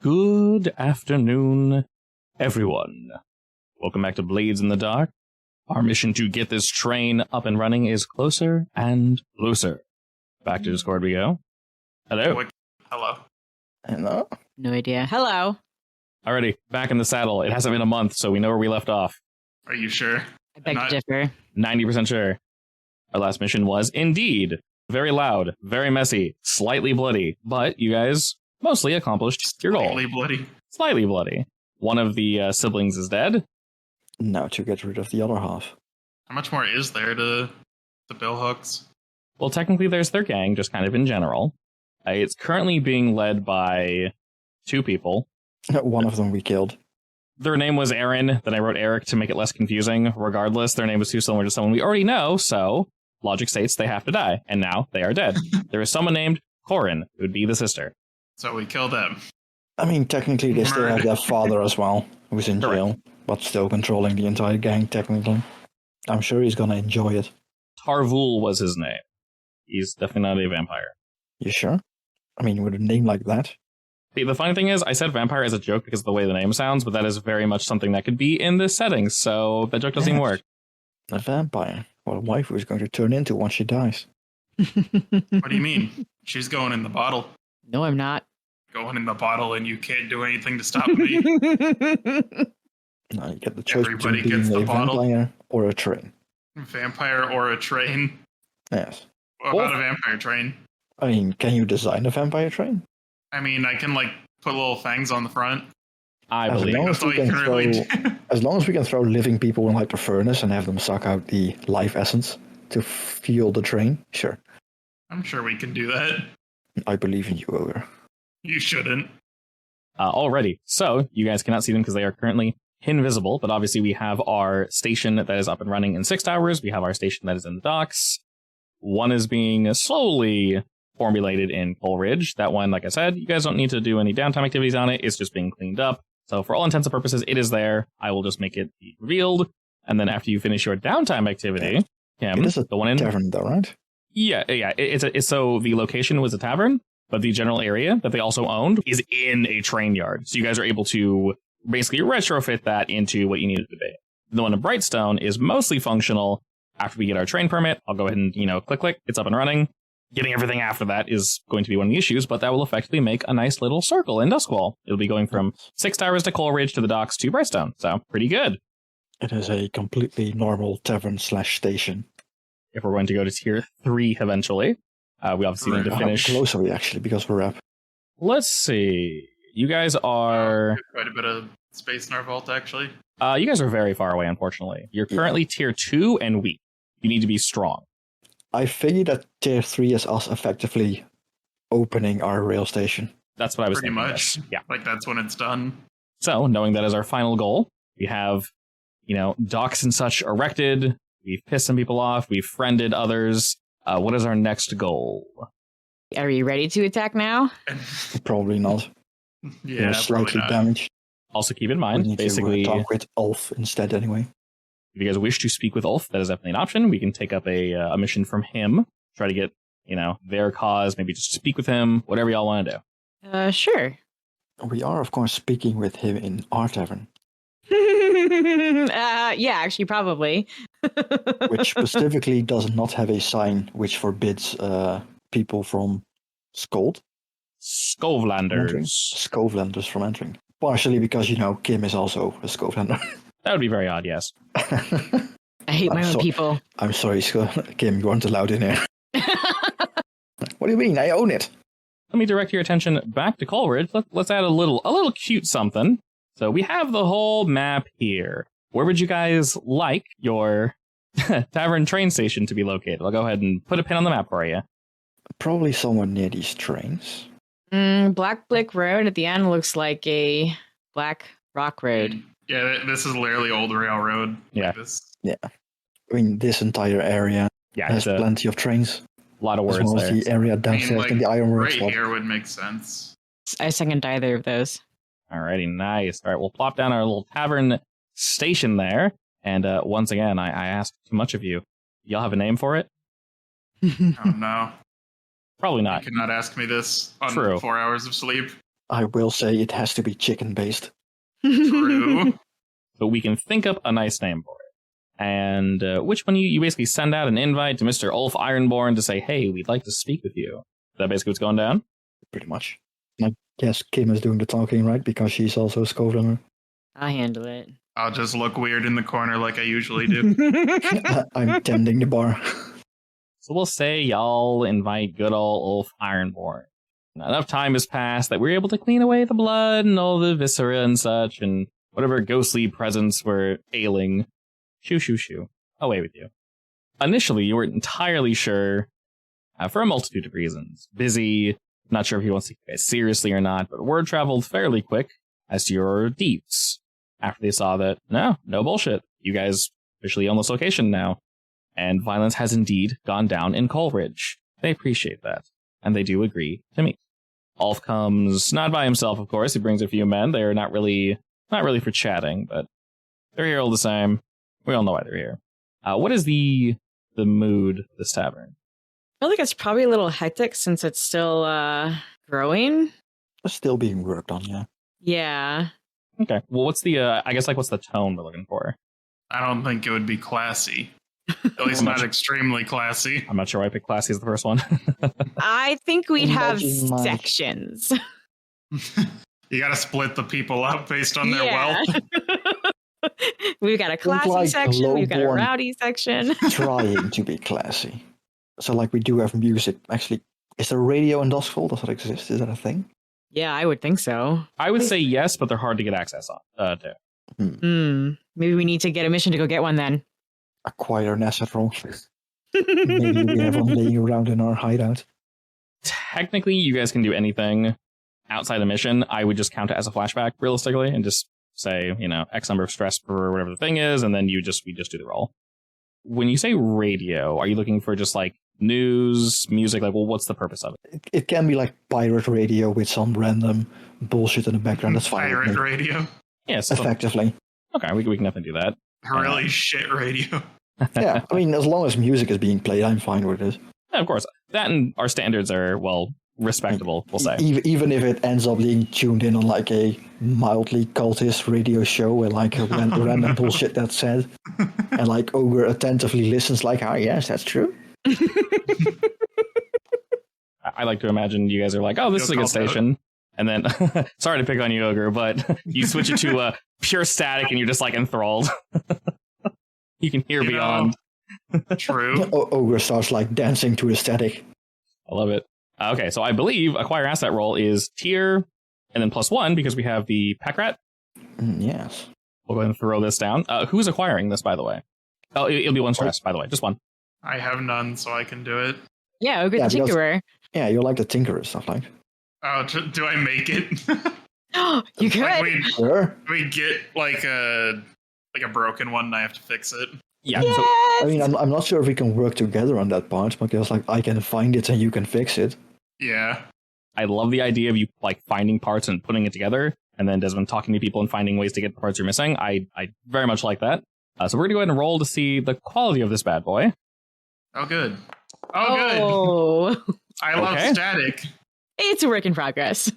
Good afternoon, everyone. Welcome back to Blades in the Dark. Our mission to get this train up and running is closer and closer. Back to Discord we go. Hello. Hello. Hello? No idea. Hello. Alrighty, back in the saddle. It hasn't been a month, so we know where we left off. Are you sure? I beg to differ. 90% sure. Our last mission was indeed very loud, very messy, slightly bloody, but you guys mostly accomplished your goal. Slightly bloody. Slightly bloody. One of the siblings is dead. Now to get rid of the other half. How much more is there to the bill hooks? Well, technically there's their gang, just kind of in general. It's currently being led by two people. One of them we killed. Their name was Aaron, then I wrote Eric to make it less confusing. Regardless, their name was too similar to someone we already know, so logic states they have to die, and now they are dead. There is someone named Corin, who would be the sister. So we kill them. I mean, technically they still have their father as well, who's in jail, but still controlling the entire gang, technically. I'm sure he's gonna enjoy it. Tarvul was his name. He's definitely not a vampire. You sure? I mean, with a name like that? The funny thing is, I said vampire as a joke because of the way the name sounds, but that is very much something that could be in this setting, so that joke doesn't even work. A vampire. What a wife is going to turn into once she dies. What do you mean? She's going in the bottle. No, I'm not. Going in the bottle and you can't do anything to stop me. Now you get the choice Everybody between gets being the a bottle. vampire or a train. Vampire or a train? Yes. What about a vampire train? I mean, can you design a vampire train? I mean, I can, put little fangs on the front. I As believe. long as, That's all we you can can throw, really do. as long as we can throw living people in the furnace and have them suck out the life essence to fuel the train, sure. I'm sure we can do that. I believe in you, Ogre. You shouldn't. Alrighty, so you guys cannot see them because they are currently invisible, but obviously we have our station that is up and running in 6 towers. We have our station that is in the docks. One is being slowly formulated in Coleridge. That one, like I said, you guys don't need to do any downtime activities on it. It's just being cleaned up. So for all intents and purposes, it is there. I will just make it be revealed. And then after you finish your downtime activity, Kim, It is a the one in tavern, though, right? Yeah. So the location was a tavern, but the general area that they also owned is in a train yard. So you guys are able to basically retrofit that into what you need it to be. The one in Brightstone is mostly functional. After we get our train permit, I'll go ahead and, click, it's up and running. Getting everything after that is going to be one of the issues, but that will effectively make a nice little circle in Duskwall. It'll be going from 6 towers to Coleridge to the docks to Brightstone. So pretty good. It is a completely normal tavern/station. If we're going to go to tier 3 eventually, we obviously need to finish. How close are we actually? Because we're up. Let's see. You guys are. Quite a bit of space in our vault, actually. You guys are very far away, unfortunately. You're currently tier 2 and weak. You need to be strong. I figure that tier 3 is us effectively opening our rail station. That's what I was Pretty thinking. much. Yes. Yeah. That's when it's done. So, knowing that as our final goal, we have, docks and such erected. We've pissed some people off. We've friended others. What is our next goal? Are you ready to attack now? Probably not. Yeah, We're slightly damaged. Also, keep in We mind, need basically, to talk with Ulf instead anyway. if you guys wish to speak with Ulf, that is definitely an option. We can take up a mission from him, try to get, their cause, maybe just speak with him, whatever y'all want to do. Sure. We are, of course, speaking with him in our tavern, Yeah, actually, probably. which specifically does not have a sign which forbids people from Skold. Skovlanders from entering. Partially because, Kim is also a Skovlander. That would be very odd, yes. I hate my own people. I'm sorry, Kim, you weren't allowed in here. What do you mean? I own it. Let me direct your attention back to Coleridge. Let's add a little cute something. So we have the whole map here. Where would you guys like your tavern train station to be located? I'll go ahead and put a pin on the map for you. Probably somewhere near these trains. Black Brick Road at the end looks like a Black Rock Road. Yeah, this is literally old railroad. Yeah. Yeah. I mean, this entire area has it's plenty of trains. a lot of As words well as there. the area downstairs in the Ironworks. Right here would make sense. I second either of those. Alrighty, nice. All right, we'll plop down our little tavern station there. And once again, I asked too much of you. Y'all have a name for it? Oh no. Probably You not. could not ask me this on True. 4 hours of sleep. I will say it has to be chicken-based. True. But we can think up a nice name for it. And which one you basically send out an invite to Mr. Ulf Ironborn to say, hey, we'd like to speak with you. Is that basically what's going down? Pretty much. I guess Kim is doing the talking, right? Because she's also a Scoundrel. I'll handle it. I'll just look weird in the corner like I usually do. I'm tending the bar. So we'll say y'all invite good old Ulf Ironborn. Now, enough time has passed that we're able to clean away the blood and all the viscera and such, and whatever ghostly presence were ailing. Shoo, shoo, shoo. Away with you. Initially, you weren't entirely sure, for a multitude of reasons. Busy, not sure if he wants to take you guys seriously or not, but word traveled fairly quick as to your deeds. After they saw that, no bullshit. You guys officially own this location now. And violence has indeed gone down in Coleridge. They appreciate that. And they do agree to meet. Ulf comes, not by himself, of course. He brings a few men. They're not really for chatting, but they're here all the same. We all know why they're here. What is the mood of this tavern? I feel like it's probably a little hectic since it's still growing. It's still being worked on, yeah. Yeah. Okay. Well, what's the, what's the tone we're looking for? I don't think it would be classy. At least not extremely classy. I'm not sure why I picked classy as the first one. I think we'd have Imagine my- sections. You gotta split the people up based on their wealth. We've got a classy like section, we've got a low-born- rowdy section. Trying to be classy. So, like, we do have music. Actually, is there radio in Duskfall? Does that exist? Is that a thing? Yeah, I would think so. I would say yes, but they're hard to get access on to. Maybe we need to get a mission to go get one then. Acquire an asset roll. Maybe we have one laying around in our hideout. Technically, you guys can do anything outside the mission. I would just count it as a flashback, realistically, and just say, X number of stress per whatever the thing is, and then we just do the roll. When you say radio, are you looking for just like news, music? Like, well, what's the purpose of it? It can be like pirate radio with some random bullshit in the background. That's fine. Pirate radio. Yes. Effectively. Okay, we can definitely do that. Really shit radio. Yeah, I mean, as long as music is being played, I'm fine with it. Yeah, of course. That and our standards are, respectable, we'll say. Even if it ends up being tuned in on like a mildly cultist radio show where like a random bullshit that's said, and like Ogre attentively listens like, yes, that's true. I like to imagine you guys are like, oh, this is a good station. And then, sorry to pick on you, Ogre, but you switch it to pure static and you're just like enthralled. You can hear beyond. True. Ogre starts like dancing to the static. I love it. Okay, so I believe acquire asset roll is tier and then +1 because we have the pack rat. Yes. We'll go ahead and throw this down. Who's acquiring this, by the way? Oh, it'll be 1 stress, by the way. Just 1. I have none, so I can do it. Yeah, Ogre the Tinkerer. Yeah, you're like the Tinkerer stuff like. Oh, do I make it? You could. Like Sure. we get like a broken one and I have to fix it. Yeah. Yes! So, I mean, I'm not sure if we can work together on that part because like I can find it and you can fix it. Yeah. I love the idea of you like finding parts and putting it together, and then Desmond talking to people and finding ways to get the parts you're missing. I very much like that. So we're gonna go ahead and roll to see the quality of this bad boy. Oh, good. Oh, good. I love static. It's a work in progress.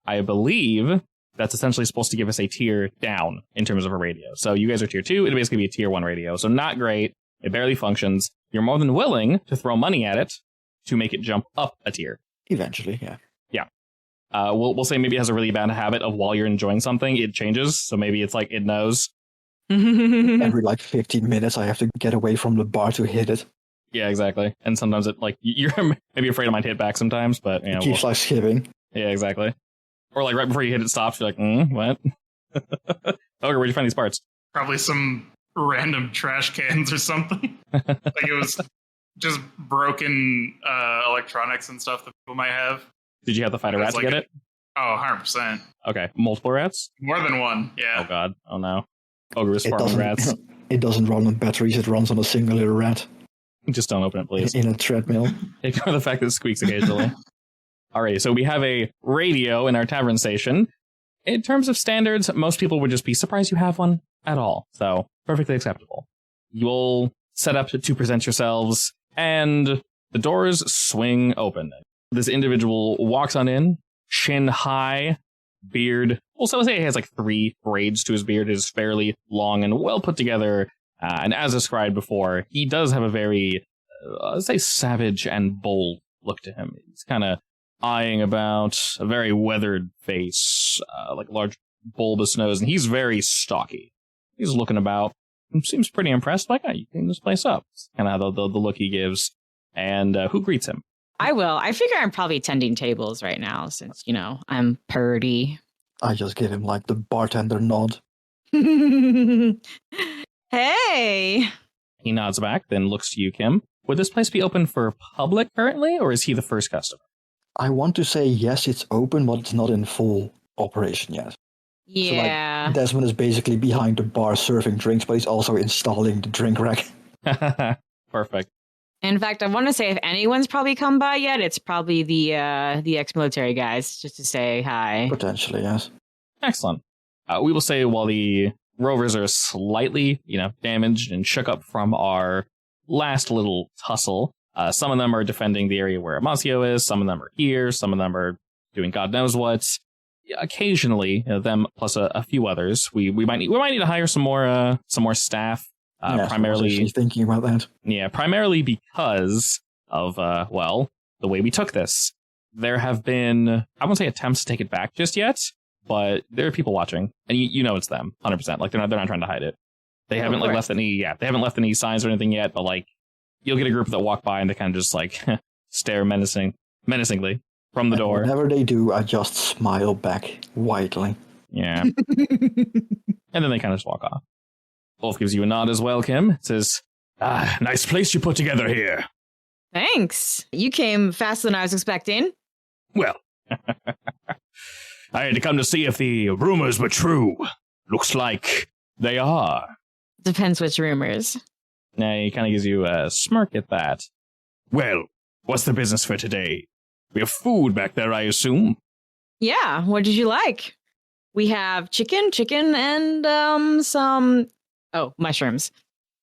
I believe that's essentially supposed to give us a tier down in terms of a radio. So you guys are tier 2, it'll basically be a tier 1 radio. So not great. It barely functions. You're more than willing to throw money at it to make it jump up a tier. Eventually, yeah. Yeah. We'll say maybe it has a really bad habit of while you're enjoying something, it changes. So maybe it's like it knows. Every like 15 minutes, I have to get away from the bar to hit it. Yeah, exactly. And sometimes it like you're maybe afraid it might hit back sometimes, but It keeps like skipping. Yeah, exactly. Or like right before you hit it stops, you're like, what? Okay, where'd you find these parts? Probably some random trash cans or something. Like it was just broken electronics and stuff that people might have. Did you have to fight a rat to get it? Oh, 100%. Okay. Multiple rats? More than one, yeah. Oh god. Oh no. Ogre is farming rats. It doesn't run on batteries, it runs on a single little rat. Just don't open it, please. In a treadmill. Ignore the fact that it squeaks occasionally. Alright, so we have a radio in our tavern station. In terms of standards, most people would just be surprised you have one at all. So, perfectly acceptable. You'll set up to present yourselves, and the doors swing open. This individual walks on in, chin high, beard. Also, I say he has like 3 braids to his beard. It is fairly long and well put together. And as described before, he does have a very, let's say, savage and bold look to him. He's kind of eyeing about a very weathered face, like a large bulbous nose, and he's very stocky. He's looking about and seems pretty impressed. Like, oh, you cleaned this place up. It's kind of the look he gives. And who greets him? I will. I figure I'm probably tending tables right now since, I'm purdy. I just give him like the bartender nod. Hey! He nods back, then looks to you, Kim. Would this place be open for public currently, or is he the first customer? I want to say yes, it's open, but it's not in full operation yet. Yeah. So, like, Desmond is basically behind the bar serving drinks, but he's also installing the drink rack. Perfect. In fact, I want to say if anyone's probably come by yet, it's probably the ex-military guys, just to say hi. Potentially, yes. Excellent. We will say while the rovers are slightly, damaged and shook up from our last little tussle, some of them are defending the area where Amasio is, some of them are here, some of them are doing God knows what. Occasionally, them plus a few others, we might need to hire some more staff. Primarily I was thinking about that. Yeah, primarily because of the way we took this. There have been, I won't say attempts to take it back just yet, but there are people watching, and it's them, 100%. Like they're not trying to hide it. They haven't left any signs or anything yet, but like you'll get a group that walk by and they kind of just like stare menacingly from the door. Whenever they do, I just smile back widely. Yeah. And then they kind of just walk off. Wolf gives you a nod as well, Kim. Says, nice place you put together here. Thanks. You came faster than I was expecting. Well, I had to come to see if the rumors were true. Looks like they are. Depends which rumors. Now, he kind of gives you a smirk at that. Well, what's the business for today? We have food back there, I assume. Yeah, what did you like? We have chicken, and some... Oh, mushrooms.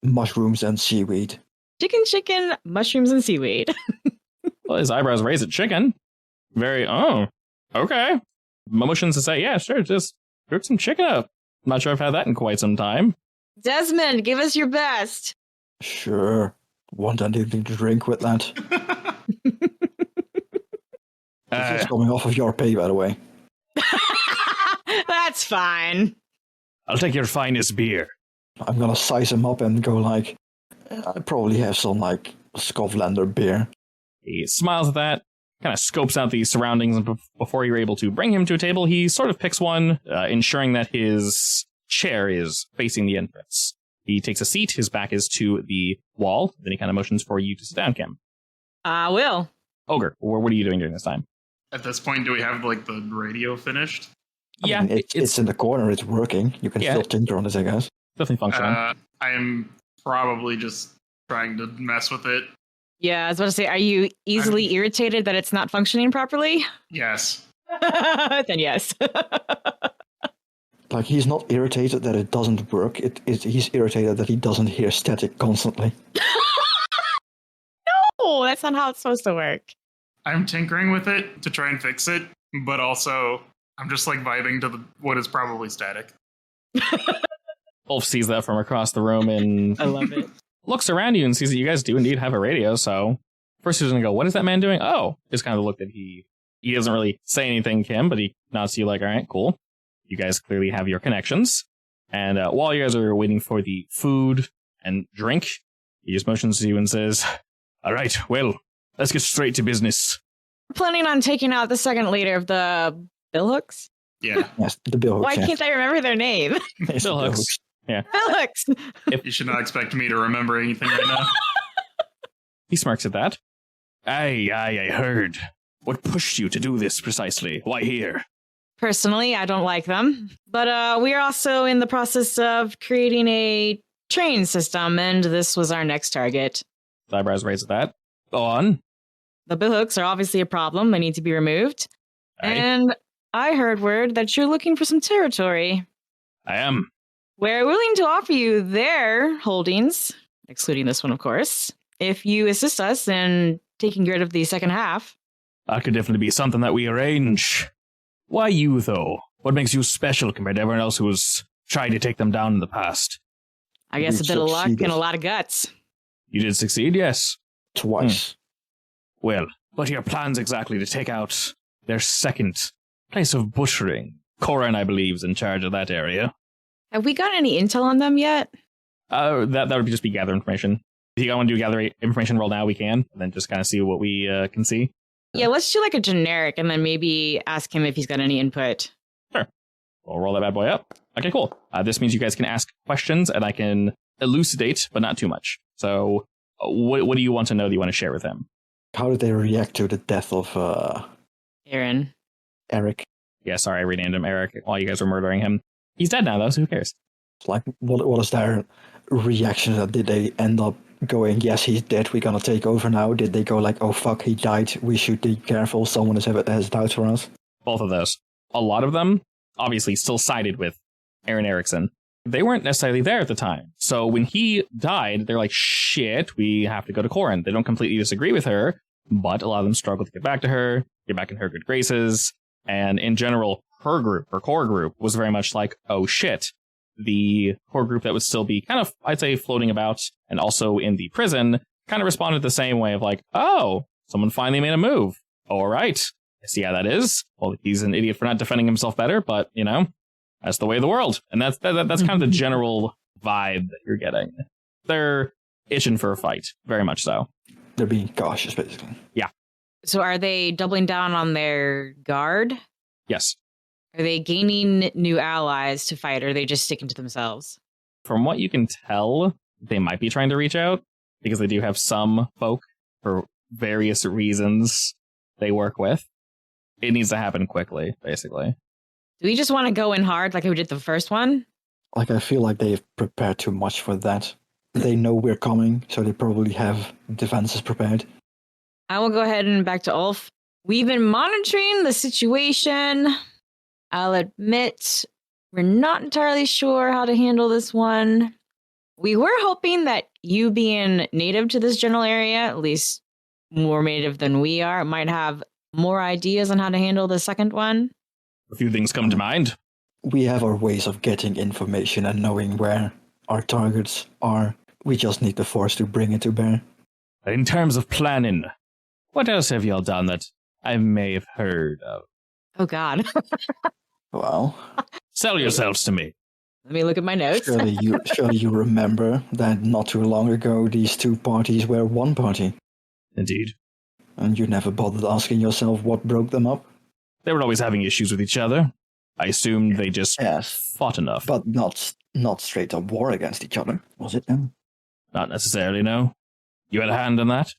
Mushrooms and seaweed. Chicken, mushrooms, and seaweed. Well, his eyebrows raise at chicken. Very, okay. Motions to say, yeah, sure, just cook some chicken up. I'm not sure I've had that in quite some time. Desmond, give us your best. Sure. Want anything to drink with that? This is coming off of your pay, by the way. That's fine. I'll take your finest beer. I'm gonna size him up and go like, I probably have some like Skovlander beer. He smiles at that, kind of scopes out the surroundings, and before you're able to bring him to a table, he sort of picks one, ensuring that his chair is facing the entrance. He takes a seat, his back is to the wall, then he kind of motions for you to sit down, Kim. I will. Ogre, what are you doing during this time? At this point, do we have like the radio finished? I mean, it's in the corner, it's working. You can still tinker on it, I guess. Definitely functioning. I am probably just trying to mess with it. Yeah, I was about to say, are you easily irritated that it's not functioning properly? Yes. Then yes. Like, he's not irritated that it doesn't work. He's irritated that he doesn't hear static constantly. No, that's not how it's supposed to work. I'm tinkering with it to try and fix it, but also I'm just like vibing to what is probably static. Wolf sees that from across the room and I love it. Looks around you and sees that you guys do indeed have a radio. So first he's going to go, what is that man doing? Oh, just kind of the look that he doesn't really say anything, Kim, but he nods to you like, all right, cool. You guys clearly have your connections. And while you guys are waiting for the food and drink, he just motions to you and says, all right, well, let's get straight to business. Planning on taking out the second leader of the Billhooks? Yeah. Yes, the Billhooks. Why can't I remember their name? Billhooks. Yeah. Billhooks. You should not expect me to remember anything right now. He smirks at that. Aye, I heard. What pushed you to do this precisely? Why here? Personally, I don't like them. But we are also in the process of creating a train system, and this was our next target. The eyebrows raise at that. Go on. The Billhooks are obviously a problem. They need to be removed. Aye. And I heard word that you're looking for some territory. I am. We're willing to offer you their holdings, excluding this one, of course, if you assist us in taking rid of the second half. That could definitely be something that we arrange. Why you, though? What makes you special compared to everyone else who was trying to take them down in the past? I guess a bit of luck and a lot of guts. You did succeed, yes. Twice. Well, what are your plans exactly to take out their second place of butchering? Corin, I believe, is in charge of that area. Have we got any intel on them yet? That would just be gather information. If you want to do gather information roll now, we can. And then just kind of see what we can see. Yeah, let's do like a generic and then maybe ask him if he's got any input. Sure. We'll roll that bad boy up. Okay, cool. This means you guys can ask questions and I can elucidate, but not too much. So what do you want to know that you want to share with him? How did they react to the death of Aaron? Eric? Yeah, sorry, I renamed him Eric while you guys were murdering him. He's dead now, though, so who cares? Like, what is their reaction? Did they end up going, yes, he's dead, we're gonna take over now? Did they go like, oh fuck, he died, we should be careful, someone has doubts for us? Both of those. A lot of them, obviously, still sided with Aaron Erickson. They weren't necessarily there at the time. So when he died, they're like, shit, we have to go to Corin. They don't completely disagree with her, but a lot of them struggle to get back to her, get back in her good graces. And in general, her core group, was very much like, oh shit. The core group that would still be kind of, I'd say, floating about and also in the prison kind of responded the same way of like, oh, someone finally made a move. All right. I see how that is. Well, he's an idiot for not defending himself better, but, you know, that's the way of the world. And that's kind of the general vibe that you're getting. They're itching for a fight, very much so. They're being cautious, basically. Yeah. So are they doubling down on their guard? Yes. Are they gaining new allies to fight, or are they just sticking to themselves? From what you can tell, they might be trying to reach out, because they do have some folk, for various reasons, they work with. It needs to happen quickly, basically. Do we just want to go in hard like we did the first one? Like, I feel like they've prepared too much for that. They know we're coming, so they probably have defenses prepared. I will go ahead and back to Ulf. We've been monitoring the situation. I'll admit we're not entirely sure how to handle this one. We were hoping that you being native to this general area, at least more native than we are, might have more ideas on how to handle the second one. A few things come to mind. We have our ways of getting information and knowing where our targets are. We just need the force to bring it to bear. In terms of planning, what else have y'all done that I may have heard of? Oh, God. Well, Sell yourselves to me. Let me look at my notes. surely you remember that not too long ago these two parties were one party. Indeed. And you never bothered asking yourself what broke them up? They were always having issues with each other. I assumed they just fought enough. But not straight up war against each other, was it then? Not necessarily, no. You had a hand in that?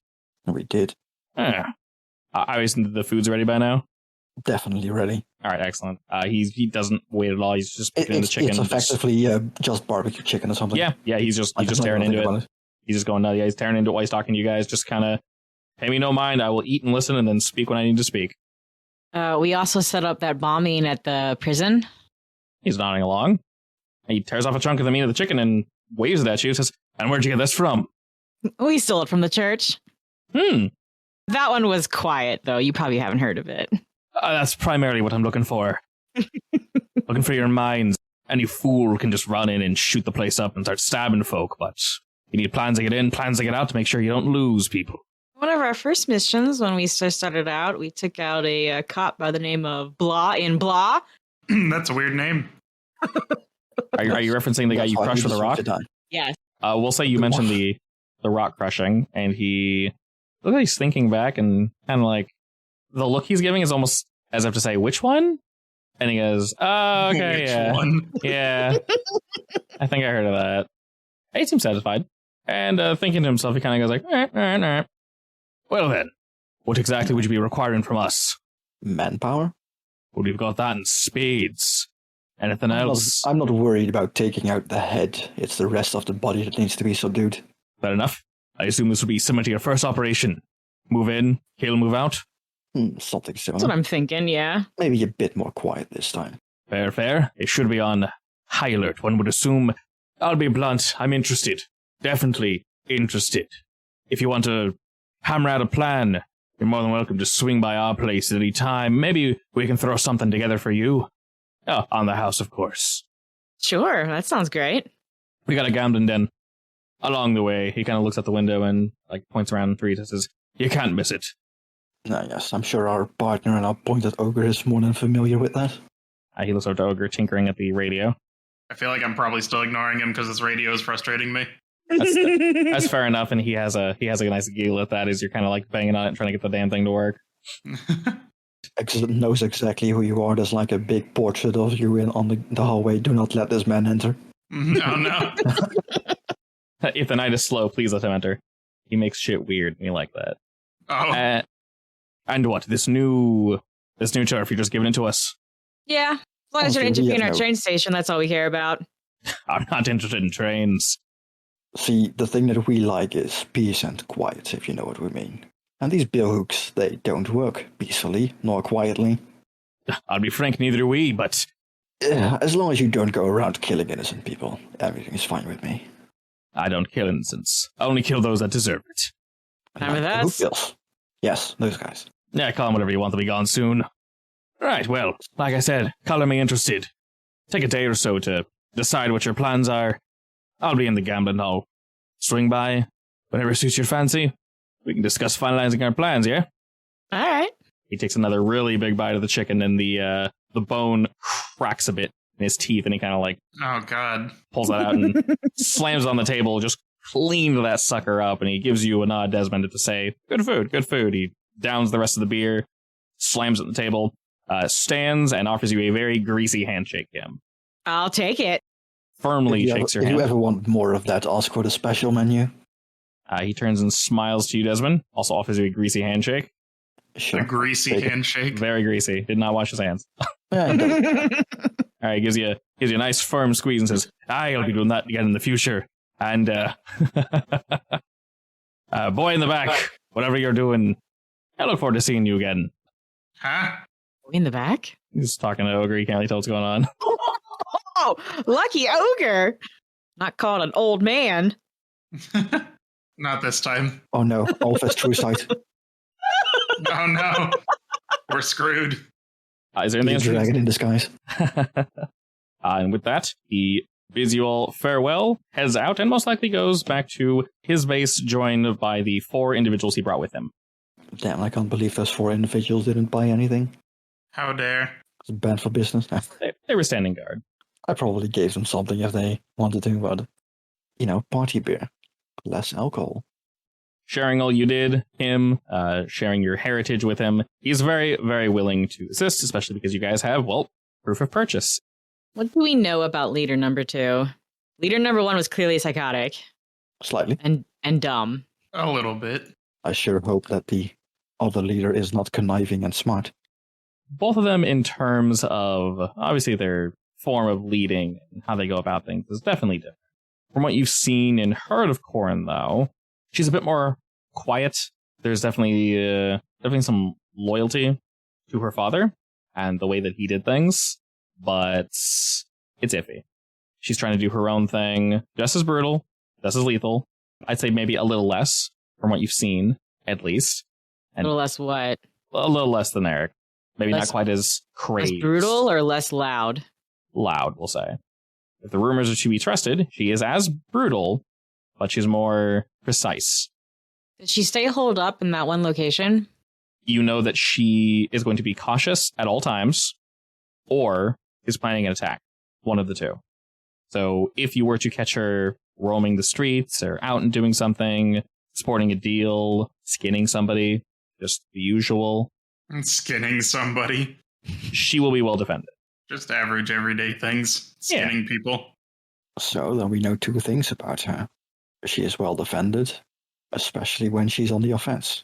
We did. I assume the food's ready by now? Definitely ready. All right, excellent. He doesn't wait at all. He's just picking the chicken. It's effectively just barbecue chicken or something. Yeah. He's just tearing into it. He's just going, he's tearing into it while he's talking to you guys. Just kind of, pay me no mind. I will eat and listen and then speak when I need to speak. We also set up that bombing at the prison. He's nodding along. He tears off a chunk of the meat of the chicken and waves it at you. Says, and where'd you get this from? We stole it from the church. That one was quiet, though. You probably haven't heard of it. That's primarily what I'm looking for. Looking for your minds. Any fool can just run in and shoot the place up and start stabbing folk, but you need plans to get in, plans to get out to make sure you don't lose people. One of our first missions, when we started out, we took out a cop by the name of Blah in Blah. That's a weird name. Are you referencing the guy you crushed with a rock? Yes. We'll say you mentioned the rock crushing, and he looks like he's thinking back and kind of like the look he's giving is almost as if to say, which one? And he goes, oh, okay, yeah. One? Yeah. I think I heard of that. He seems satisfied. And thinking to himself, he kind of goes like, nah. Well then, what exactly would you be requiring from us? Manpower? Well, we've got that in spades. Anything else? I'm not worried about taking out the head. It's the rest of the body that needs to be subdued. Fair enough. I assume this would be similar to your first operation. Move in, kill, move out? Something similar. That's what I'm thinking, yeah. Maybe a bit more quiet this time. Fair. It should be on high alert. One would assume. I'll be blunt. I'm interested. Definitely interested. If you want to hammer out a plan, you're more than welcome to swing by our place at any time. Maybe we can throw something together for you. Oh, on the house, of course. Sure, that sounds great. We got a gambling den. Along the way, he kind of looks out the window and like points around Triad and says, "You can't miss it." Yes, I'm sure our partner and our pointed ogre is more than familiar with that. He looks over to Ogre, tinkering at the radio. I feel like I'm probably still ignoring him because his radio is frustrating me. That's fair enough, and he has a nice giggle at that as you're kind of like banging on it and trying to get the damn thing to work. Knows exactly who you are. There's like a big portrait of you on the hallway. Do not let this man enter. Oh, no. If the night is slow, please let him enter. He makes shit weird, and you like that. Oh. And what? This new turf, you're just giving it to us? Yeah, as long as you're interviewing our train station, that's all we care about. I'm not interested in trains. See, the thing that we like is peace and quiet, if you know what we mean. And these billhooks, they don't work peacefully, nor quietly. I'll be frank, neither do we, but... As long as you don't go around killing innocent people, everything is fine with me. I don't kill innocents. I only kill those that deserve it. Remember that? Who kills? Yes, those guys. Yeah, call them whatever you want, they'll be gone soon. Right, well, like I said, color me interested. Take a day or so to decide what your plans are. I'll be in the gambling hall. Swing by whenever suits your fancy. We can discuss finalizing our plans, yeah? All right. He takes another really big bite of the chicken, and the bone cracks a bit in his teeth, and he kind of like... Oh, God. Pulls that out and slams on the table, just cleans that sucker up, and he gives you a nod, Desmond, to say, good food, good food. He downs the rest of the beer, slams it on the table, stands, and offers you a very greasy handshake, Kim. I'll take it. Firmly shakes your hand. If you ever want more of that, ask for the special menu. He turns and smiles to you, Desmond. Also offers you a greasy handshake. Sure. A greasy handshake. Very greasy. Did not wash his hands. Yeah, All right, gives you a nice firm squeeze and says, "I'll be doing that again in the future." And boy in the back, whatever you're doing, I look forward to seeing you again. Huh? In the back? He's talking to Ogre. He can't really tell what's going on. Oh, lucky ogre. Not called an old man. Not this time. Oh no, Alpha's true sight. Oh no. We're screwed. Is there anything else? Dragon in disguise. And with that, he bids you all farewell, heads out, and most likely goes back to his base, joined by the 4 individuals he brought with him. Damn, I can't believe those 4 individuals didn't buy anything. How dare. It's bad for business. They were standing guard. I probably gave them something if they wanted to, but, party beer. Less alcohol. Sharing all you did, him, sharing your heritage with him, he's very, very willing to assist, especially because you guys have, proof of purchase. What do we know about leader number 2? Leader number 1 was clearly psychotic. Slightly. And dumb. A little bit. I sure hope that the other leader is not conniving and smart. Both of them, in terms of, obviously, their form of leading and how they go about things, is definitely different. From what you've seen and heard of Corin, though, she's a bit more quiet. There's definitely some loyalty to her father and the way that he did things, but it's iffy. She's trying to do her own thing, just as brutal, just as lethal. I'd say maybe a little less from what you've seen, at least. And a little less what? A little less than Eric. Maybe not quite as crazy. Less brutal or less loud? Loud, we'll say. If the rumors are to be trusted, she is as brutal, but she's more precise. Did she stay holed up in that one location? You know that she is going to be cautious at all times, or is planning an attack. One of the two. So if you were to catch her roaming the streets, or out and doing something, sporting a deal, skinning somebody, just the usual. Skinning somebody. She will be well defended. Just average everyday things. Skinning people. So then we know 2 things about her. She is well defended, especially when she's on the offense.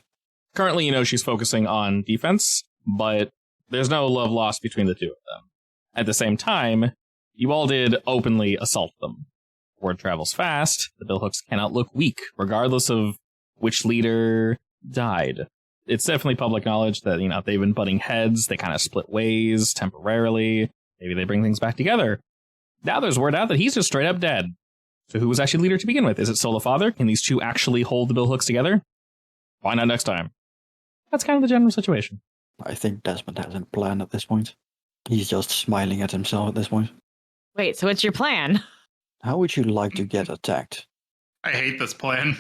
Currently, you know she's focusing on defense, but there's no love lost between the 2 of them. At the same time, you all did openly assault them. Word travels fast. The billhooks cannot look weak, regardless of which leader died. It's definitely public knowledge that, they've been butting heads. They kind of split ways temporarily. Maybe they bring things back together. Now there's word out that he's just straight up dead. So who was actually leader to begin with? Is it still the father? Can these 2 actually hold the billhooks together? Why not next time? That's kind of the general situation. I think Desmond has a plan at this point. He's just smiling at himself at this point. Wait, so what's your plan? How would you like to get attacked? I hate this plan.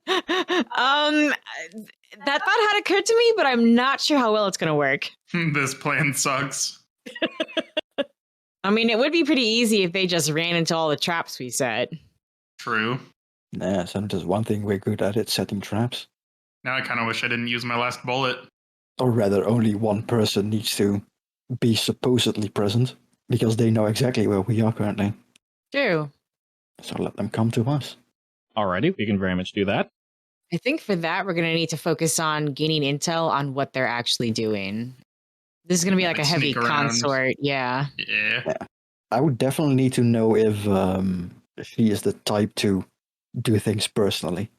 That thought had occurred to me, but I'm not sure how well it's going to work. This plan sucks. I mean, it would be pretty easy if they just ran into all the traps we set. True. Yes, and there's one thing we're good at, it's setting traps. Now I kind of wish I didn't use my last bullet. Or rather, only one person needs to be supposedly present, because they know exactly where we are currently. True. So let them come to us. Alrighty, we can very much do that. I think for that, we're going to need to focus on gaining intel on what they're actually doing. This is going to be like a heavy sneak around. consort. Yeah. Yeah. I would definitely need to know if she is the type to do things personally,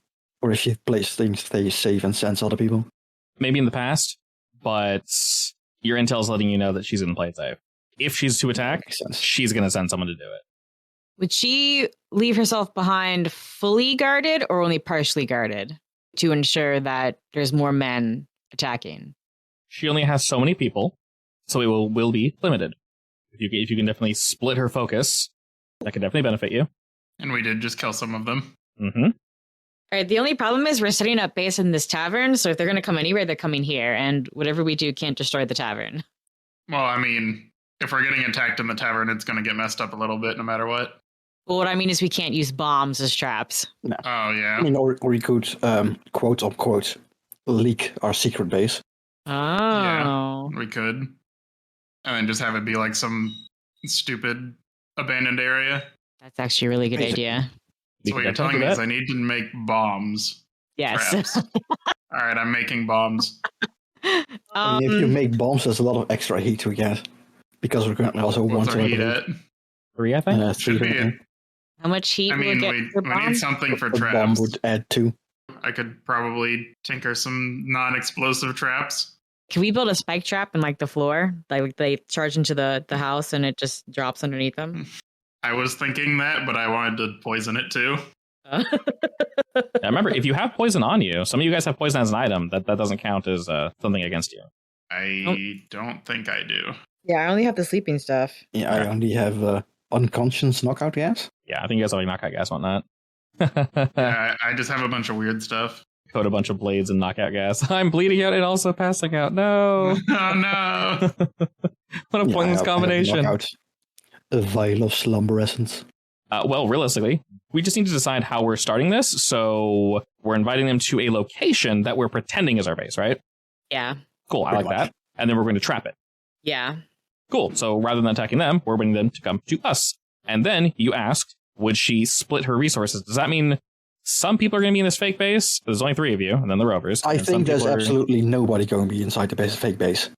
or if she plays things safe and sends other people. Maybe in the past, but your intel's letting you know that she's going to play it safe. If she's to attack, Makes sense. she's going to send someone to do it. Would she leave herself behind fully guarded or only partially guarded to ensure that there's more men attacking? She only has so many people, so it will be limited. If you can definitely split her focus, that could definitely benefit you. And we did just kill some of them. Mm-hmm. All right, the only problem is we're setting up base in this tavern, so if they're going to come anywhere, they're coming here, and whatever we do can't destroy the tavern. Well, I mean, if we're getting attacked in the tavern, it's going to get messed up a little bit no matter what. But what I mean is we can't use bombs as traps. No. Oh, yeah. I mean, or we could, quote unquote, leak our secret base. Oh. We could. And then just have it be like some stupid abandoned area. That's actually a really good Basic. idea. So what you're telling me is I need to make bombs. Yes. Traps. All right, I'm making bombs. I mean, if you make bombs, there's a lot of extra heat we get. Because we're currently also What's our one heat at? 3, I think? three. Should be. How much heat I will mean, get for we need bombs? something for A bomb traps. would add 2. I could probably tinker some non-explosive traps. Can we build a spike trap in like the floor? Like they charge into the house and it just drops underneath them? I was thinking that, but I wanted to poison it too. Now, remember, if you have poison on you, some of you guys have poison as an item, that doesn't count as something against you. I don't think I do. Yeah, I only have the sleeping stuff. Yeah, I only have unconscious knockout gas. Yeah, I think you guys have like knockout gas on that. Yeah, I just have a bunch of weird stuff. Coat a bunch of blades and knockout gas. I'm bleeding out and also passing out. No. Oh no! What a Yeah, pointless I have combination. knockout. A vial of slumberescence. Well, realistically, we just need to decide how we're starting this. So we're inviting them to a location that we're pretending is our base, right? Yeah. Cool, I Pretty like much. that. And then we're going to trap it. Yeah. Cool. So rather than attacking them, we're bringing them to come to us. And then you asked, would she split her resources? Does that mean some people are going to be in this fake base? There's only 3 of you, and then the rovers. I and some think there's people are- absolutely nobody going to be inside the base, fake base.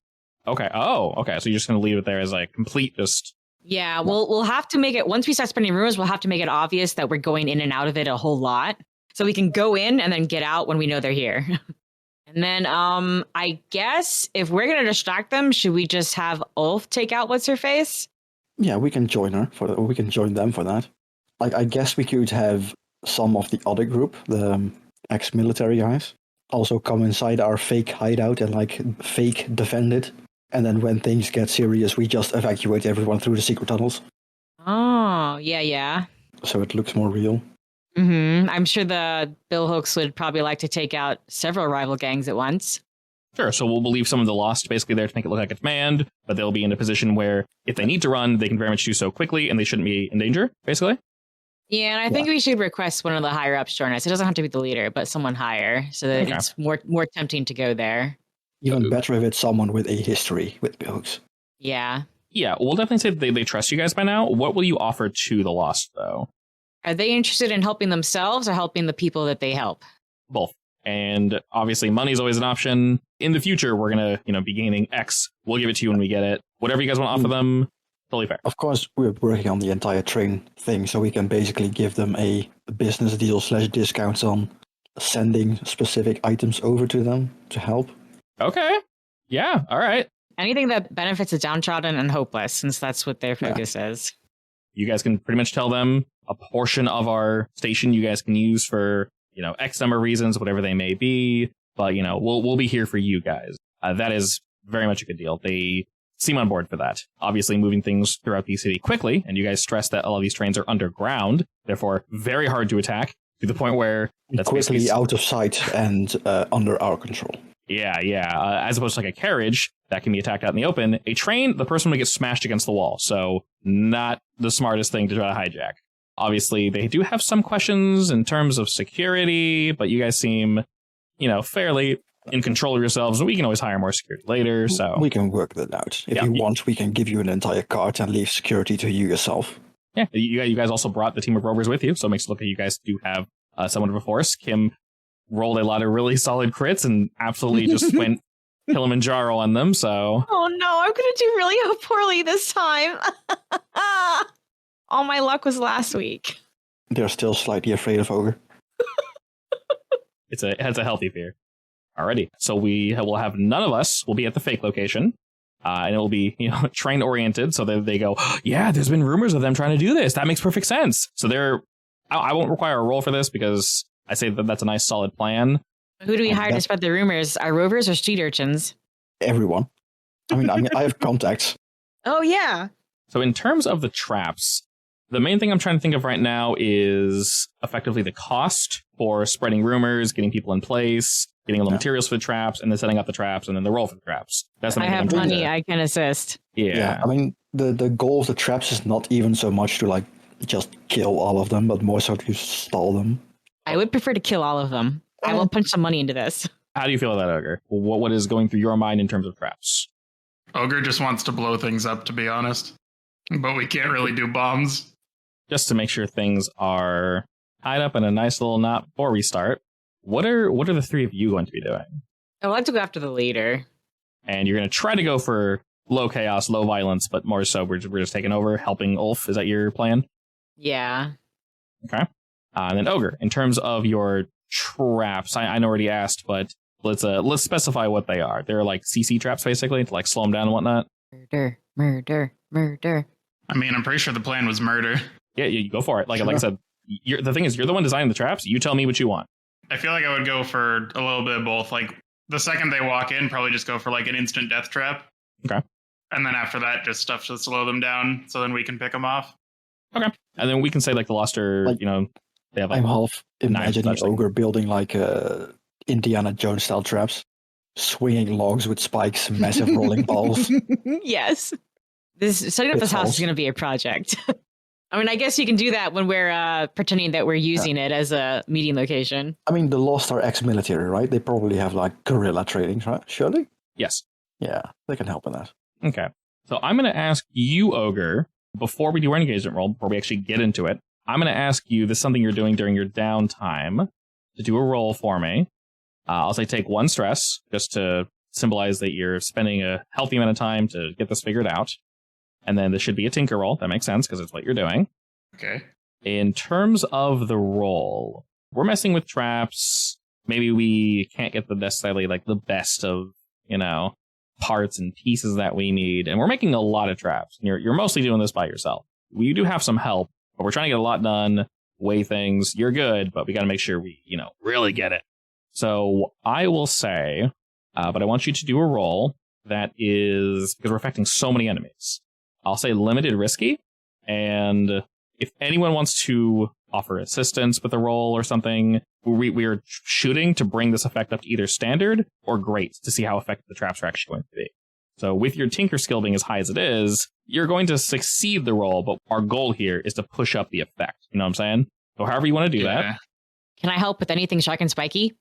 Okay. Oh, okay. So you're just going to leave it there as like complete just... Yeah, we'll have to make it, once we start spending rumors, we'll have to make it obvious that we're going in and out of it a whole lot. So we can go in and then get out when we know they're here. And then I guess if we're going to distract them, should we just have Ulf take out What's-Her-Face? Yeah, we can join her for that, or we can join them for that. Like, I guess we could have some of the other group, the ex-military guys, also come inside our fake hideout and like fake defend it. And then when things get serious, we just evacuate everyone through the secret tunnels. Oh, yeah. So it looks more real. I'm sure the Bill Hooks would probably like to take out several rival gangs at once. Sure. So we'll leave some of the lost basically there to make it look like it's manned, but they'll be in a position where if they need to run, they can very much do so quickly and they shouldn't be in danger, basically. Yeah, and I think we should request one of the higher ups join us. It doesn't have to be the leader, but someone higher, so that Okay. it's more tempting to go there. Even better if it's someone with a history with Bilks. Yeah. Yeah, we'll definitely say they trust you guys by now. What will you offer to the lost, though? Are they interested in helping themselves or helping the people that they help? Both. And obviously, money's always an option. In the future, we're going to be gaining X. We'll give it to you when we get it. Whatever you guys want to offer them, totally fair. Of course, we're working on the entire train thing, so we can basically give them a business deal / discounts on sending specific items over to them to help. Okay. Yeah, all right. Anything that benefits the downtrodden and hopeless, since that's what their focus is. You guys can pretty much tell them a portion of our station you guys can use for, X number of reasons, whatever they may be. But, we'll be here for you guys. That is very much a good deal. seem on board for that. Obviously, moving things throughout the city quickly, and you guys stress that all of these trains are underground, therefore very hard to attack, to the point where that's quickly out of sight and under our control. Yeah. As opposed to like a carriage that can be attacked out in the open, a train, the person would get smashed against the wall. So not the smartest thing to try to hijack. Obviously, they do have some questions in terms of security, but you guys seem, fairly in control of yourselves. We can always hire more security later. So we can work that out. If you want, we can give you an entire cart and leave security to you yourself. Yeah, you guys also brought the team of rovers with you, so it makes it look like you guys do have somewhat of a force. Kim rolled a lot of really solid crits and absolutely just went Kilimanjaro on them, so... Oh no, I'm going to do really poorly this time. All my luck was last week. They're still slightly afraid of Ogre. It's a healthy fear. Alrighty, so we will have none of us will be at the fake location. And it will be, train oriented. So they go, yeah, there's been rumors of them trying to do this. That makes perfect sense. So I won't require a roll for this because I say that that's a nice solid plan. Who do we hire to spread the rumors? Our rovers or street urchins? Everyone. I mean, I have contacts. Oh, yeah. So in terms of the traps, the main thing I'm trying to think of right now is effectively the cost for spreading rumors, getting people in place, getting all the materials for the traps, and then setting up the traps, and then the roll for the traps. That's the main I have money. I can assist. Yeah. I mean, the goal of the traps is not even so much to just kill all of them, but more so to stall them. I would prefer to kill all of them. I will punch some money into this. How do you feel about that, Ogre? What is going through your mind in terms of traps? Ogre just wants to blow things up, to be honest. But we can't really do bombs. Just to make sure things are tied up in a nice little knot before we start. What are the three of you going to be doing? I would like to go after the leader. And you're going to try to go for low chaos, low violence, but more so we're just taking over, helping Ulf. Is that your plan? Yeah. Okay. And then Ogre, in terms of your traps, I already asked, but let's specify what they are. They're like CC traps, basically, to slow them down and whatnot. Murder. I mean, I'm pretty sure the plan was murder. Yeah, you go for it. Like I said, the thing is, you're the one designing the traps. You tell me what you want. I feel like I would go for a little bit of both. The second they walk in, probably just go for an instant death trap. Okay. And then after that, just stuff to slow them down, so then we can pick them off. Okay. And then we can say the Luster, they have I'm half imagining such Ogre building Indiana Jones style traps, swinging logs with spikes, massive rolling balls. Yes. Setting up this house is going to be a project. I mean, I guess you can do that when we're pretending that we're using it as a meeting location. I mean, the Lost are ex-military, right? They probably have guerrilla trainings, right? Surely? Yes. Yeah, they can help in that. Okay. So I'm going to ask you, Ogre, before we do our engagement roll, before we actually get into it, I'm going to ask you, this is something you're doing during your downtime, to do a roll for me. I'll say take 1 stress, just to symbolize that you're spending a healthy amount of time to get this figured out. And then this should be a tinker roll. That makes sense because it's what you're doing. Okay. In terms of the roll, we're messing with traps. Maybe we can't get necessarily the best of, parts and pieces that we need. And we're making a lot of traps. And you're mostly doing this by yourself. We do have some help, but we're trying to get a lot done, weigh things. You're good, but we got to make sure we, really get it. So I will say, but I want you to do a roll that is, because we're affecting so many enemies, I'll say limited risky. And if anyone wants to offer assistance with a roll or something, we are shooting to bring this effect up to either standard or great to see how effective the traps are actually going to be. So with your tinker skill being as high as it is, you're going to succeed the roll, but our goal here is to push up the effect. You know what I'm saying? So however you want to do that. Can I help with anything sharp and spiky?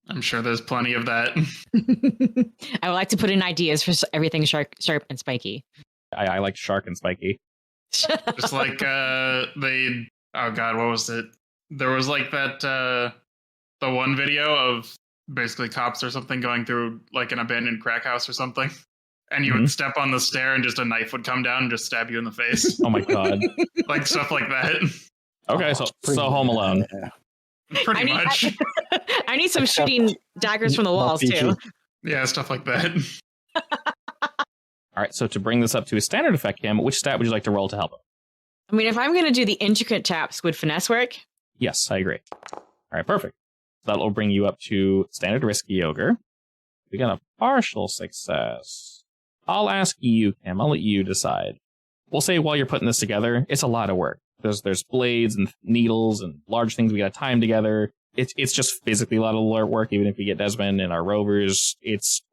I'm sure there's plenty of that. I would like to put in ideas for everything sharp and spiky. I like shark and spiky. Just oh god, what was it? There was that the one video of basically cops or something going through an abandoned crack house or something, and you would step on the stair and just a knife would come down and just stab you in the face. Oh my god. Stuff like that. Okay, so Home Alone. Yeah. Pretty much. I need some shooting daggers from the walls too. Yeah, stuff like that. All right, so to bring this up to a standard effect, Kim, which stat would you like to roll to help him? I mean, if I'm going to do the intricate taps, would finesse work? Yes, I agree. All right, perfect. So that will bring you up to standard risky ogre. We got a partial success. I'll ask you, Cam. I'll let you decide. We'll say while you're putting this together, it's a lot of work. There's blades and needles and large things we got to time together. It's just physically a lot of work. Even if we get Desmond and our rovers,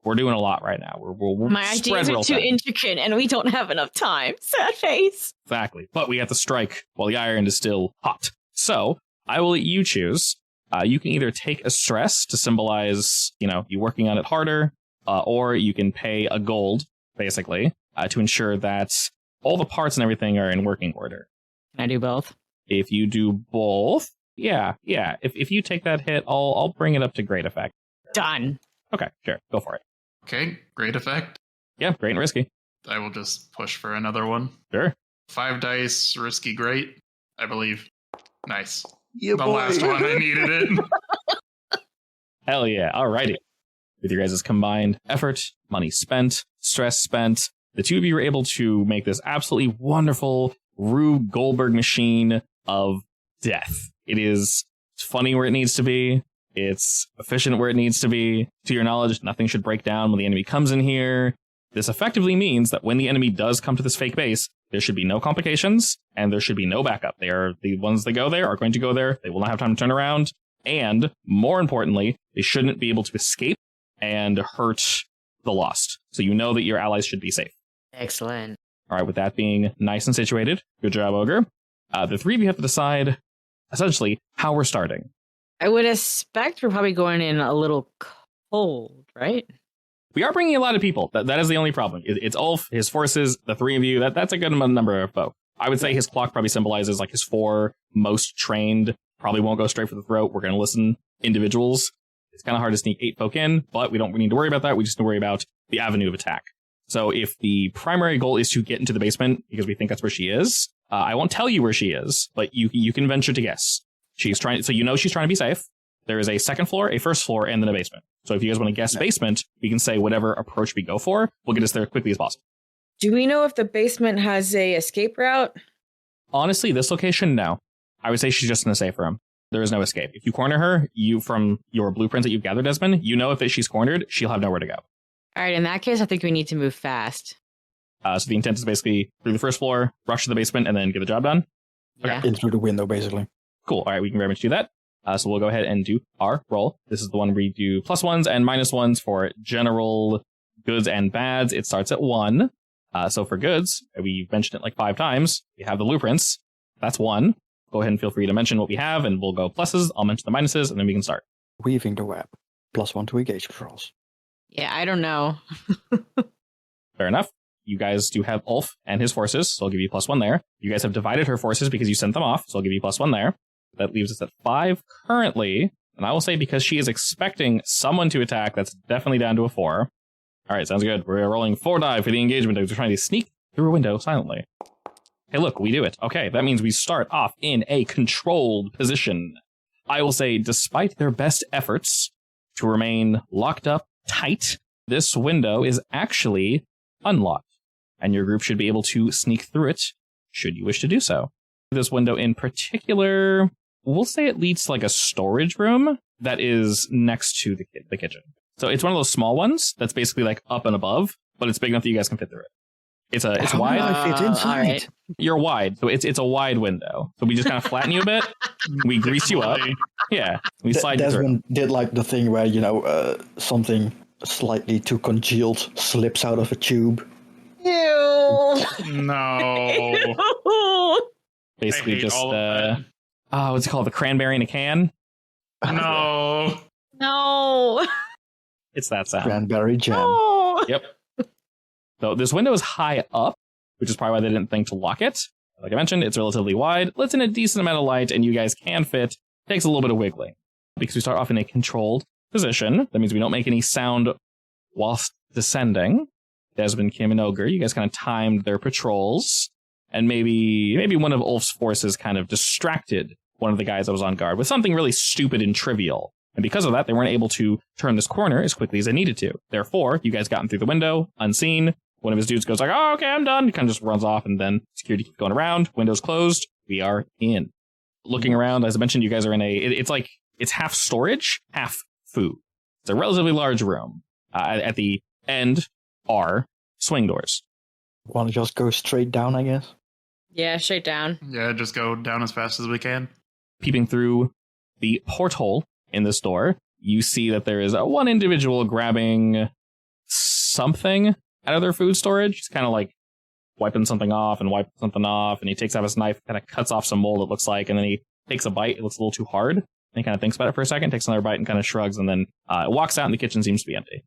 we're doing a lot right now. We're My ideas are too intricate, and we don't have enough time. Sad face. Exactly, but we have to strike while the iron is still hot. So I will let you choose. You can either take a stress to symbolize, you working on it harder, or you can pay a gold, basically, to ensure that all the parts and everything are in working order. Can I do both? If you do both, yeah. If you take that hit, I'll bring it up to great effect. Done. Okay, sure, go for it. Okay, great effect. Yeah, great and risky. I will just push for another one. Sure. 5 dice, risky, great, I believe. Nice. Yeah, the last one, I needed it. Hell yeah, alrighty. With your guys' combined effort, money spent, stress spent, the two of you were able to make this absolutely wonderful Rube Goldberg machine of death. It is funny where it needs to be. It's efficient where it needs to be. To your knowledge, nothing should break down when the enemy comes in here. This effectively means that when the enemy does come to this fake base, there should be no complications, and there should be no backup. The ones that go there are going to go there. They will not have time to turn around. And, more importantly, they shouldn't be able to escape and hurt the lost. So you know that your allies should be safe. Excellent. All right, with that being nice and situated, good job, Ogre. The three of you have to decide, essentially, how we're starting. I would expect we're probably going in a little cold, right? We are bringing a lot of people. That is the only problem. It's Ulf, his forces, the three of you. That's a good number of folk. I would say his clock probably symbolizes like his 4 most trained. Probably won't go straight for the throat. We're going to listen individuals. It's kind of hard to sneak 8 folk in, but we don't need to worry about that. We just need to worry about the avenue of attack. So if the primary goal is to get into the basement, because we think that's where she is, I won't tell you where she is, but you can venture to guess. She's trying, so she's trying to be safe. There is a second floor, a first floor, and then a basement. So if you guys want to guess basement, we can say whatever approach we go for. We'll get us there as quickly as possible. Do we know if the basement has a escape route? Honestly, this location, no. I would say she's just in a safe room. There is no escape. If you corner her, from your blueprints that you've gathered, Desmond, you know if she's cornered, she'll have nowhere to go. All right, in that case, I think we need to move fast. So the intent is basically through the first floor, rush to the basement, and then get the job done? Yeah. In through the window, basically. Cool. All right, we can very much do that. So we'll go ahead and do our roll. This is the one where we do +1s and -1s for general goods and bads. It starts at 1. So for goods, we mentioned it like 5 times. We have the blueprints. That's 1. Go ahead and feel free to mention what we have, and we'll go pluses. I'll mention the minuses, and then we can start. Weaving the web. +1 to engagement rolls. Yeah, I don't know. Fair enough. You guys do have Ulf and his forces, so I'll give you +1 there. You guys have divided her forces because you sent them off, so I'll give you +1 there. That leaves us at 5 currently, and I will say because she is expecting someone to attack, that's definitely down to a 4. All right, sounds good. We're rolling 4 die for the engagement. We're trying to sneak through a window silently. Hey, look, we do it. Okay, that means we start off in a controlled position. I will say, despite their best efforts to remain locked up tight, this window is actually unlocked, and your group should be able to sneak through it, should you wish to do so. This window in particular, we'll say it leads to like a storage room that is next to the kitchen. So it's one of those small ones that's basically like up and above, but it's big enough that you guys can fit through it. It's How wide. do I fit inside? Right. You're wide, so it's a wide window. So we just kind of flatten you a bit. We grease you up. Yeah, we slide you through. Desmond did like the thing where, something slightly too congealed slips out of a tube. Ew. No. Basically I hate just all of that. what's it called? The cranberry in a can? No. No. It's that sound. Cranberry jam. No. Yep. So this window is high up, which is probably why they didn't think to lock it. Like I mentioned, it's relatively wide, lets in a decent amount of light, and you guys can fit. Takes a little bit of wiggling. Because we start off in a controlled position, that means we don't make any sound whilst descending. Desmond, Kim, and Ogre, you guys kind of timed their patrols, and maybe one of Ulf's forces kind of distracted one of the guys that was on guard with something really stupid and trivial. And because of that, they weren't able to turn this corner as quickly as they needed to. Therefore, you guys got in through the window, unseen. One of his dudes goes like, oh, okay, I'm done. He kind of just runs off, and then security keeps going around. Windows closed. We are in. Looking around, as I mentioned, you guys are in it's half storage, half food. It's a relatively large room. At the end are swing doors. Want to just go straight down, I guess? Yeah, straight down. Yeah, just go down as fast as we can. Peeping through the porthole in this door, you see that there is one individual grabbing something out of their food storage. He's kind of like wiping something off, and he takes out his knife, kind of cuts off some mold, it looks like, and then he takes a bite. It looks a little too hard. And he kind of thinks about it for a second, takes another bite, and kind of shrugs, and then walks out, and the kitchen seems to be empty.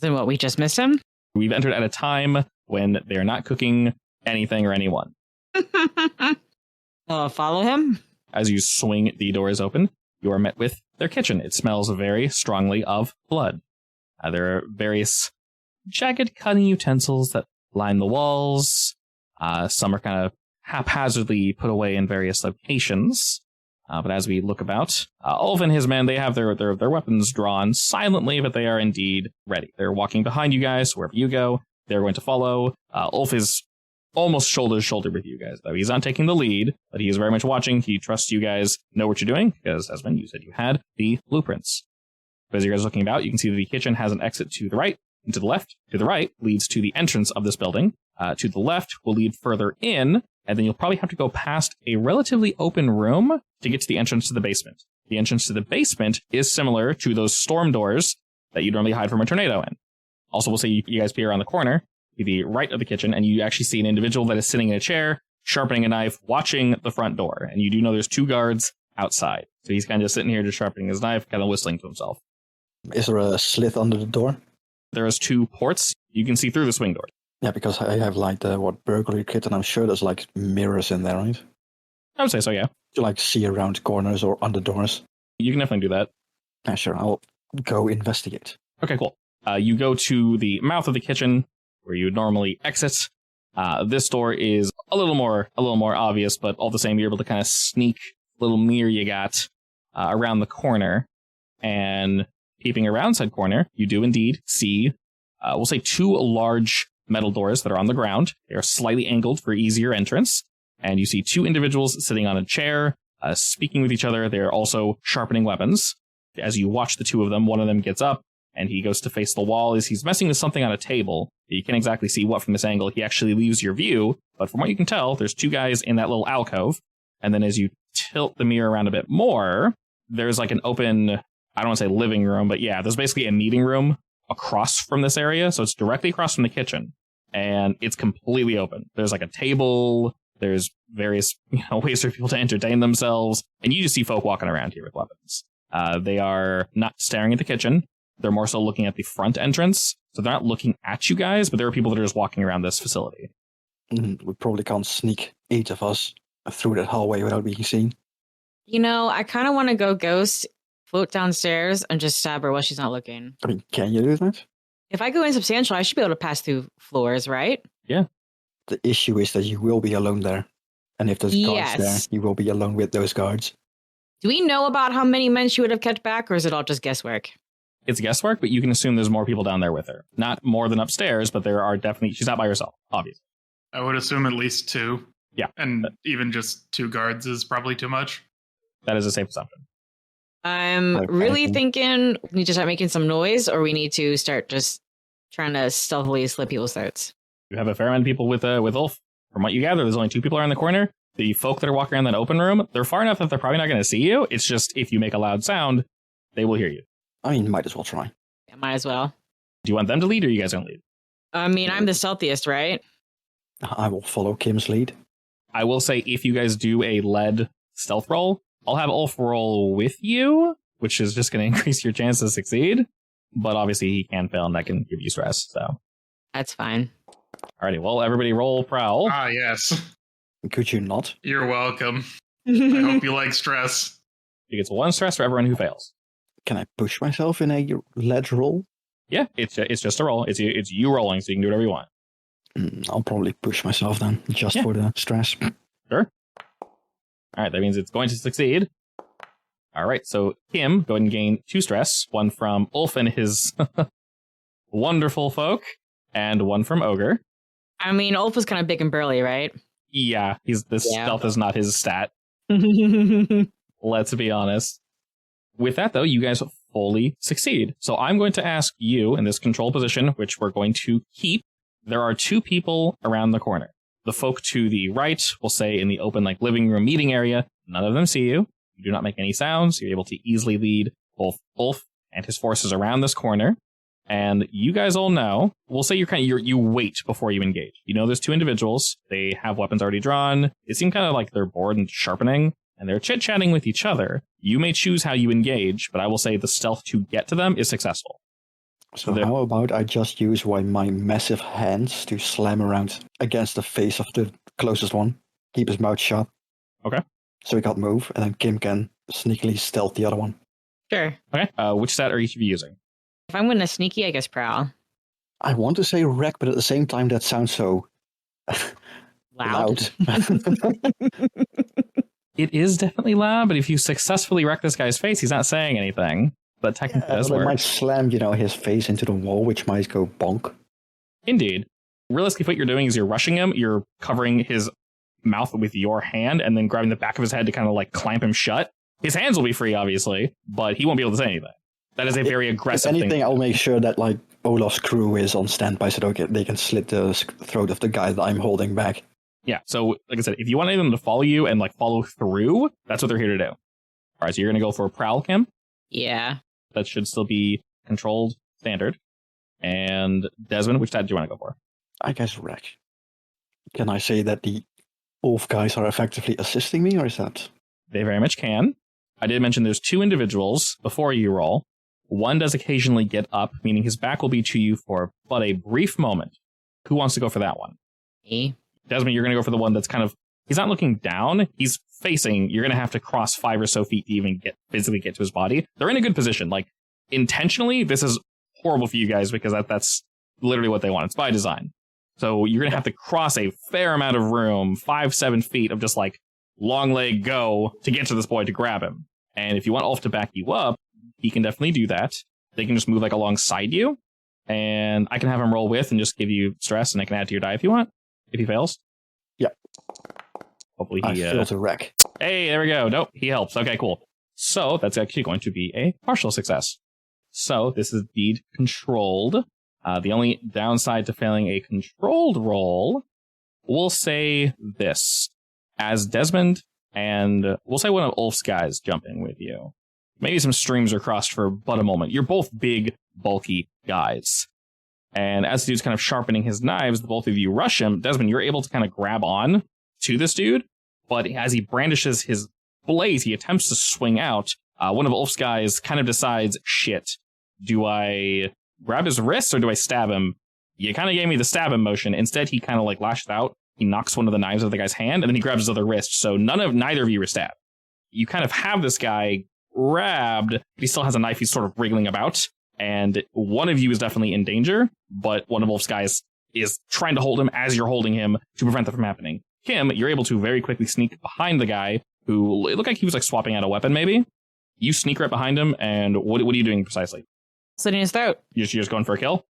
Then what, we just missed him? We've entered at a time when they're not cooking anything or anyone. Follow him? As you swing the doors open, you are met with their kitchen. It smells very strongly of blood. There are various jagged cutting utensils that line the walls. Some are kind of haphazardly put away in various locations. But as we look about, Ulf and his men, they have their weapons drawn silently, but they are indeed ready. They're walking behind you guys wherever you go. They're going to follow. Ulf is almost shoulder to shoulder with you guys, though. He's not taking the lead, but he is very much watching. He trusts you guys know what you're doing, because, as you said, you had the blueprints. But as you guys are looking about, you can see that the kitchen has an exit to the right and to the left. To the right leads to the entrance of this building. To the left will lead further in, and then you'll probably have to go past a relatively open room to get to the entrance to the basement. The entrance to the basement is similar to those storm doors that you normally hide from a tornado in. Also, we'll say you guys peer around the corner to the right of the kitchen, and you actually see an individual that is sitting in a chair, sharpening a knife, watching the front door. And you do know there's 2 guards outside. So he's kind of just sitting here, just sharpening his knife, kind of whistling to himself. Is there a slit under the door? There is 2 ports. You can see through the swing door. Yeah, because I have like the burglary kit, and I'm sure there's like mirrors in there, right? I would say so, yeah. To like see around corners or under doors. You can definitely do that. Yeah, sure. I'll go investigate. Okay, cool. You go to the mouth of the kitchen where you would normally exit. This door is a little more obvious, but all the same, you're able to kind of sneak a little mirror you got around the corner. And peeping around said corner, you do indeed see, we'll say 2 large metal doors that are on the ground. They are slightly angled for easier entrance. And you see 2 individuals sitting on a chair, speaking with each other. They're also sharpening weapons. As you watch the 2 of them, one of them gets up, and he goes to face the wall. He's messing with something on a table. You can't exactly see what from this angle. He actually leaves your view, but from what you can tell, there's 2 guys in that little alcove. And then as you tilt the mirror around a bit more, there's like an open, I don't want to say living room, but yeah, there's basically a meeting room across from this area. So it's directly across from the kitchen, and it's completely open. There's like a table. There's various ways for people to entertain themselves. And you just see folk walking around here with weapons. They are not staring at the kitchen. They're more so looking at the front entrance. So they're not looking at you guys, but there are people that are just walking around this facility. We probably can't sneak 8 of us through that hallway without being seen. I kind of want to go ghost, float downstairs, and just stab her while she's not looking. I mean, can you do that? If I go insubstantial, I should be able to pass through floors, right? Yeah. The issue is that you will be alone there. And if there's guards there, you will be alone with those guards. Do we know about how many men she would have kept back, or is it all just guesswork? It's guesswork, but you can assume there's more people down there with her. Not more than upstairs, but there are definitely... She's not by herself, obviously. I would assume at least 2. Yeah. And even just 2 guards is probably too much. That is a safe assumption. I'm really thinking we need to start making some noise, or we need to start just trying to stealthily slit people's throats. You have a fair amount of people with Ulf. From what you gather, there's only 2 people around the corner. The folk that are walking around that open room, they're far enough that they're probably not going to see you. It's just if you make a loud sound, they will hear you. I mean, might as well try. Yeah, might as well. Do you want them to lead, or you guys going to lead? I mean, I'm the stealthiest, right? I will follow Kim's lead. I will say, if you guys do a lead stealth roll, I'll have Ulf roll with you, which is just going to increase your chance to succeed. But obviously, he can fail, and that can give you stress. So that's fine. Alrighty, well, everybody roll prowl. Ah, yes. Could you not? You're welcome. I hope you like stress. You get 1 stress for everyone who fails. Can I push myself in a lead roll? Yeah, it's just a roll. It's you rolling, so you can do whatever you want. I'll probably push myself then, just for the stress. Sure. All right, that means it's going to succeed. All right, so Kim, go ahead and gain 2 stress. 1 from Ulf and his wonderful folk, and 1 from Ogre. I mean, Ulf was kind of big and burly, right? Yeah, stealth is not his stat. Let's be honest. With that, though, you guys fully succeed. So I'm going to ask you in this control position, which we're going to keep There are two people around the corner. The folk to the right, will say in the open like living room meeting area, none of them see you. You do not make any sounds. You're able to easily lead both Ulf and his forces around this corner. And you guys all know, we'll say you wait before you engage. You know there's two individuals. They have weapons already drawn. They seem kind of like they're bored and sharpening, and they're chit-chatting with each other. You may choose how you engage, but I will say the stealth to get to them is successful. So how about I just use my massive hands to slam around against the face of the closest one, keep his mouth shut. Okay. So he can't move, and then Kim can sneakily stealth the other one. Sure. Okay. Which stat are each of you using? If I'm going to sneaky, I guess prowl. I want to say wreck, but at the same time that sounds so Loud. It is definitely loud, but if you successfully wreck this guy's face, he's not saying anything. But technically does work. It might slam, his face into the wall, which might go bonk. Indeed. Realistically, what you're doing is you're rushing him, you're covering his mouth with your hand, and then grabbing the back of his head to kind of like clamp him shut. His hands will be free, obviously, but he won't be able to say anything. That is a very aggressive thing. If anything, I'll make sure that like Olaf's crew is on standby so they can slit the throat of the guy that I'm holding back. Yeah, so like I said, if you want them to follow you and like follow through, that's what they're here to do. All right, so you're going to go for a prowl, Kim? Yeah. That should still be controlled standard. And Desmond, which stat do you want to go for? I guess wreck. Can I say that the Ulf guys are effectively assisting me, or is that? They very much can. I did mention there's two individuals before you roll. One does occasionally get up, meaning his back will be to you for but a brief moment. Who wants to go for that one? Me. Desmond, you're going to go for the one that's kind of, he's not looking down, he's facing, you're going to have to cross 5 or so feet to even physically get to his body. They're in a good position. Like, intentionally, this is horrible for you guys because that's literally what they want. It's by design. So you're going to have to cross a fair amount of room, 5-7 feet of just like long leg go to get to this boy to grab him. And if you want Ulf to back you up, he can definitely do that. They can just move like alongside you, and I can have him roll with and just give you stress, and I can add to your die if you want. If he fails. Yep. Hopefully he fails a wreck. Hey, there we go. Nope, he helps. Okay, cool. So that's actually going to be a partial success. So this is indeed controlled. The only downside to failing a controlled roll, we'll say this. As Desmond and we'll say one of Ulf's guys jumping with you. Maybe some streams are crossed for but a moment. You're both big, bulky guys. And as the dude's kind of sharpening his knives, the both of you rush him. Desmond, you're able to kind of grab on to this dude, but as he brandishes his blade, he attempts to swing out. One of Ulf's guys kind of decides, shit, do I grab his wrists or do I stab him? You kind of gave me the stab him motion. Instead, he kind of like lashes out. He knocks one of the knives out of the guy's hand, and then he grabs his other wrist. So neither of you were stabbed. You kind of have this guy grabbed, but he still has a knife he's sort of wriggling about. And one of you is definitely in danger, but one of Ulf's guys is trying to hold him as you're holding him to prevent that from happening. Kim, you're able to very quickly sneak behind the guy who it looked like he was like swapping out a weapon, maybe. You sneak right behind him, and what are you doing precisely? Slitting his throat. You're just going for a kill?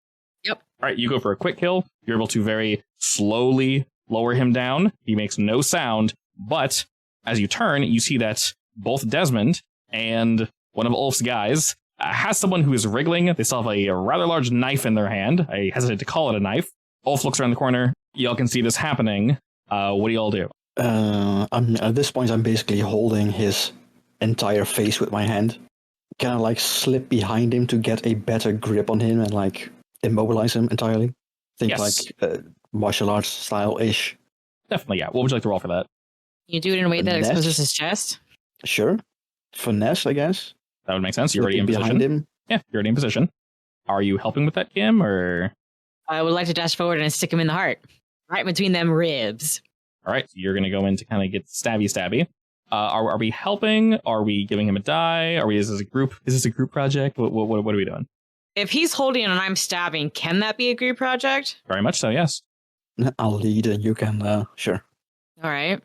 Yep. All right, you go for a quick kill. You're able to very slowly lower him down. He makes no sound, but as you turn, you see that both Desmond and one of Ulf's guys has someone who is wriggling. They still have a rather large knife in their hand. I hesitate to call it a knife. Ulf looks around the corner. Y'all can see this happening. What do y'all do? At this point, I'm basically holding his entire face with my hand. Can I like slip behind him to get a better grip on him and like immobilize him entirely? Think yes. Like martial arts style-ish. Definitely, yeah. What would you like to roll for that? You do it in a way that Finesse? exposes his chest? Sure. Finesse, I guess. That would make sense. You're already in position. Behind him. Yeah, you're already in position. Are you helping with that, Kim, or? I would like to dash forward and stick him in the heart. Right between them ribs. All right, so you're going to go in to kind of get stabby. Are we helping? Are we giving him a die? Is this a group? Is this a group project? What are we doing? If he's holding and I'm stabbing, can that be a group project? Very much so, yes. I'll lead and you can, sure. All right.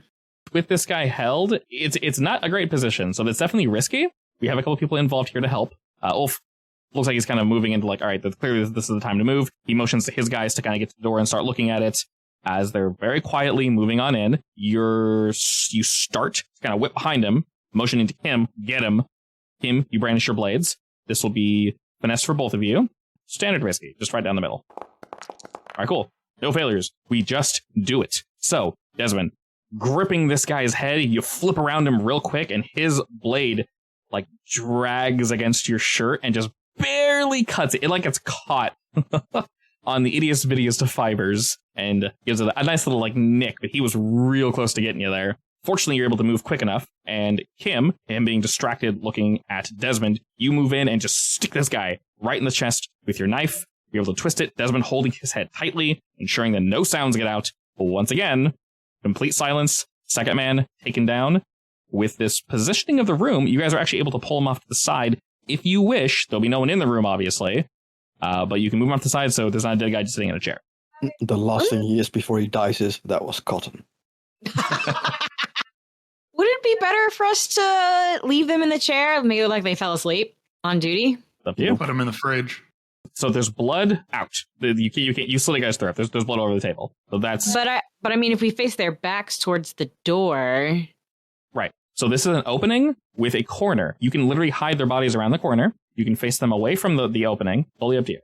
With this guy held, it's not a great position, so that's definitely risky. We have a couple people involved here to help. Ulf looks like he's kind of moving into like, all right, clearly this is the time to move. He motions to his guys to kind of get to the door and start looking at it. As they're very quietly moving on in, you start to kind of whip behind him, motioning to Kim, get him. Kim, you brandish your blades. This will be finesse for both of you. Standard risky, just right down the middle. All right, cool. No failures. We just do it. So, Desmond, gripping this guy's head, you flip around him real quick, and his blade, like, drags against your shirt and just barely cuts it. It, like, gets caught on the ittiest bittiest of fibers and gives it a nice little, like, nick, but he was real close to getting you there. Fortunately, you're able to move quick enough, and him being distracted looking at Desmond, you move in and just stick this guy right in the chest with your knife. You're able to twist it, Desmond holding his head tightly, ensuring that no sounds get out. But once again, complete silence, second man taken down. With this positioning of the room, you guys are actually able to pull him off to the side. If you wish, there'll be no one in the room, obviously, but you can move him off to the side so there's not a dead guy just sitting in a chair. The last thing he is before he dies is, that was cotton. Would it be better for us to leave them in the chair, maybe like they fell asleep on duty? It's up to you. Put him in the fridge. So there's blood out. You slit a guy's throat. There's blood all over the table. So that's But I mean, if we face their backs towards the door, right. So this is an opening with a corner. You can literally hide their bodies around the corner. You can face them away from the opening. Fully up to you.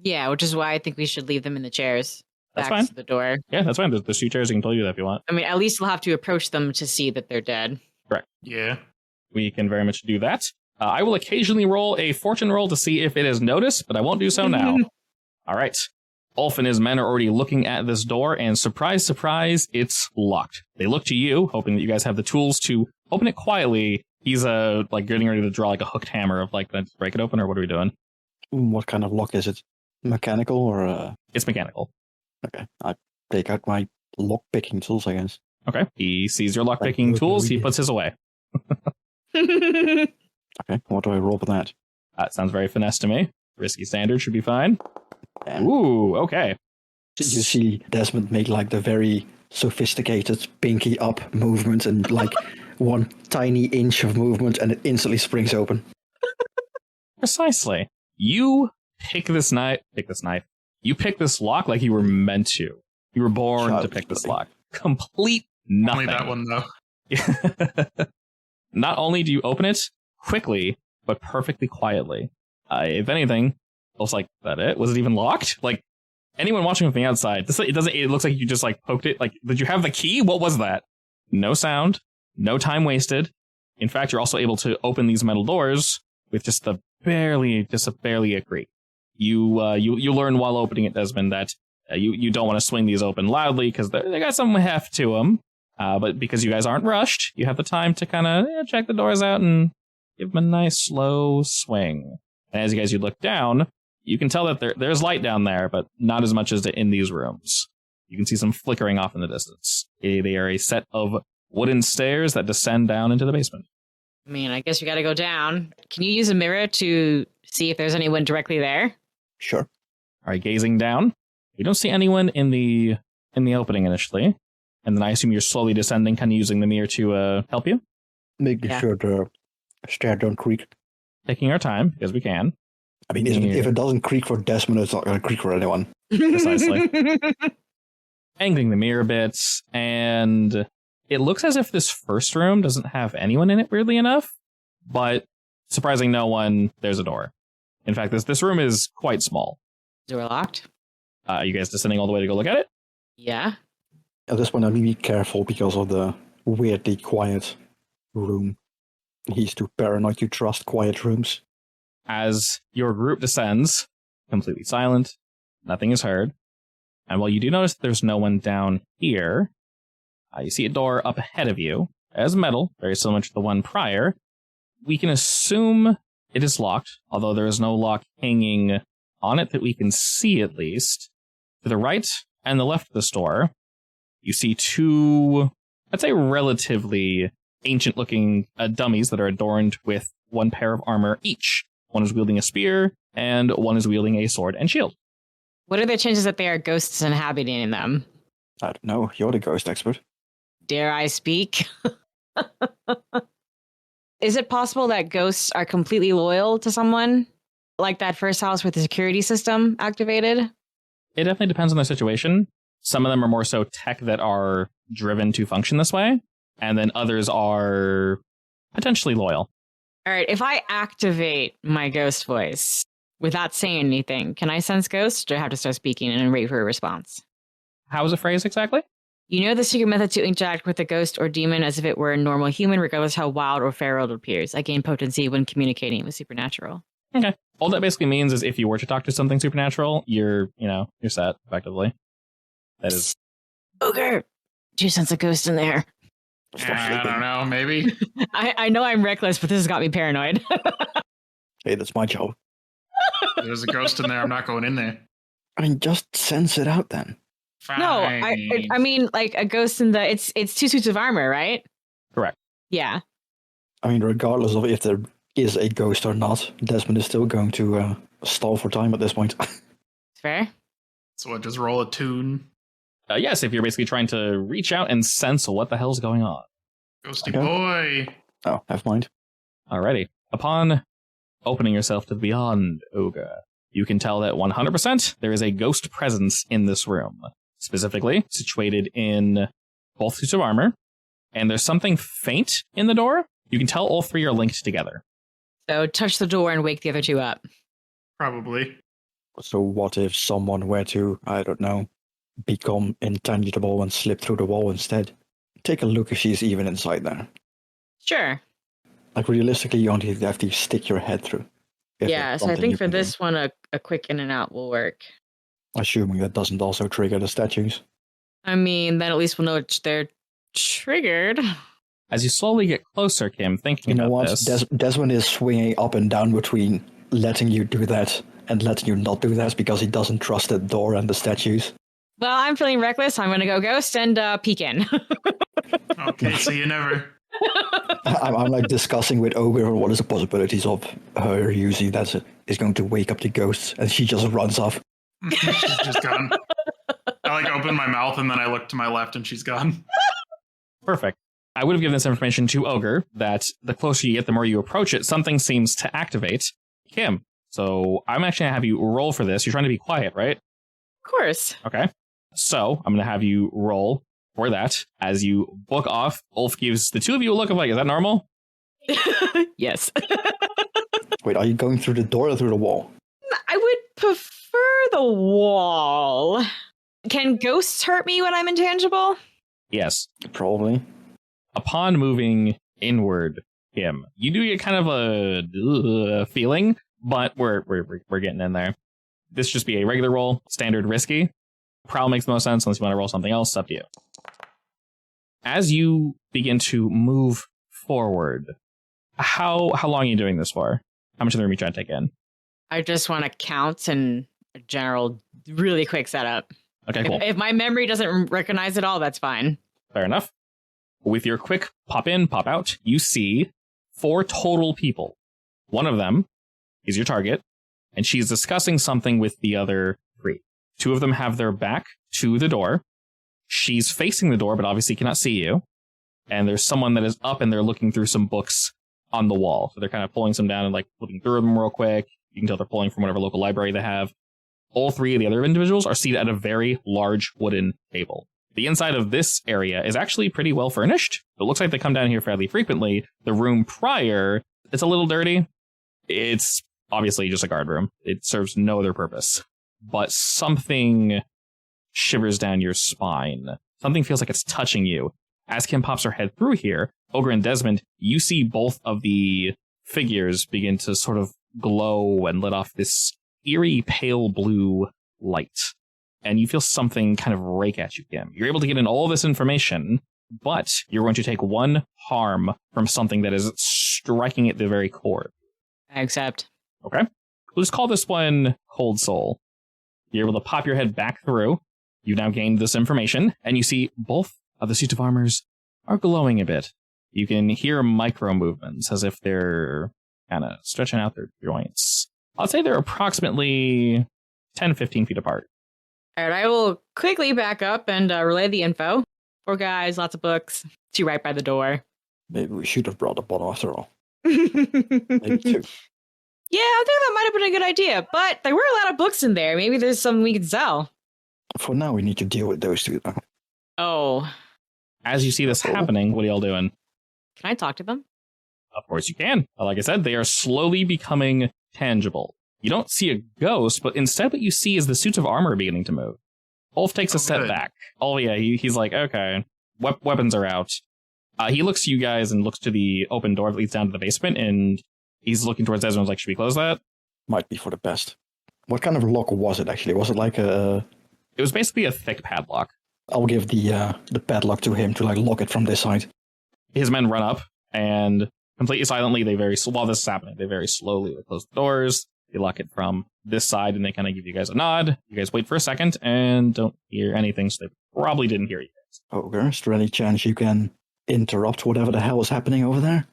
yeah, which is why I think we should leave them in the chairs. That's backs fine. to the door. Yeah, that's fine. There's 2 chairs. You can totally do that if you want. I mean, at least we'll have to approach them to see that they're dead. Yeah. We can very much do that. I will occasionally roll a fortune roll to see if it is noticed, but I won't do so now. All right. Ulf and his men are already looking at this door, and surprise, surprise, it's locked. They look to you, hoping that you guys have the tools to open it quietly. He's like getting ready to draw like a hooked hammer of like, let's break it open, or what are we doing? What kind of lock is it? Mechanical or? It's mechanical. Okay, I take out my lock picking tools, I guess. Okay. He sees your lock picking tools. He puts his away. Okay, what do I roll for that? That sounds very finesse to me. Risky standard should be fine. And Ooh, okay. you see Desmond make like the very sophisticated pinky up movement and like one tiny inch of movement, and it instantly springs open. Precisely. You pick this knife. You pick this lock like you were meant to. You were born to pick this lock. Complete nothing. Only that one, though. Not only do you open it quickly, but perfectly quietly. If anything, looks like that it was it even locked? Like anyone watching from the outside, it looks like you just like poked it. Like, did you have the key? What was that? No sound, no time wasted. In fact, you're also able to open these metal doors with just a barely a creak. You learn while opening it, Desmond, that you don't want to swing these open loudly because they got some heft to them. But because you guys aren't rushed, you have the time to kind of check the doors out and give them a nice slow swing. And as you look down, you can tell that there's light down there, but not as much as in these rooms. You can see some flickering off in the distance. They are a set of wooden stairs that descend down into the basement. I mean, I guess we got to go down. Can you use a mirror to see if there's anyone directly there? Sure. All right, gazing down, you don't see anyone in the opening initially, and then I assume you're slowly descending, kind of using the mirror to help you. Making sure the stair don't creak. Taking our time because we can. I mean, if it doesn't creak for Desmond, it's not going to creak for anyone. Precisely. Angling the mirror bits, and it looks as if this first room doesn't have anyone in it, weirdly enough, but surprising no one, there's a door. In fact, this room is quite small. Door locked? Are you guys descending all the way to go look at it? Yeah. At this point, I need to be careful because of the weirdly quiet room. He's too paranoid to trust quiet rooms. As your group descends, completely silent, nothing is heard. And while you do notice there's no one down here, you see a door up ahead of you, as metal, very similar to the one prior. We can assume it is locked, although there is no lock hanging on it that we can see at least. To the right and the left of this door, you see 2, I'd say relatively ancient-looking dummies that are adorned with 1 pair of armor each. One is wielding a spear, and one is wielding a sword and shield. What are the chances that there are ghosts inhabiting them? I don't know. You're the ghost expert. Dare I speak? Is it possible that ghosts are completely loyal to someone? Like that first house with the security system activated? It definitely depends on the situation. Some of them are more so tech that are driven to function this way, and then others are potentially loyal. All right, if I activate my ghost voice without saying anything, can I sense ghosts, or do I have to start speaking and wait for a response? How is it phrased exactly? You know the secret method to interact with a ghost or demon as if it were a normal human, regardless how wild or feral it appears. I gain potency when communicating with supernatural. Okay. All that basically means is if you were to talk to something supernatural, you're set, effectively. That is... Ogre! Do you sense a ghost in there? I don't know, maybe. I know I'm reckless, but this has got me paranoid. Hey, that's my job. There's a ghost in there. I'm not going in there. I mean, just sense it out then. Fine. No, I mean, like a ghost in the... It's 2 suits of armor, right? Correct. Yeah. I mean, regardless of if there is a ghost or not, Desmond is still going to stall for time at this point. Fair. So what, just roll a tune? Yes, if you're basically trying to reach out and sense what the hell's going on. Ghosty Okay. boy. Oh, never mind. Alrighty. Upon opening yourself to the beyond, Ogre, you can tell that 100% there is a ghost presence in this room. Specifically, situated in both suits of armor. And there's something faint in the door. You can tell all 3 are linked together. So touch the door and wake the other 2 up. Probably. So what if someone were to, I don't know, become intangible and slip through the wall instead? Take a look if she's even inside there. Sure. Like, realistically, you only have to stick your head through. If Yeah, there's so I something think you for can do. this one, a quick in and out will work. Assuming that doesn't also trigger the statues. I mean, then at least we'll know they're triggered. As you slowly get closer, Kim, thinking You know about what? this... Desmond is swinging up and down between letting you do that and letting you not do that because he doesn't trust the door and the statues. Well, I'm feeling reckless. I'm going to go ghost and peek in. Okay, so you never. I'm like discussing with Ogre what is the possibilities of her using that is going to wake up the ghosts, and she just runs off. She's just gone. I like open my mouth and then I look to my left and she's gone. Perfect. I would have given this information to Ogre that the closer you get, the more you approach it, something seems to activate. Kim, so I'm actually going to have you roll for this. You're trying to be quiet, right? Of course. Okay. So I'm going to have you roll for that. As you book off, Ulf gives the 2 of you a look of like, is that normal? Yes. Wait, are you going through the door or through the wall? I would prefer the wall. Can ghosts hurt me when I'm intangible? Yes. Probably. Upon moving inward, Kim, you do get kind of a feeling, but we're getting in there. This just be a regular roll, standard risky. Prowl makes the most sense unless you want to roll something else. It's up to you. As you begin to move forward, how long are you doing this for? How much of the room are you trying to take in? I just want to count and a general, really quick setup. Okay, cool. If my memory doesn't recognize it all, that's fine. Fair enough. With your quick pop in, pop out, you see 4 total people. One of them is your target, and she's discussing something with the other 3. 2 of them have their back to the door. She's facing the door, but obviously cannot see you. And there's someone that is up, and they're looking through some books on the wall. So they're kind of pulling some down and like flipping through them real quick. You can tell they're pulling from whatever local library they have. All 3 of the other individuals are seated at a very large wooden table. The inside of this area is actually pretty well furnished. It looks like they come down here fairly frequently. The room prior, it's a little dirty. It's obviously just a guard room. It serves no other purpose. But something shivers down your spine. Something feels like it's touching you. As Kim pops her head through here, Ogre and Desmond, you see both of the figures begin to sort of glow and let off this eerie pale blue light. And you feel something kind of rake at you, Kim. You're able to get in all this information, but you're going to take 1 harm from something that is striking at the very core. I accept. Okay? We'll just call this one Cold Soul. You're able to pop your head back through. You've now gained this information, and you see both of the suits of armors are glowing a bit. You can hear micro movements as if they're kind of stretching out their joints. I'll say they're approximately 10-15 feet apart. All right, I will quickly back up and relay the info. 4 guys, lots of books. 2 right by the door. Maybe we should have brought up one after all. Yeah, Maybe 2. I think that might have been a good idea, but there were a lot of books in there. Maybe there's some we could sell. For now, we need to deal with those 2. Though. Oh. As you see this happening, what are y'all doing? Can I talk to them? Of course you can. Like I said, they are slowly becoming tangible. You don't see a ghost, but instead what you see is the suits of armor beginning to move. Ulf takes a step back. Oh, yeah, he's like, okay, weapons are out. He looks to you guys and looks to the open door that leads down to the basement, and he's looking towards Ezra and was like, should we close that? Might be for the best. What kind of lock was it, actually? Was it like a... It was basically a thick padlock. I'll give the padlock to him to, like, lock it from this side. His men run up, and completely silently, while this is happening, they very slowly close the doors. They lock it from this side, and they kind of give you guys a nod. You guys wait for a second, and don't hear anything, so they probably didn't hear you guys. Ogre, is there any chance you can interrupt whatever the hell is happening over there?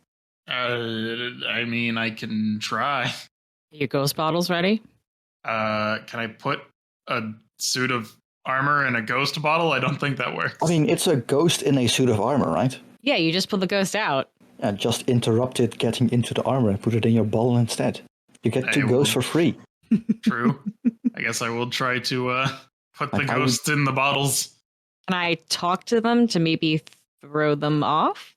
I mean, I can try. Your ghost bottles ready? Can I put a suit of armor in a ghost bottle? I don't think that works. I mean, it's a ghost in a suit of armor, right? Yeah, you just pull the ghost out. And just interrupt it getting into the armor and put it in your bottle instead. You get 2 ghosts for free. True. I guess I will try to put the ghosts in the bottles. Can I talk to them to maybe throw them off?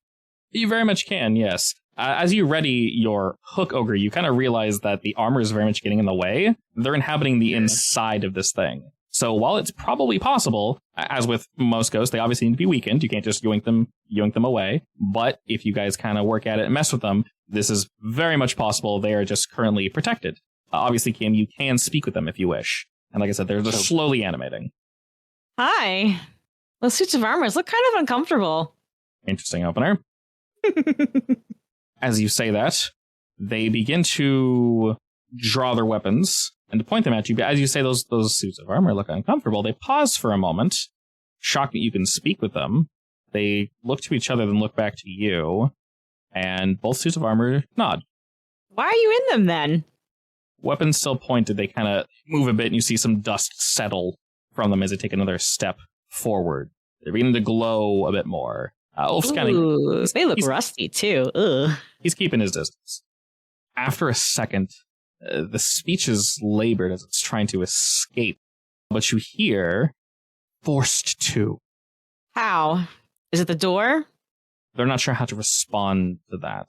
You very much can, yes. As you ready your hook, Ogre, you kind of realize that the armor is very much getting in the way. They're inhabiting the inside of this thing. So while it's probably possible, as with most ghosts, they obviously need to be weakened. You can't just yoink them away. But if you guys kind of work at it and mess with them, this is very much possible. They are just currently protected. Obviously, Kim, you can speak with them if you wish. And like I said, they're just slowly animating. Hi. Those suits of armor look kind of uncomfortable. Interesting opener. As you say that, they begin to draw their weapons and to point them at you. But as you say those suits of armor look uncomfortable, they pause for a moment, shocked that you can speak with them. They look to each other, then look back to you, and both suits of armor nod. Why are you in them, then? Weapons still pointed, they kind of move a bit, and you see some dust settle from them as they take another step forward. They're beginning to glow a bit more. Ulf's they look rusty, too. Ugh. He's keeping his distance. After a second, the speech is labored as it's trying to escape, but you hear, forced to. How? Is it the door? They're not sure how to respond to that,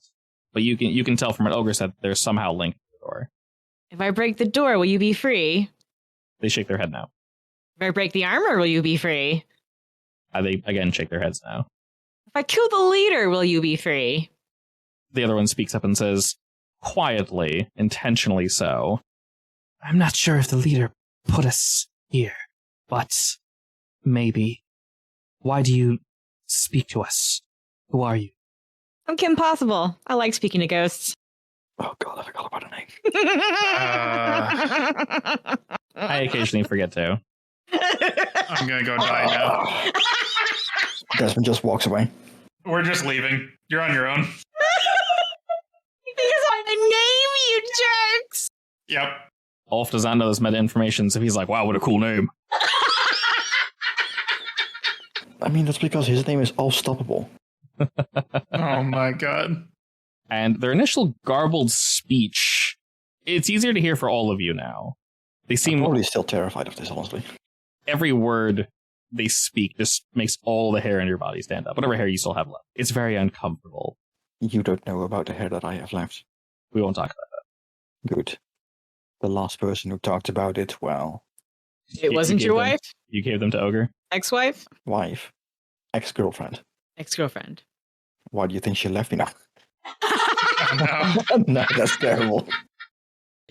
but you can tell from what Ogre said they're somehow linked to the door. If I break the door, will you be free? They shake their head now. If I break the armor, will you be free? They again shake their heads now. If I kill the leader, will you be free? The other one speaks up and says, quietly, intentionally so, I'm not sure if the leader put us here, but maybe. Why do you speak to us? Who are you? I'm Kim Possible. I like speaking to ghosts. Oh god, I forgot about her name. I occasionally forget to. I'm gonna go die now. Desmond just walks away. We're just leaving. You're on your own. Because I'm the name, you jerks! Yep. Ulf does not know this meta information, so he's like, wow, what a cool name. I mean, that's because his name is Unstoppable. Oh my god. And their initial garbled speech, it's easier to hear for all of you now. They seem... I'm probably still terrified of this, honestly. Every word they speak just makes all the hair in your body stand up. Whatever hair you still have left. It's very uncomfortable. You don't know about the hair that I have left. We won't talk about that. Good. The last person who talked about it, well... It wasn't your wife? You gave them to Ogre? Ex-wife? Wife. Ex-girlfriend. Ex-girlfriend. Why do you think she left me now? Oh, no. No, that's terrible.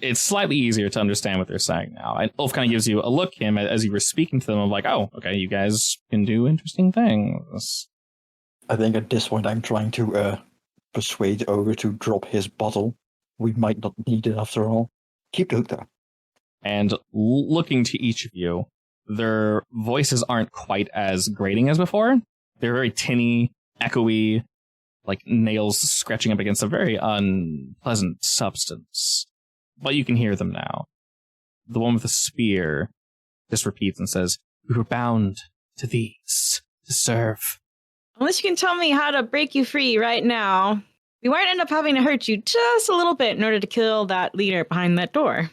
It's slightly easier to understand what they're saying now. And Ulf kind of gives you a look, Kim, as you were speaking to them of like, oh, okay, you guys can do interesting things. I think at this point I'm trying to persuade Ogre to drop his bottle. We might not need it after all. Keep the hook there. And looking to each of you, their voices aren't quite as grating as before. They're very tinny, echoey, like nails scratching up against a very unpleasant substance. But you can hear them now. The one with the spear just repeats and says, we were bound to these to serve. Unless you can tell me how to break you free right now, we might end up having to hurt you just a little bit in order to kill that leader behind that door.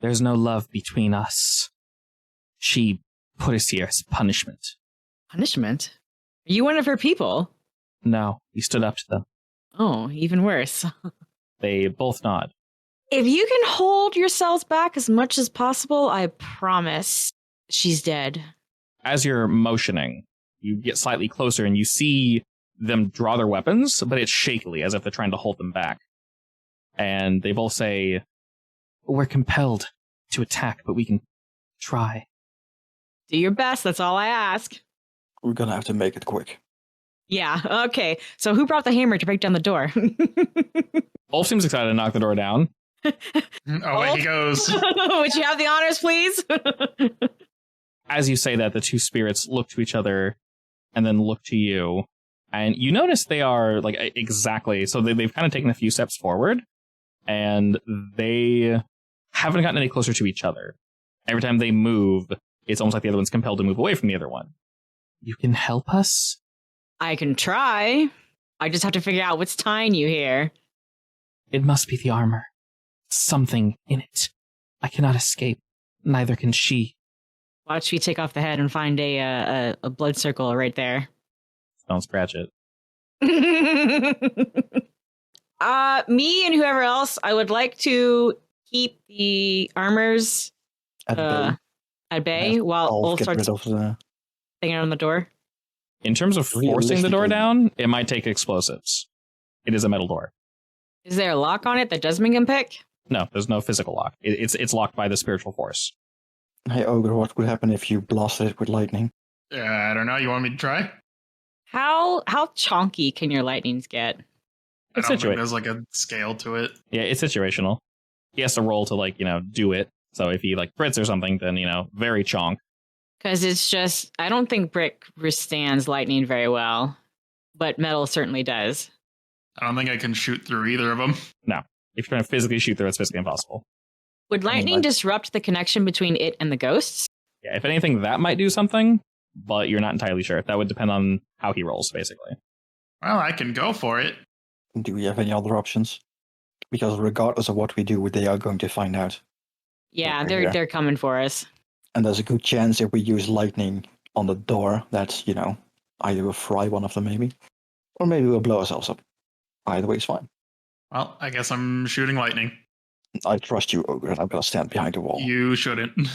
There's no love between us. She put us here as punishment. Punishment? Are you one of her people? No, we stood up to them. Oh, even worse. They both nod. If you can hold yourselves back as much as possible, I promise she's dead. as you're motioning, you get slightly closer and you see them draw their weapons, but it's shakily, as if they're trying to hold them back. And they both say, "We're compelled to attack, but we can try." Do your best. That's all I ask. We're gonna have to make it quick. Yeah. Okay. So who brought the hammer to break down the door? Ulf seems excited to knock the door down. Away he goes. Would you have the honors, please? As you say that, the two spirits look to each other and then look to you. And you notice they are like exactly. So they've kind of taken a few steps forward and they haven't gotten any closer to each other. Every time they move, it's almost like the other one's compelled to move away from the other one. You can help us? I can try. I just have to figure out what's tying you here. It must be the armor. Something in it. I cannot escape. Neither can she. Watch me take off the head and find a blood circle right there. Don't scratch it. Me and whoever else, I would like to keep the armors at bay while Ulf starts thinging on the door. In terms of forcing the door down, it might take explosives. It is a metal door. Is there a lock on it that does make him pick? No, there's no physical lock. It's locked by the spiritual force. Hey, Ogre, what would happen if you blasted it with lightning? I don't know. You want me to try? How chonky can your lightnings get? I don't think there's like a scale to it. Yeah, it's situational. He has to roll to do it. So if he crits or something, then very chonk. Because it's just, I don't think brick withstands lightning very well, but metal certainly does. I don't think I can shoot through either of them. No, if you're trying to physically shoot through, it's physically impossible. Would lightning disrupt the connection between it and the ghosts? Yeah, if anything, that might do something, but you're not entirely sure. That would depend on how he rolls, basically. Well, I can go for it. Do we have any other options? Because regardless of what we do, they are going to find out. Yeah, they're coming for us. And there's a good chance if we use lightning on the door that, either we'll fry one of them maybe, or maybe we'll blow ourselves up. Either way is fine. Well, I guess I'm shooting lightning. I trust you, Ogre, and I'm going to stand behind the wall. You shouldn't.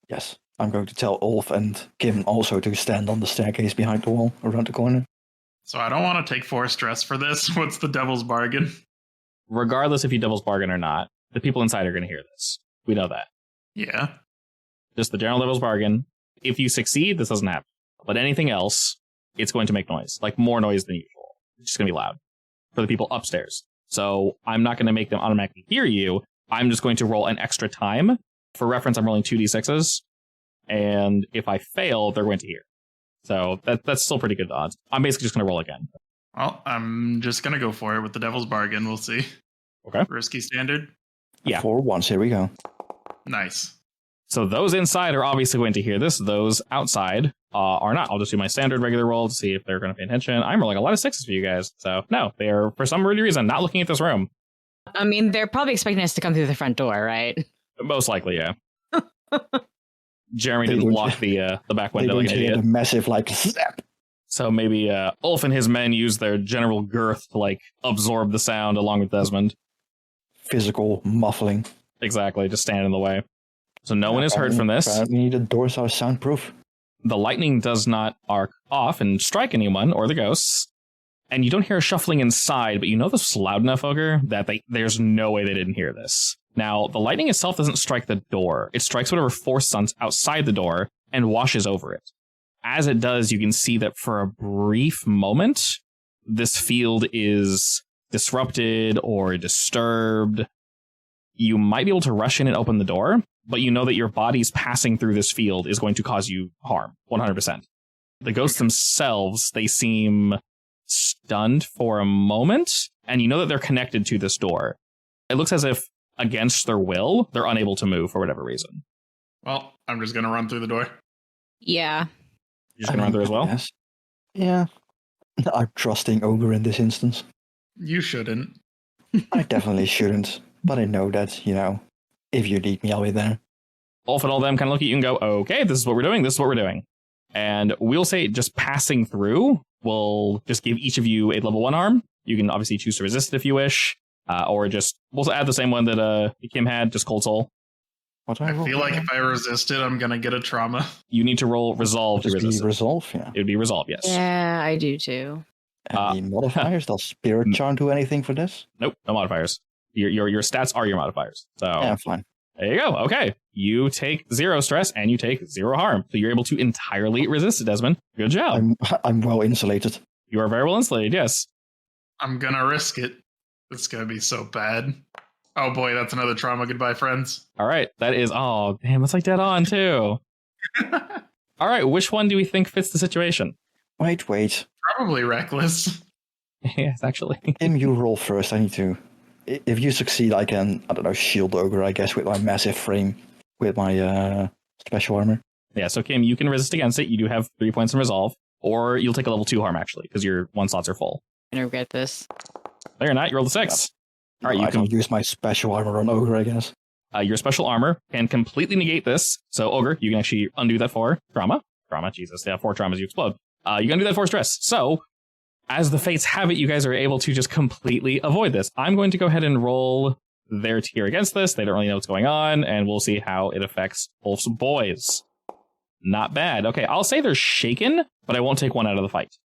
Yes, I'm going to tell Ulf and Kim also to stand on the staircase behind the wall, around the corner. So I don't want to take 4 stress for this. What's the devil's bargain? Regardless if you devil's bargain or not, the people inside are going to hear this. We know that. Yeah. Just the general devil's bargain. If you succeed, this doesn't happen. But anything else, it's going to make noise. More noise than usual. It's just going to be loud for the people upstairs. So I'm not going to make them automatically hear you. I'm just going to roll an extra time. For reference, I'm rolling 2d6s. And if I fail, they're going to hear. So that's still pretty good odds. I'm basically just going to roll again. Well, I'm just going to go for it with the devil's bargain. We'll see. Okay. Risky standard? Yeah. 4 once, here we go. Nice. So those inside are obviously going to hear this. Those outside are not. I'll just do my standard regular roll to see if they're going to pay attention. I'm rolling a lot of 6s for you guys. So no, they are, for some weird reason, not looking at this room. I mean, they're probably expecting us to come through the front door, right? Most likely, yeah. Jeremy didn't lock the back window like an idiot. A massive snap. So maybe Ulf and his men use their general girth to absorb the sound along with Desmond. Physical muffling. Exactly, just stand in the way. So no one is hurt from this. Apparently the doors are soundproof. The lightning does not arc off and strike anyone or the ghosts. And you don't hear a shuffling inside, but you know this was loud enough, Ogre, that there's no way they didn't hear this. Now, the lightning itself doesn't strike the door. It strikes whatever force is outside the door and washes over it. As it does, you can see that for a brief moment, this field is disrupted or disturbed. You might be able to rush in and open the door, but you know that your body's passing through this field is going to cause you harm, 100%. The ghosts themselves, they seem stunned for a moment, and you know that they're connected to this door. It looks as if, against their will, they're unable to move for whatever reason. Well, I'm just going to run through the door. Yeah. You're just going to run through as well? Yes. Yeah. I'm trusting Ogre in this instance. You shouldn't. I definitely shouldn't, but I know that, if you need me, I'll be there. Ulf and all them kind of look at you and go, okay, this is what we're doing, this is what we're doing. And we'll say just passing through will just give each of you a level 1 arm. You can obviously choose to resist it if you wish, or just, we'll add the same one that Kim had, just Cold Soul. What do I I roll feel for like that? if I resist it, I'm gonna get a trauma. You need to roll resolve to Just be resist it. resolve, yeah. It would be resolve, yes. Yeah, I do too. Any modifiers? Does Spirit Charm do anything for this? Nope, no modifiers. Your stats are your modifiers. So Yeah, fine. there you go. Okay. You take 0 stress and you take 0 harm. So you're able to entirely resist it, Desmond. Good job. I'm well insulated. You are very well insulated, yes. I'm gonna risk it. It's gonna be so bad. Oh boy, that's another trauma. Goodbye, friends. All right. That is, oh, damn, it's like dead on, too. All right. Which one do we think fits the situation? Wait. Probably reckless. Yes, actually. Kim, you roll first. I need to. If you succeed, I can, I don't know, shield ogre, I guess, with my massive frame, with my special armor. Yeah, so Kim, you can resist against it. You do have 3 points in resolve, or you'll take a level 2 harm, actually, because your 1 slots are full. I'm gonna regret this. No, you're not. You rolled a 6. All right, I you can can use my special armor on ogre, I guess. your special armor can completely negate this. So, Ogre, you can actually undo that for trauma. Trauma, Jesus. Yeah, 4 traumas, you explode. You can undo that for stress. So, as the fates have it, you guys are able to just completely avoid this. I'm going to go ahead and roll their tier against this. They don't really know what's going on, and we'll see how it affects Wolf's boys. Not bad. Okay, I'll say they're shaken, but I won't take one out of the fight.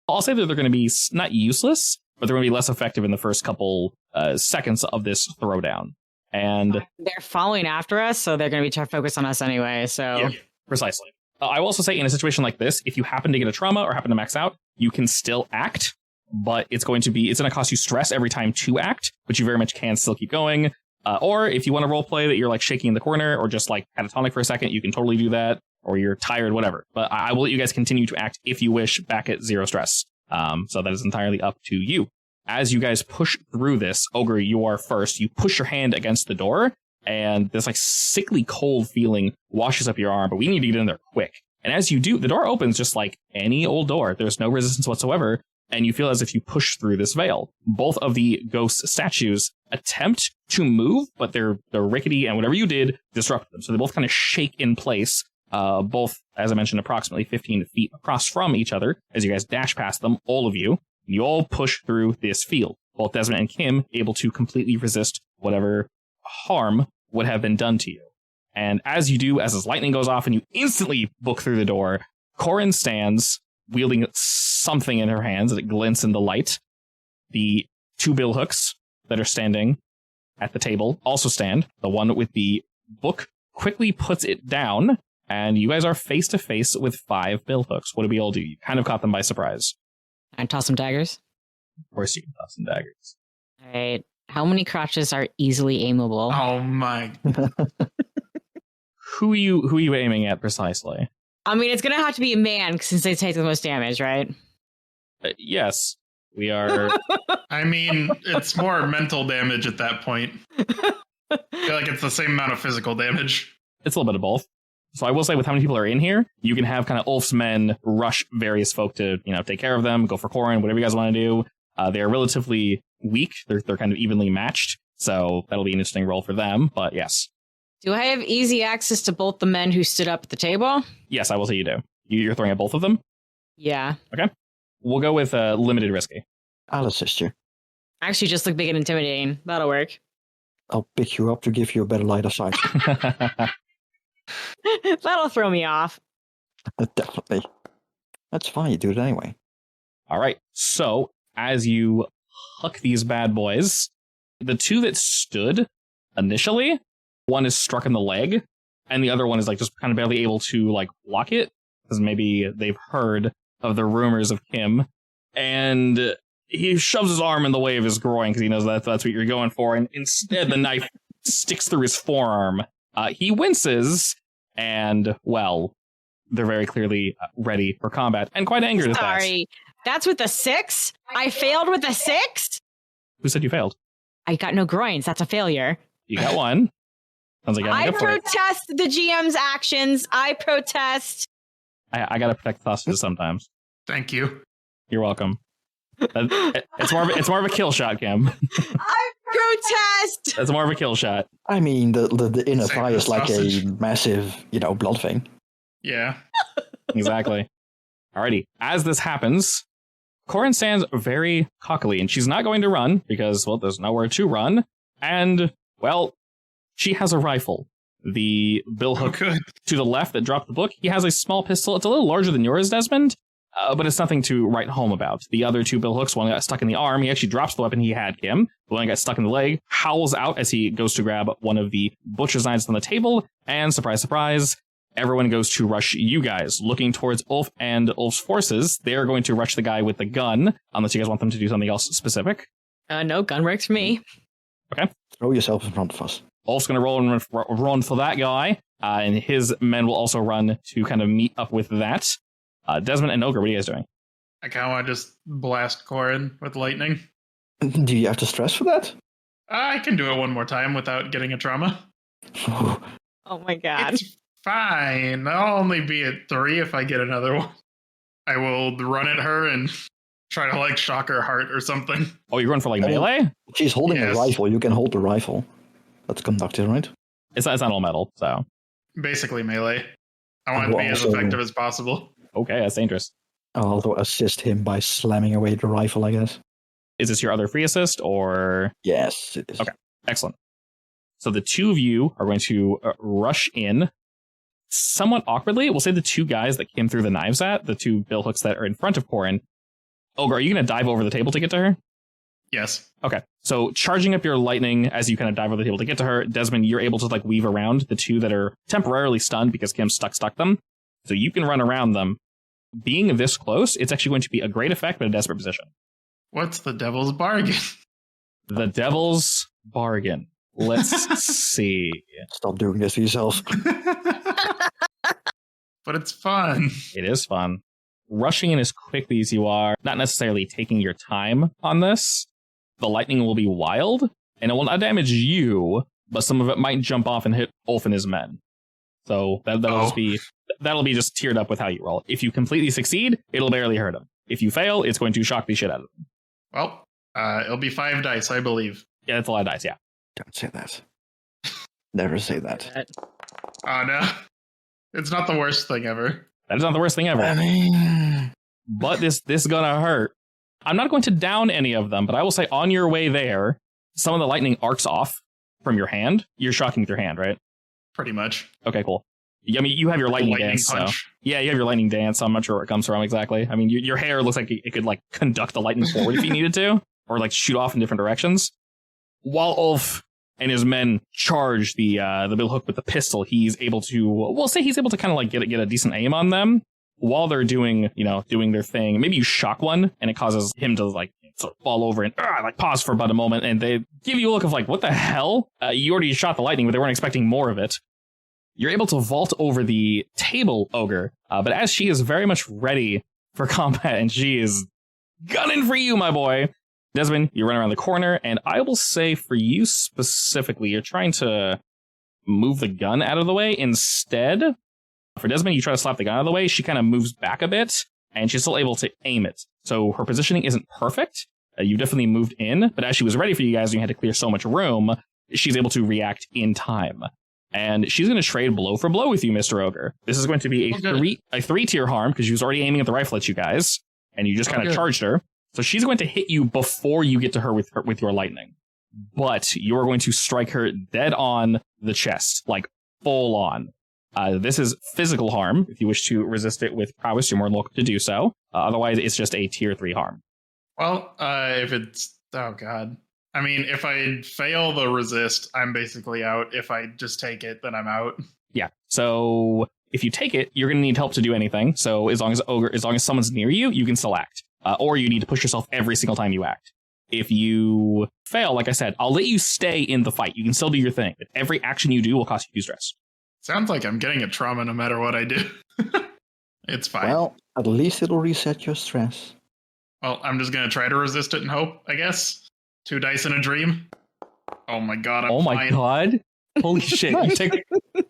I'll say that they're going to be not useless, but they're going to be less effective in the first couple seconds of this throwdown. And They're following after us, so they're gonna be trying to focus on us anyway. So yeah, precisely. I will also say in a situation like this, if you happen to get a trauma or happen to max out, you can still act, but it's going to cost you stress every time to act, but you very much can still keep going. Or if you want to role play that you're like shaking in the corner or just like catatonic for a second, you can totally do that, or you're tired, whatever. But I will let you guys continue to act if you wish back at 0 stress. So that is entirely up to you. As you guys push through this, Ogre, you are first. You push your hand against the door, and this like sickly cold feeling washes up your arm, but we need to get in there quick. And as you do, the door opens just like any old door. There's no resistance whatsoever, and you feel as if you push through this veil. Both of the ghost statues attempt to move, but they're rickety, and whatever you did disrupted them. So they both kind of shake in place, both, as I mentioned, approximately 15 feet across from each other. As you guys dash past them, all of you, you all push through this field. Both Desmond and Kim able to completely resist whatever harm would have been done to you. And as you do, as this lightning goes off and you instantly book through the door, Corin stands wielding something in her hands that glints in the light. The 2 bill hooks that are standing at the table also stand. The one with the book quickly puts it down, and you guys are face to face with 5 bill hooks. What do we all do? You kind of caught them by surprise. I toss some daggers. Of course you can toss some daggers. All right. How many crotches are easily aimable? Oh my. Who are you aiming at precisely? I mean, it's gonna have to be a man since they take the most damage, right? Yes, we are. I mean, it's more mental damage at that point. I feel like it's the same amount of physical damage. It's a little bit of both. So I will say with how many people are in here, you can have kind of Ulf's men rush various folk to, take care of them, go for Corin, whatever you guys want to do. They are relatively weak. They're kind of evenly matched. So that'll be an interesting role for them. But yes. Do I have easy access to both the men who stood up at the table? Yes, I will say you do. You're throwing at both of them? Yeah. Okay. We'll go with limited risky. I'll assist you. Actually, just look big and intimidating. That'll work. I'll pick you up to give you a better line of sight. That'll throw me off. Definitely. That's fine, you do it anyway. All right. So as you huck these bad boys, the 2 that stood initially, one is struck in the leg, and the other one is just kind of barely able to block it, because maybe they've heard of the rumors of Kim, and he shoves his arm in the way of his groin because he knows that's what you're going for, and instead the knife sticks through his forearm. He winces, and, well, they're very clearly ready for combat, and quite angered at that. Sorry. That's with a 6? I failed with a 6? Who said you failed? I got no groins. That's a failure. You got one. Sounds like I I'm good for it. protest the GM's actions. I protest. I gotta protect the hostages sometimes. Thank you. You're welcome. It's more of a kill shot, Kim. I protest. That's more of a kill shot. I mean, the inner Same thigh is like sausage. a massive, blood thing. Yeah. Exactly. Alrighty. As this happens, Corin stands very cockily, and she's not going to run because, well, there's nowhere to run. And, well, she has a rifle. The billhook good. to the left that dropped the book, he has a small pistol. It's a little larger than yours, Desmond, but it's nothing to write home about. The other two billhooks, one got stuck in the arm. He actually drops the weapon he had, Kim. The one got stuck in the leg, howls out as he goes to grab one of the butcher's knives on the table, and surprise, surprise, everyone goes to rush you guys, looking towards Ulf and Ulf's forces. They are going to rush the guy with the gun, unless you guys want them to do something else specific. No, gun works for me. Okay. Throw yourself in front of us. Ulf's going to roll and run for that guy, and his men will also run to kind of meet up with that. Desmond and Ogre, what are you guys doing? I kind of want to just blast Corin with lightning. Do you have to stress for that? I can do it one more time without getting a trauma. Oh my god. It's fine. I'll only be at 3 if I get another one. I will run at her and try to like shock her heart or something. Oh, you're going for like melee? She's holding Yes. a rifle. You can hold the rifle. That's conducted, right? It's not all metal, so. Basically melee. I want it And to be as also- effective as possible. Okay, that's dangerous. I'll also assist him by slamming away the rifle, I guess. Is this your other free assist, or? Yes, it is. Okay. Excellent. So the two of you are going to rush in somewhat awkwardly. We'll say the two guys that came through the knives at, the two billhooks that are in front of Corin. Ogre, are you going to dive over the table to get to her? Yes. Okay. So charging up your lightning as you kind of dive over the table to get to her, Desmond, you're able to like weave around the two that are temporarily stunned because Kim stuck them. So you can run around them. Being this close, it's actually going to be a great effect, but a desperate position. What's the devil's bargain? The devil's bargain. Let's see. Stop doing this to yourself. But it's fun. It is fun. Rushing in as quickly as you are, not necessarily taking your time on this. The lightning will be wild, and it will not damage you, but some of it might jump off and hit Ulf and his men. So that'll be just tiered up with how you roll. If you completely succeed, it'll barely hurt him. If you fail, it's going to shock the shit out of them. Well, it'll be 5 dice, I believe. Yeah, that's a lot of dice, yeah. Don't say that. Never say that. Oh, no. It's not the worst thing ever. That is not the worst thing ever. I mean, But this is gonna hurt. I'm not going to down any of them, but I will say on your way there, some of the lightning arcs off from your hand. You're shocking with your hand, right? Pretty much. Okay, cool. I mean, you have your lightning dance, so yeah, you have your lightning dance. So I'm not sure where it comes from exactly. I mean, your hair looks like it could like conduct the lightning forward if you needed to, or like shoot off in different directions. While Ulf and his men charge the billhook with the pistol, he's able to kind of like get a decent aim on them while they're doing their thing. Maybe you shock one and it causes him to like sort of fall over and like pause for about a moment, and they give you a look of like, what the hell? You already shot the lightning, but they weren't expecting more of it. You're able to vault over the table, Ogre, but as she is very much ready for combat and she is gunning for you, my boy, Desmond, you run around the corner, and I will say for you specifically, you're trying to move the gun out of the way. Instead, for Desmond, you try to slap the gun out of the way. She kind of moves back a bit, and she's still able to aim it. So her positioning isn't perfect. You definitely moved in, but as she was ready for you guys and you had to clear so much room, she's able to react in time. And she's going to trade blow for blow with you, Mr. Ogre. This is going to be a 3-tier harm because she was already aiming at the rifle at you guys, and you just kind of charged her. So she's going to hit you before you get to her with your lightning. But you're going to strike her dead on the chest, like full on. This is physical harm. If you wish to resist it with prowess, you're more welcome to do so. Otherwise, it's just a tier 3 harm. Well, if it's... Oh, God. I mean, if I fail the resist, I'm basically out. If I just take it, then I'm out. Yeah. So if you take it, you're going to need help to do anything. So as long as someone's near you, you can still act. Or you need to push yourself every single time you act. If you fail, like I said, I'll let you stay in the fight. You can still do your thing. But every action you do will cost you 2 stress. Sounds like I'm getting a trauma no matter what I do. It's fine. well, at least it'll reset your stress. Well, I'm just going to try to resist it and hope, I guess. 2 dice in a dream. Oh my God, I'm fine. God. Holy shit.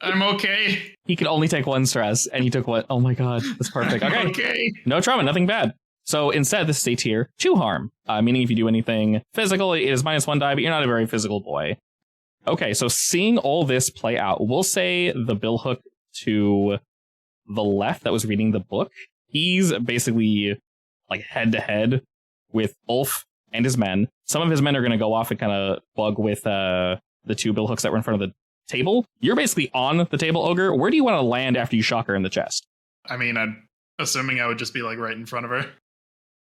I'm okay. He could only take 1 stress, and he took what? Oh my God. That's perfect. Okay. Okay. No trauma, nothing bad. So instead, this is a tier 2 harm, meaning if you do anything physical, it is -1 die, but you're not a very physical boy. Okay, so seeing all this play out, we'll say the billhook to the left that was reading the book, he's basically like head to head with Ulf and his men. Some of his men are going to go off and kind of bug with the 2 billhooks that were in front of the table. You're basically on the table, Ogre. Where do you want to land after you shock her in the chest? I mean, I'm assuming I would just be like right in front of her.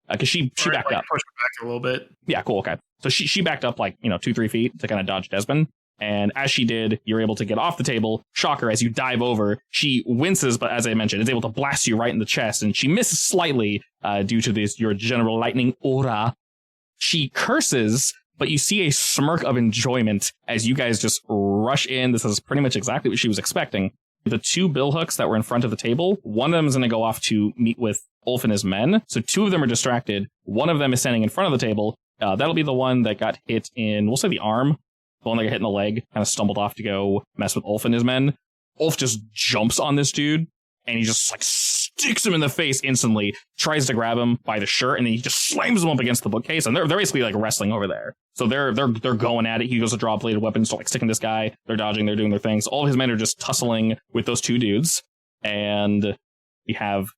Because she Or, backed like, up. Push her back a little bit. Yeah, cool. Okay. So she backed up like, 2-3 feet to kind of dodge Desmond. And as she did, you're able to get off the table. Shock her as you dive over. She winces, but as I mentioned, is able to blast you right in the chest. And she misses slightly due to your general lightning aura. She curses, but you see a smirk of enjoyment as you guys just rush in. This is pretty much exactly what she was expecting. The 2 billhooks that were in front of the table, one of them is going to go off to meet with Ulf and his men. So 2 of them are distracted. One of them is standing in front of the table. That'll be the one that got hit in, we'll say the arm. The one that got hit in the leg, kind of stumbled off to go mess with Ulf and his men. Ulf just jumps on this dude, and he just like sticks him in the face instantly, tries to grab him by the shirt, and then he just slams him up against the bookcase, and they're basically like wrestling over there. So they're going at it. He goes to draw a bladed weapon, so like sticking this guy. They're dodging, they're doing their things. All of his men are just tussling with those 2 dudes, and we have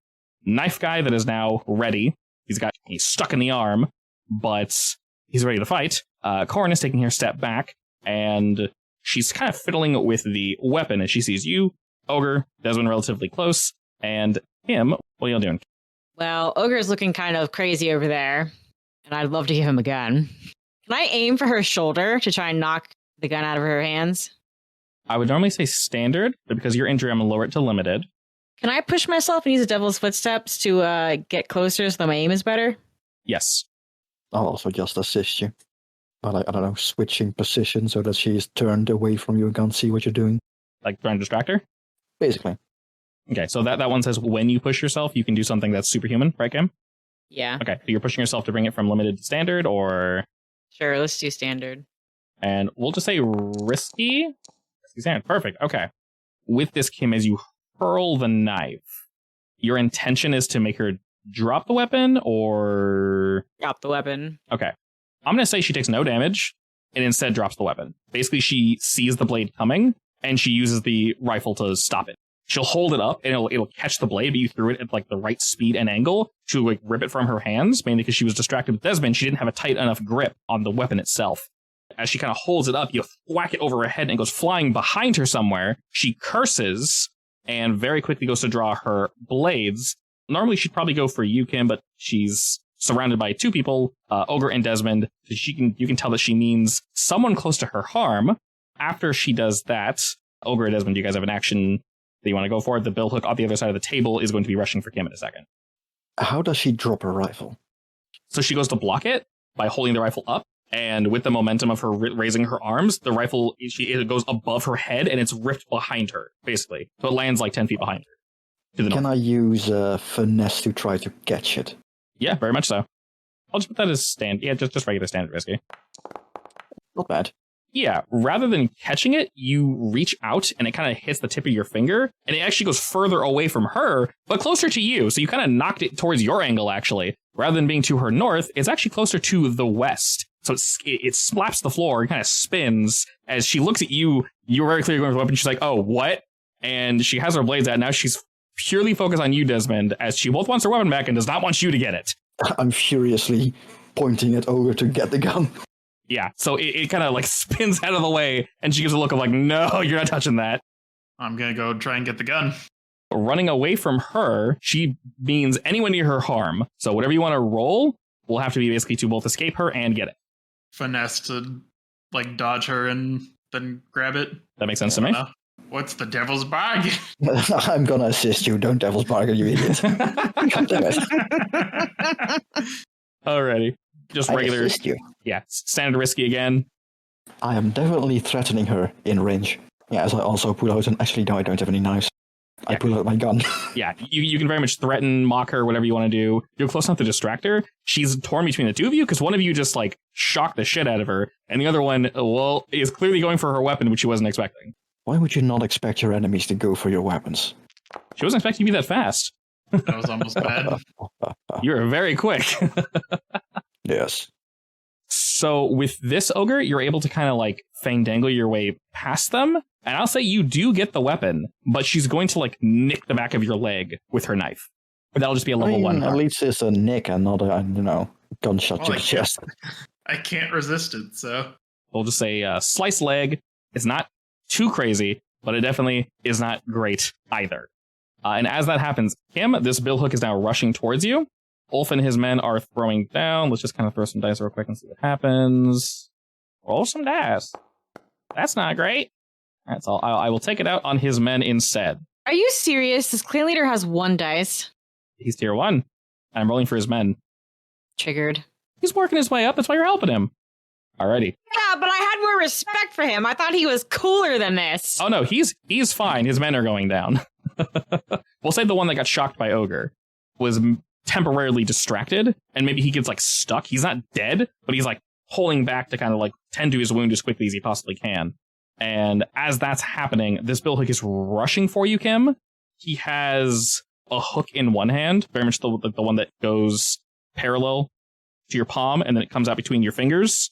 Knife Guy that is now ready. He's stuck in the arm, but he's ready to fight. Corin is taking her step back, and she's kind of fiddling with the weapon as she sees you, Ogre, Desmond relatively close, and him. What are y'all doing? Well, Ogre's looking kind of crazy over there, and I'd love to give him a gun. Can I aim for her shoulder to try and knock the gun out of her hands? I would normally say standard, but because you're injured, I'm going to lower it to limited. Can I push myself and use the devil's footsteps to get closer so that my aim is better? Yes. I'll also just assist you. But I don't know, switching position so that she's turned away from you and can't see what you're doing. Like trying to distract her? Basically. Okay, so that one says when you push yourself, you can do something that's superhuman, right, Cam? Yeah. Okay, so you're pushing yourself to bring it from limited to standard, or... Sure, let's do standard. And we'll just say risky. Risky standard, perfect, okay. With this, Kim, as you hurl the knife, your intention is to make her drop the weapon, or... Drop the weapon. Okay. I'm going to say she takes no damage and instead drops the weapon. Basically, she sees the blade coming and she uses the rifle to stop it. She'll hold it up and it'll catch the blade, but you threw it at like the right speed and angle to like rip it from her hands, mainly because she was distracted with Desmond. She didn't have a tight enough grip on the weapon itself. As she kind of holds it up, you whack it over her head and it goes flying behind her somewhere. She curses and very quickly goes to draw her blades. Normally, she'd probably go for you, Kim, but she's surrounded by 2 people, Ogre and Desmond. So you can tell that she means someone close to her harm. After she does that, Ogre and Desmond, you guys have an action that you want to go for. The billhook on the other side of the table is going to be rushing for Kim in a second. How does she drop her rifle? So she goes to block it by holding the rifle up, and with the momentum of her raising her arms, the rifle it goes above her head and it's ripped behind her, basically. So it lands like 10 feet behind her. To the Can north. I use finesse to try to catch it? Yeah, very much so. I'll just put that as standard. Yeah, just regular standard risky. Not bad. Yeah, rather than catching it, you reach out and it kind of hits the tip of your finger, and it actually goes further away from her, but closer to you. So you kind of knocked it towards your angle, actually. Rather than being to her north, it's actually closer to the west. So it slaps the floor and kind of spins. As she looks at you, you're very clearly going for the weapon. She's like, oh, what? And she has her blades out. Now she's purely focused on you, Desmond, as she both wants her weapon back and does not want you to get it. I'm furiously pointing at Ogre to get the gun. Yeah, so it kind of like spins out of the way, and she gives a look of like, no, you're not touching that. I'm going to go try and get the gun. Running away from her, she means anyone near her harm. So whatever you want to roll will have to be basically to both escape her and get it. Finesse to like dodge her and then grab it. That makes sense to me. What's the devil's bargain? I'm gonna assist you. Don't devil's bargain, you idiot. God damn it. Alrighty. Just I regular. assist you. Yeah, standard risky again. I am definitely threatening her in range. Yeah, as I also pull out, and actually, no, I don't have any knives. I pull out my gun. Yeah, you can very much threaten, mock her, whatever you want to do. You're close enough to distract her. She's torn between the 2 of you because one of you just like shocked the shit out of her, and the other one, well, is clearly going for her weapon, which she wasn't expecting. Why would you not expect your enemies to go for your weapons? She wasn't expecting you to be that fast. That was almost bad. You're very quick. Yes. So with this ogre, you're able to kind of like fandangle your way past them. And I'll say you do get the weapon, but she's going to like nick the back of your leg with her knife. But that'll just be a level 1 At harm. least it's a nick and not a, gunshot Well, to the chest. I can't resist it, so. We'll just say slice leg. It's not too crazy, but it definitely is not great either. And as that happens, Kim, this billhook is now rushing towards you. Ulf and his men are throwing down. Let's just kind of throw some dice real quick and see what happens. Roll some dice. That's not great. That's all. I will take it out on his men instead. Are you serious? This clan leader has 1 dice. He's tier 1. I'm rolling for his men. Triggered. He's working his way up. That's why you're helping him. Alrighty. Yeah, but I had more respect for him. I thought he was cooler than this. Oh no, he's fine. His men are going down. We'll say the one that got shocked by Ogre was temporarily distracted, and maybe he gets like stuck. He's not dead, but he's like pulling back to kind of like tend to his wound as quickly as he possibly can. And as that's happening, this billhook is rushing for you, Kim. He has a hook in one hand, very much the one that goes parallel to your palm, and then it comes out between your fingers.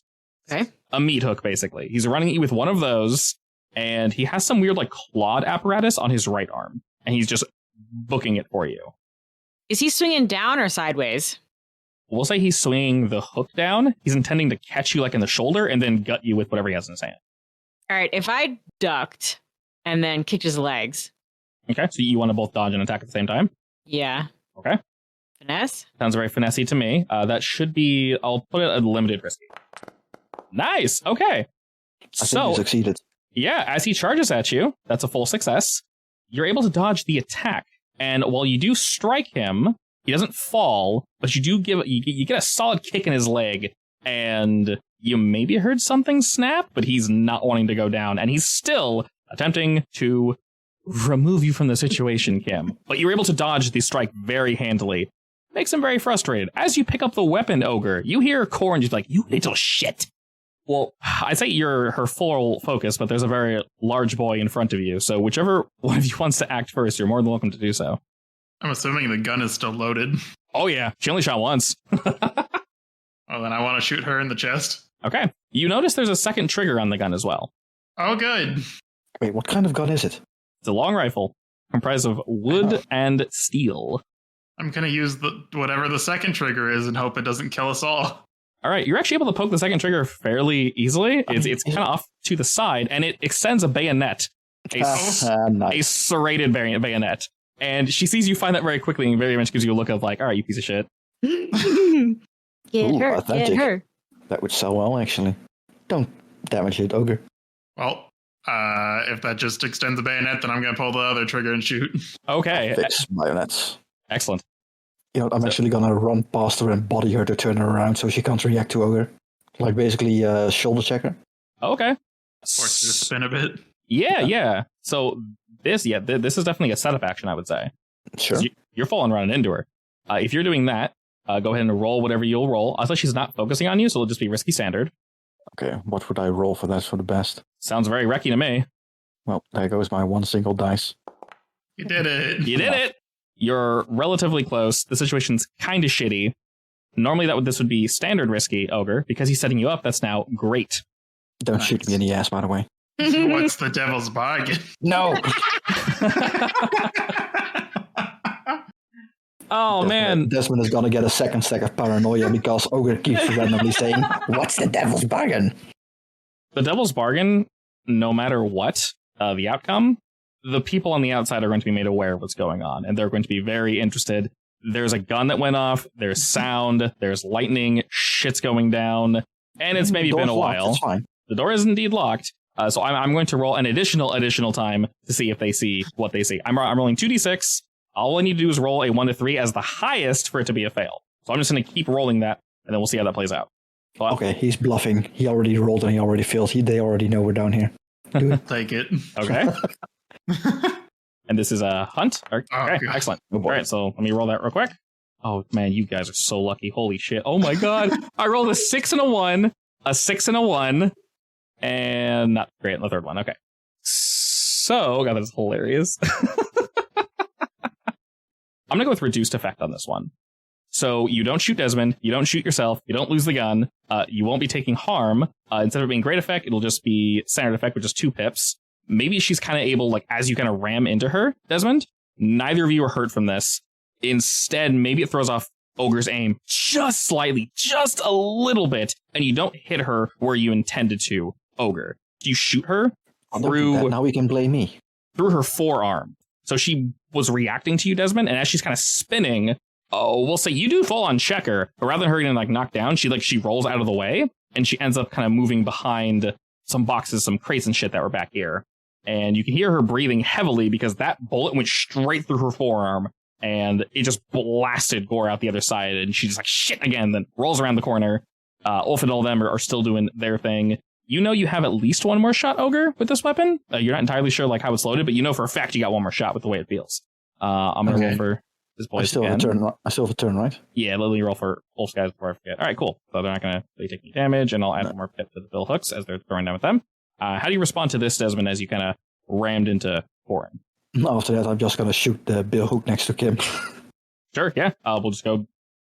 Okay. A meat hook, basically. He's running at you with one of those, and he has some weird like clawed apparatus on his right arm, and he's just booking it for you. Is he swinging down or sideways? We'll say he's swinging the hook down. He's intending to catch you like in the shoulder and then gut you with whatever he has in his hand. All right, if I ducked and then kicked his legs. Okay, so you want to both dodge and attack at the same time? Yeah. Okay. Finesse? Sounds very finessey to me. That should be, I'll put it at limited risky. Nice, okay. I think you succeeded. Yeah, as he charges at you, that's a full success. You're able to dodge the attack. And while you do strike him, he doesn't fall, but you do you get a solid kick in his leg, and you maybe heard something snap, but he's not wanting to go down, and he's still attempting to remove you from the situation, Kim. But you're able to dodge the strike very handily. Makes him very frustrated. As you pick up the weapon, Ogre, you hear Corn just like, you little shit. Well, I'd say you're her full focus, but there's a very large boy in front of you, so whichever one of you wants to act first, you're more than welcome to do so. I'm assuming the gun is still loaded. Oh yeah, she only shot once. Well, then I want to shoot her in the chest. Okay. You notice there's a second trigger on the gun as well. Oh, good. Wait, what kind of gun is it? It's a long rifle, comprised of wood and steel. I'm going to use whatever the second trigger is and hope it doesn't kill us all. All right, you're actually able to poke the second trigger fairly easily. It's kind of off to the side, and it extends a bayonet. Nice. A serrated bayonet. And she sees you find that very quickly and very much gives you a look of like, all right, you piece of shit. Get Ooh, her, authentic. get her. That would sell well, actually. Don't damage it, Ogre. Well, if that just extends the bayonet, then I'm going to pull the other trigger and shoot. Okay. Fix bayonets. Excellent. You know, I'm actually gonna run past her and body her to turn her around so she can't react to Ogre. Like basically shoulder checker. Okay. Force her to spin a bit. Yeah. So this is definitely a setup action, I would say. Sure. You're falling running into her. If you're doing that, go ahead and roll whatever you'll roll. Also, she's not focusing on you, so it'll just be risky standard. Okay, what would I roll for that for the best? Sounds very wrecky to me. Well, there goes my one single dice. You did it. You did it. You're relatively close. The situation's kind of shitty. Normally, this would be standard risky, Ogre. Because he's setting you up, that's now great. Don't shoot me in the ass, by the way. What's the devil's bargain? No! Oh, man. Desmond is gonna get a second stack of paranoia because Ogre keeps randomly saying, "What's the devil's bargain?" The devil's bargain, no matter what the outcome, the people on the outside are going to be made aware of what's going on, and they're going to be very interested. There's a gun that went off, there's sound, there's lightning, shit's going down, and it's maybe been a while. It's fine. The door is indeed locked, so I'm going to roll an additional time to see if they see what they see. I'm rolling 2d6. All I need to do is roll a 1 to 3 as the highest for it to be a fail. So I'm just going to keep rolling that, and then we'll see how that plays out. Well, Okay, he's bluffing. He already rolled and he already failed. They already know we're down here. Do it. Take it. Okay. And this is a hunt? Okay, God. excellent. Oh, boy. All right, so let me roll that real quick. Oh, man, you guys are so lucky. Holy shit. Oh, my God. I rolled a 6 and a 1, a 6 and a 1, and not great on the third one. Okay. So, God, that's hilarious. I'm going to go with reduced effect on this one. So you don't shoot Desmond, you don't shoot yourself, you don't lose the gun, you won't be taking harm. Instead of being great effect, it'll just be standard effect, which is 2 pips. Maybe she's kind of able, like, as you kind of ram into her, Desmond, neither of you are hurt from this. Instead, maybe it throws off Ogre's aim just slightly, just a little bit, and you don't hit her where you intended to, Ogre. Do you shoot her? Now we can blame me. through her forearm. So she was reacting to you, Desmond, and as she's kind of spinning, we'll say you do full on check her, but rather than her getting like knocked down, she rolls out of the way, and she ends up kind of moving behind some boxes, some crates and shit that were back here. And you can hear her breathing heavily because that bullet went straight through her forearm, and it just blasted Gore out the other side, and she's like, shit, again, then rolls around the corner. Ulf and all of them are still doing their thing. You know you have at least one more shot, Ogre, with this weapon. You're not entirely sure like how it's loaded, but you know for a fact you got one more shot with the way it feels. I'm going to roll for this boy. I still have a turn, right? Yeah, let me roll for Ulf's guys before I forget. All right, cool. So they're not going to really take any damage, and I'll add more pip to the bill hooks as they're throwing down with them. How do you respond to this, Desmond, as you kind of rammed into Corin? After that, I'm just going to shoot the bill hook next to Kim. Sure, yeah. We'll just go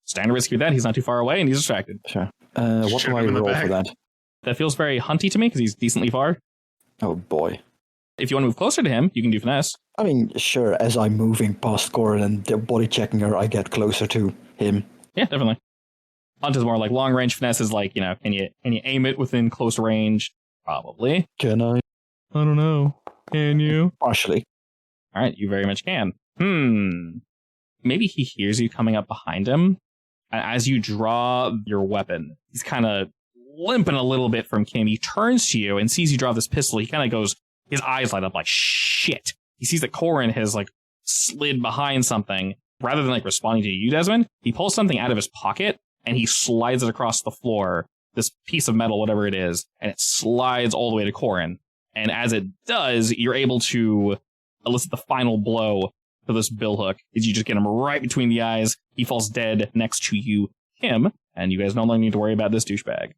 standard risk with that. He's not too far away, and he's distracted. Sure. What do I roll for that? That feels very hunty to me, because he's decently far. Oh, boy. If you want to move closer to him, you can do finesse. I mean, sure, as I'm moving past Corin and body checking her, I get closer to him. Yeah, definitely. Hunt is more like long range. Finesse is like, can you aim it within close range? Probably. Can I? I don't know. Can you? Partially. All right, you very much can. Maybe he hears you coming up behind him. As you draw your weapon, he's kind of limping a little bit from Kim. He turns to you and sees you draw this pistol. He kind of goes, his eyes light up like, shit. He sees that Corin has like slid behind something. Rather than like responding to you, Desmond, he pulls something out of his pocket and he slides it across the floor, this piece of metal, whatever it is, and it slides all the way to Corin. And as it does, you're able to elicit the final blow to this bill hook. As you just get him right between the eyes, he falls dead next to you, Kim, and you guys no longer need to worry about this douchebag.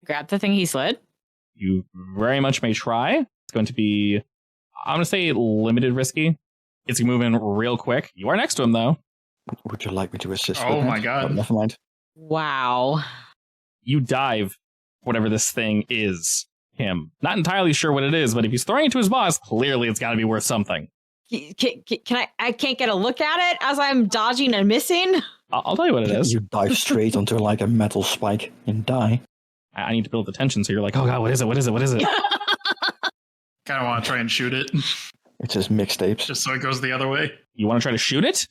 Grab the thing he slid? You very much may try. It's going to be, I'm going to say, limited risky. It's moving real quick. You are next to him, though. Would you like me to assist? Oh my god. Never mind. Wow. You dive whatever this thing is, Kim. Not entirely sure what it is, but if he's throwing it to his boss, clearly it's got to be worth something. Can I can't get a look at it as I'm dodging and missing? I'll tell you what it is. You dive straight onto like a metal spike and die. I need to build the tension, so you're like, oh god, what is it? What is it? What is it? Kind of want to try and shoot it. It's his mixtapes. Just so it goes the other way. You want to try to shoot it?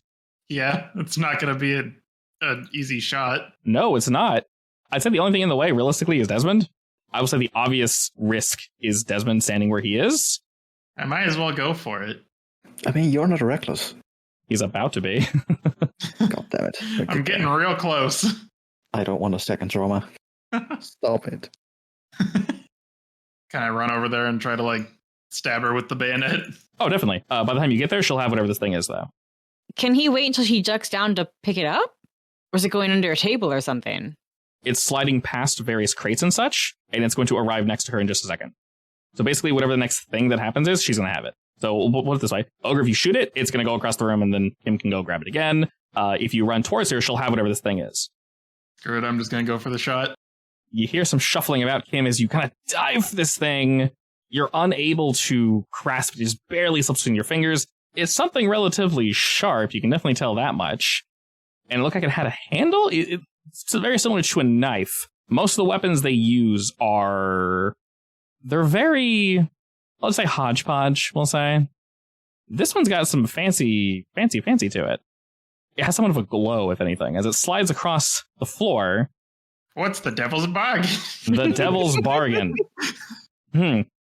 Yeah, it's not going to be an easy shot. No, it's not. I'd say the only thing in the way, realistically, is Desmond. I would say the obvious risk is Desmond standing where he is. I might as well go for it. I mean, you're not reckless. He's about to be. God damn it. Okay. I'm getting real close. I don't want a second trauma. Stop it. Can I run over there and try to, like, stab her with the bayonet? Oh, definitely. By the time you get there, she'll have whatever this thing is, though. Can he wait until she ducks down to pick it up? Or is it going under a table or something? It's sliding past various crates and such, and it's going to arrive next to her in just a second. So basically, whatever the next thing that happens is, she's going to have it. So we'll put it this way. Ogre, if you shoot it, it's going to go across the room, and then Kim can go grab it again. If you run towards her, she'll have whatever this thing is. Screw it, I'm just going to go for the shot. You hear some shuffling about, Kim, as you kind of dive for this thing. You're unable to grasp it. It just barely slips between your fingers. It's something relatively sharp. You can definitely tell that much. And it looked like it had a handle. It's very similar to a knife. Most of the weapons they use they're very, let's say, hodgepodge, we'll say. This one's got some fancy to it. It has somewhat of a glow, if anything, as it slides across the floor. What's the devil's bargain? The devil's bargain.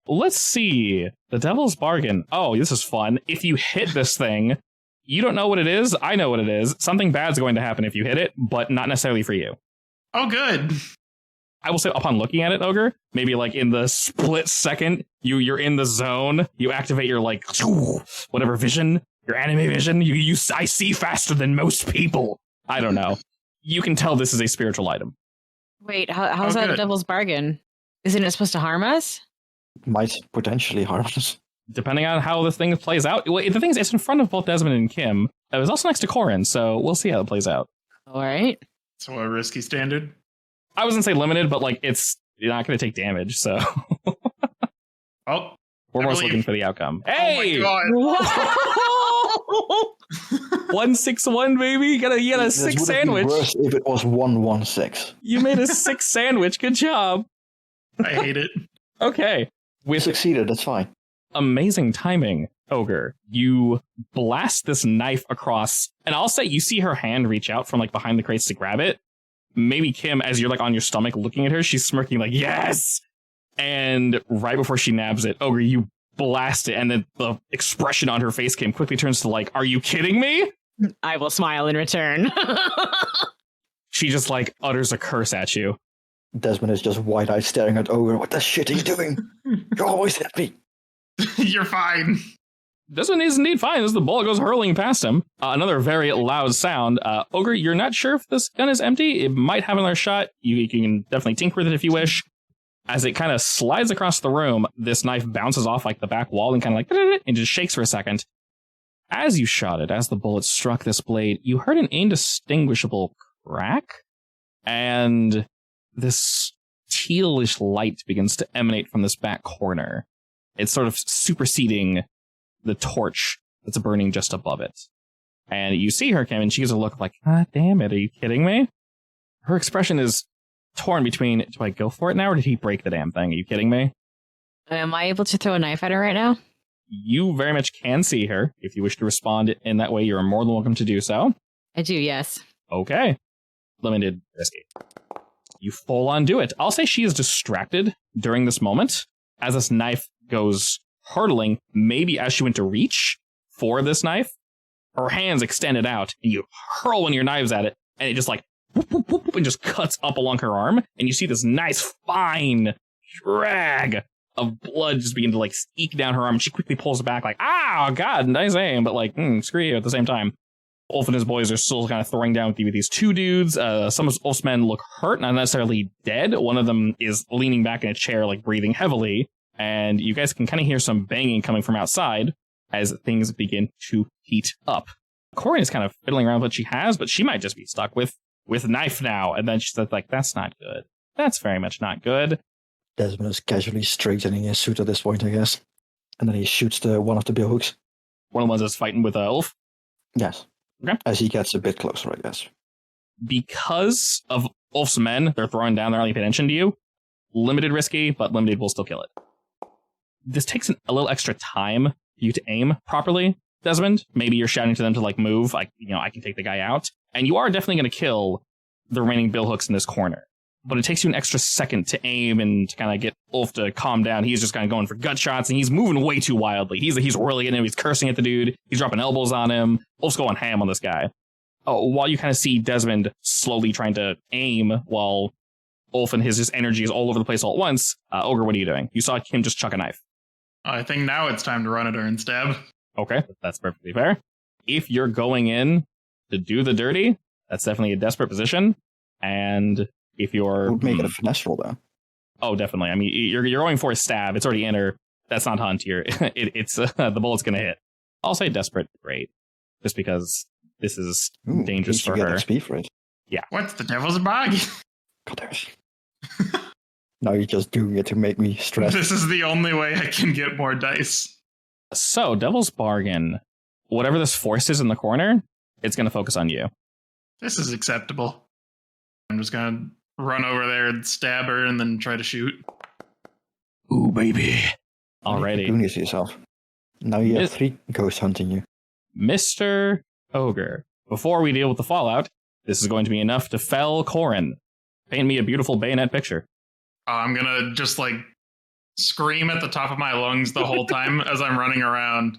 Let's see. The devil's bargain. Oh, this is fun. If you hit this thing, you don't know what it is. I know what it is. Something bad's going to happen if you hit it, but not necessarily for you. Oh, good. I will say, upon looking at it, Ogre, maybe like in the split second, you're in the zone. You activate your like whatever vision, your anime vision. I see faster than most people. I don't know. You can tell this is a spiritual item. Wait, how's that a devil's bargain? Isn't it supposed to harm us? Might potentially harm us. Depending on how this thing plays out. Well, the thing is, it's in front of both Desmond and Kim. It was also next to Corin, so we'll see how it plays out. All right. So a risky standard? I wasn't say limited, but like you're not going to take damage, so. Oh. We're more looking for the outcome. Hey! Oh my God. 161, baby. You got a 6 sandwich. Worse if it was 116. You made a 6 sandwich. Good job. I hate it. Okay. We succeeded. That's fine. amazing timing, Ogre. You blast this knife across, and I'll say you see her hand reach out from like behind the crates to grab it. Maybe Kim, as you're like on your stomach looking at her, she's smirking like, yes! And right before she nabs it, Ogre, you blast it, and then the expression on her face, Kim, quickly turns to like, are you kidding me? I will smile in return. She just like utters a curse at you. Desmond is just wide-eyed staring at Ogre. What the shit are you doing? You always hit me. You're fine. Desmond is indeed fine as the bullet goes hurling past him. Another very loud sound. Ogre, you're not sure if this gun is empty. It might have another shot. You can definitely tinker with it if you wish. As it kind of slides across the room, this knife bounces off like the back wall and kind of like and just shakes for a second. As you shot it, as the bullet struck this blade, you heard an indistinguishable crack, and this tealish light begins to emanate from this back corner. It's sort of superseding the torch that's burning just above it. And you see her, Kim, and she gives a look like, ah, damn it, are you kidding me? Her expression is torn between, do I go for it now, or did he break the damn thing? Are you kidding me? Am I able to throw a knife at her right now? You very much can see her. If you wish to respond in that way, you're more than welcome to do so. I do, yes. Okay. Limited risky. You full on do it. I'll say she is distracted during this moment as this knife goes hurtling, maybe as she went to reach for this knife. Her hands extended out, and you hurl one of your knives at it, and it just like whoop, whoop, whoop, whoop, and just cuts up along her arm, and you see this nice fine drag of blood just begin to like eke down her arm, and she quickly pulls it back like, ah, God, nice aim, but like, screw you at the same time. Ulf and his boys are still kind of throwing down with you with these two dudes. Some of Ulf's men look hurt, not necessarily dead. One of them is leaning back in a chair, like breathing heavily, and you guys can kind of hear some banging coming from outside as things begin to heat up. Corin is kind of fiddling around with what she has, but she might just be stuck with knife now. And then she said, like, that's not good. That's very much not good. Desmond is casually straightening his suit at this point, I guess. And then he shoots one of the bill hooks. One of the ones that's fighting with Ulf? Yes. Okay. As he gets a bit closer, I guess. Because of Ulf's men, they're throwing down, they're only paying attention to you. Limited risky, but limited will still kill it. This takes a little extra time for you to aim properly, Desmond. Maybe you're shouting to them to like move, I can take the guy out. And you are definitely going to kill the remaining bill hooks in this corner. But it takes you an extra second to aim and to kind of get Ulf to calm down. He's just kind of going for gut shots, and he's moving way too wildly. He's really getting him. He's cursing at the dude. He's dropping elbows on him. Ulf's going ham on this guy. While you kind of see Desmond slowly trying to aim while Ulf and his just energy is all over the place all at once. Ogre, what are you doing? You saw him just chuck a knife. I think now it's time to run at her and stab. Okay, that's perfectly fair. If you're going in to do the dirty, that's definitely a desperate position. And if you're... Would make it a finesse roll, though. Oh, definitely. I mean, you're going for a stab. It's already in her. That's not hunt. It's the bullet's going to hit. I'll say desperate. Great. Just because this is dangerous for her. XP for it. Yeah. What's the devil's bargain? God damn it. Now you're just doing it to make me stressed. This is the only way I can get more dice. So, Devil's Bargain. Whatever this force is in the corner, it's going to focus on you. This is acceptable. I'm just going to run over there and stab her and then try to shoot. Ooh, baby. Alrighty. Doing this to yourself. Now you have 3 ghosts hunting you. Mr. Ogre, before we deal with the fallout, this is going to be enough to fell Corin. Paint me a beautiful bayonet picture. I'm going to just like scream at the top of my lungs the whole time as I'm running around.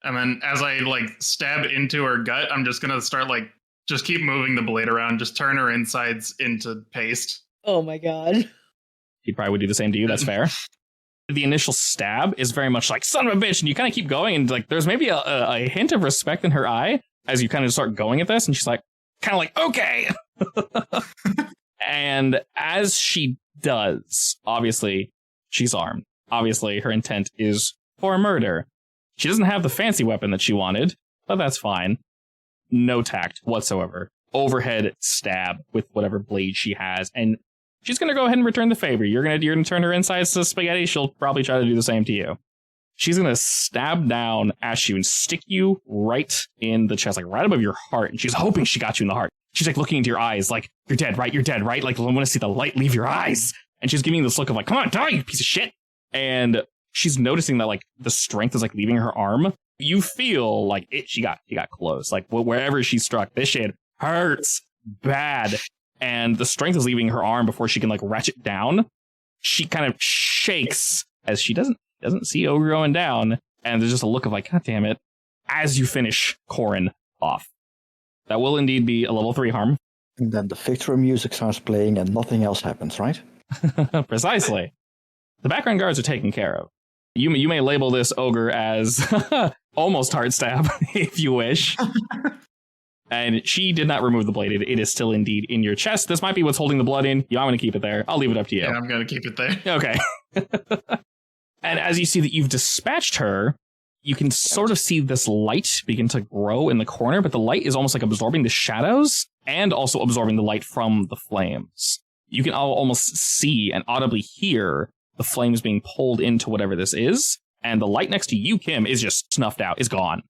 And then as I like stab into her gut, I'm just going to start like, just keep moving the blade around. Just turn her insides into paste. Oh my God. He probably would do the same to you. That's fair. The initial stab is very much like, son of a bitch. And you kind of keep going. And like, there's maybe a hint of respect in her eye as you kind of start going at this. And she's like, kind of like, okay. And as she does, obviously, she's armed. Obviously, her intent is for murder. She doesn't have the fancy weapon that she wanted, but that's fine. No tact whatsoever. Overhead stab with whatever blade she has, and she's going to go ahead and return the favor. You're going to turn her insides to spaghetti. She'll probably try to do the same to you. She's going to stab down at you and stick you right in the chest, like right above your heart. And she's hoping she got you in the heart. She's like looking into your eyes like, you're dead, right? You're dead, right? Like, I want to see the light leave your eyes. And she's giving you this look of like, come on, die, you piece of shit. And she's noticing that like the strength is like leaving her arm. You feel like she got close. Like wherever she struck, this shit hurts bad. And the strength is leaving her arm before she can like ratchet down. She kind of shakes as she doesn't see Ogre going down. And there's just a look of like, God damn it, as you finish Corin off. That will indeed be a level 3 harm. And then the victory music starts playing and nothing else happens, right? Precisely. The background guards are taken care of. You may label this ogre as almost heart stab, if you wish. And she did not remove the blade. It is still indeed in your chest. This might be what's holding the blood in. Yeah, I'm going to keep it there. I'll leave it up to you. Yeah, I'm going to keep it there. Okay. And as you see that you've dispatched her, you can sort of see this light begin to grow in the corner, but the light is almost like absorbing the shadows and also absorbing the light from the flames. You can almost see and audibly hear the flames being pulled into whatever this is, and the light next to you, Kim, is just snuffed out, is gone.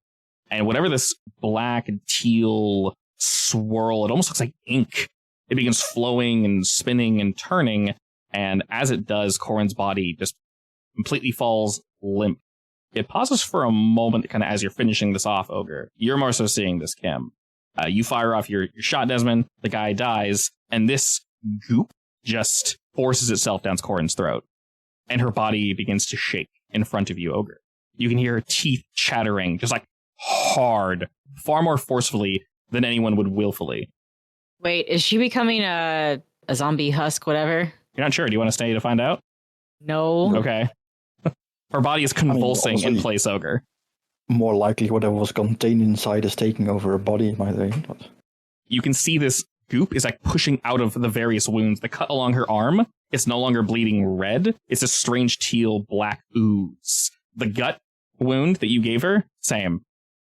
And whatever this black and teal swirl, it almost looks like ink. It begins flowing and spinning and turning, and as it does, Corin's body just completely falls limp. It pauses for a moment, kind of as you're finishing this off, Ogre. You're more so seeing this, Kim. You fire off your shot, Desmond. The guy dies, and this goop just forces itself down Corin's throat, and her body begins to shake in front of you, Ogre. You can hear her teeth chattering, just like hard, far more forcefully than anyone would willfully. Wait, is she becoming a zombie husk, whatever? You're not sure. Do you want to stay to find out? No. Okay. Her body is convulsing in place, Ogre. More likely whatever was contained inside is taking over her body, by the way. But... You can see this goop is like pushing out of the various wounds. The cut along her arm, it's no longer bleeding red. It's a strange teal black ooze. The gut wound that you gave her, same.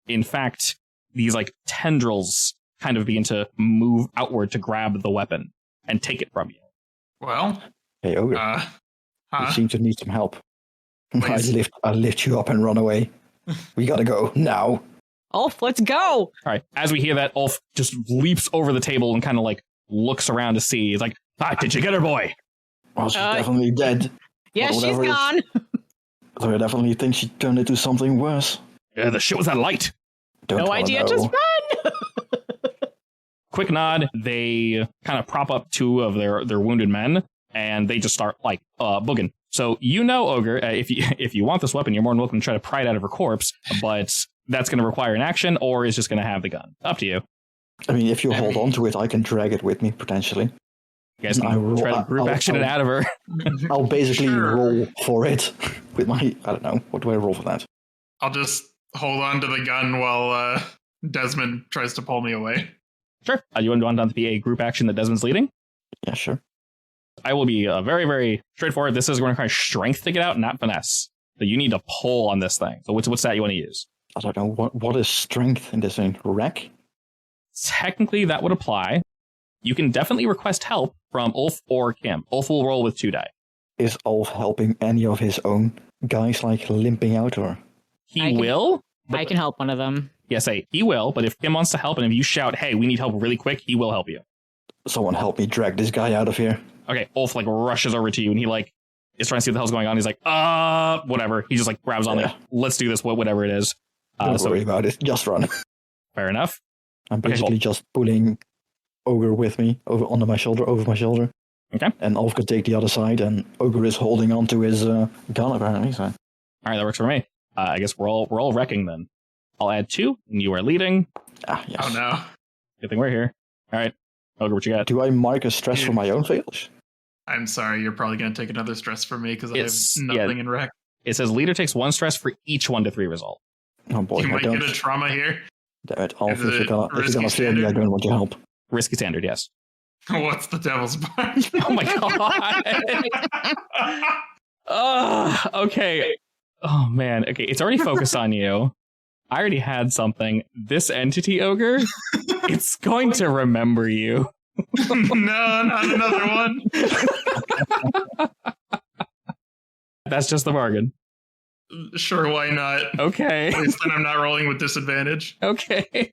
In fact, these like tendrils kind of begin to move outward to grab the weapon and take it from you. Well, hey, Ogre, you seem to need some help. I lift you up and run away. We gotta go now. Ulf, let's go. All right. As we hear that, Ulf just leaps over the table and kind of like looks around to see. He's like, did you get her, boy? Well, she's definitely dead. Yeah, she's gone. So I definitely think she turned into something worse. Yeah, the shit was that light. No idea, just run. Quick nod. They kind of prop up 2 of their wounded men, and they just start like booging. So you know, Ogre, if you want this weapon, you're more than welcome to try to pry it out of her corpse, but that's going to require an action, or is just going to have the gun. Up to you. I mean, if you hold on to it, I can drag it with me, potentially. You guys can try to group action it out of her. I'll basically roll for it with my... I don't know. What do I roll for that? I'll just hold on to the gun while Desmond tries to pull me away. Sure. You want to be a group action that Desmond's leading? Yeah, sure. I will be very, very straightforward. This is going to require strength to get out, not finesse. So you need to pull on this thing. So what's that you want to use? I don't know. What is strength in this thing? Wreck? Technically, that would apply. You can definitely request help from Ulf or Kim. Ulf will roll with 2 die. Is Ulf helping any of his own guys, like limping out, or? He will. I can help one of them. Yes, he will. But if Kim wants to help, and if you shout, "Hey, we need help really quick," he will help you. Someone help me drag this guy out of here. Okay, Ulf like rushes over to you, and he like is trying to see what the hell's going on. He's like, whatever. He just like grabs on like, let's do this, whatever it is. Don't worry about it. Just run. Fair enough. I'm basically just pulling Ogre with me over my shoulder. Okay. And Ulf could take the other side, and Ogre is holding onto his gun apparently. So. All right, that works for me. I guess we're all wrecking then. I'll add 2, and you are leading. Yes. Oh no. Good thing we're here. All right, Ogre, what you got? Do I mark a stress for my own failures? I'm sorry, you're probably going to take another stress from me because I have nothing in wreck. It says leader takes 1 stress for each 1 to 3 result. Oh boy, you might get a trauma here. Damn it, Ulf, if you're gonna fail me, I don't want your help. Risky standard, yes. What's the devil's part? Oh my god. Okay. Oh man. Okay, it's already focused on you. I already had something. This entity, Ogre, it's going to remember you. No, not another one. That's just the bargain. Sure, why not? Okay. At least then I'm not rolling with disadvantage. Okay.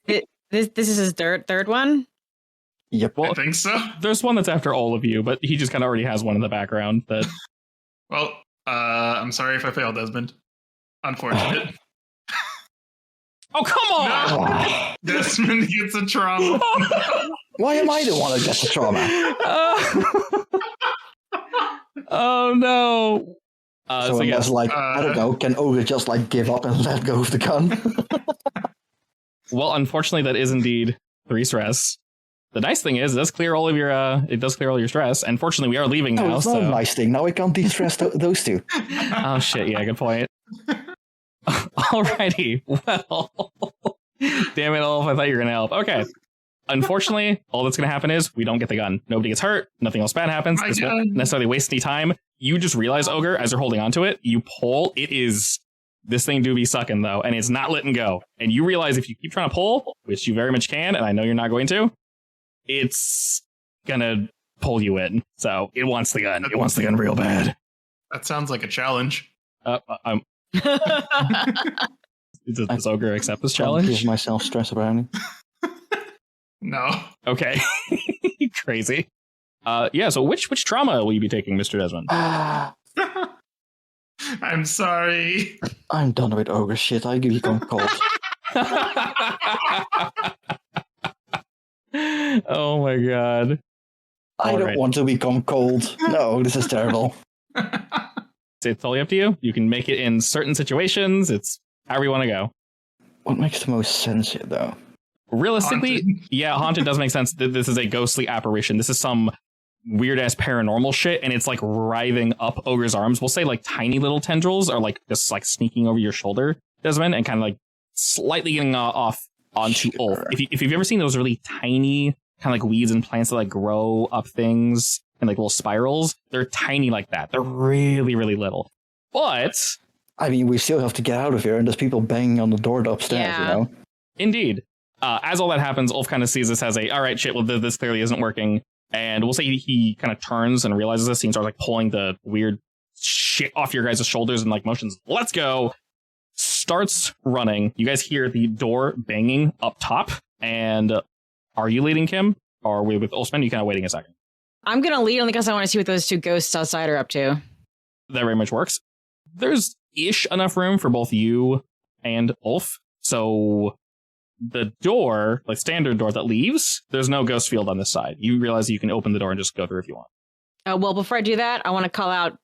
This is his third one? Yep. Well, I think so. There's one that's after all of you, but he just kind of already has one in the background that... Well, I'm sorry if I failed, Desmond. Unfortunate. Oh, come on! No! Desmond gets a trauma. Why am I the one that gets the trauma? Oh no! So unless, I don't know, can Ogre just give up and let go of the gun? Well, unfortunately, that is indeed 3 stress. The nice thing is, it does clear all your stress. And fortunately, we are leaving now. It's not a nice thing. Now I can't de-stress those two. Oh shit! Yeah, good point. Alrighty. Well, damn it, Olaf! I thought you were gonna help. Okay. Unfortunately, all that's gonna happen is we don't get the gun. Nobody gets hurt. Nothing else bad happens. This won't necessarily waste any time. You just realize, Ogre, as you're holding onto it, you pull. This thing do be sucking though, and it's not letting go. And you realize if you keep trying to pull, which you very much can, and I know you're not going to, it's gonna pull you in. So it wants the gun. It wants the gun real bad. That sounds like a challenge. Does Ogre accept this challenge? Give myself stress about it. No. Okay. Crazy. Yeah, so which trauma will you be taking, Mr. Desmond? I'm sorry. I'm done with Ogre shit. I become cold. Oh my god. I don't want to become cold. No, this is terrible. It's totally up to you. You can make it in certain situations. It's however you want to go. What makes the most sense here, though? Realistically, Haunted. Yeah, haunted does make sense. This is a ghostly apparition. This is some weird-ass paranormal shit, and it's writhing up Ogre's arms. We'll say tiny little tendrils are just sneaking over your shoulder, Desmond, and kind of slightly getting off onto Ulf. If you've ever seen those really tiny kind of weeds and plants that grow up things and little spirals, they're tiny like that. They're really, really little. But I mean, we still have to get out of here, and there's people banging on the door upstairs, you know? Indeed. As all that happens, Ulf kind of sees this as all right, shit, well, this clearly isn't working. And we'll say he kind of turns and realizes this. He starts pulling the weird shit off your guys' shoulders and motions. Let's go. Starts running. You guys hear the door banging up top. And are you leading, Kim? Or are we with Ulfman? You kind of waiting a second. I'm going to lead only because I want to see what those 2 ghosts outside are up to. That very much works. There's enough room for both you and Ulf. So the door, standard door that leaves, there's no ghost field on this side. You realize you can open the door and just go through if you want. Well, before I do that, I want to call out,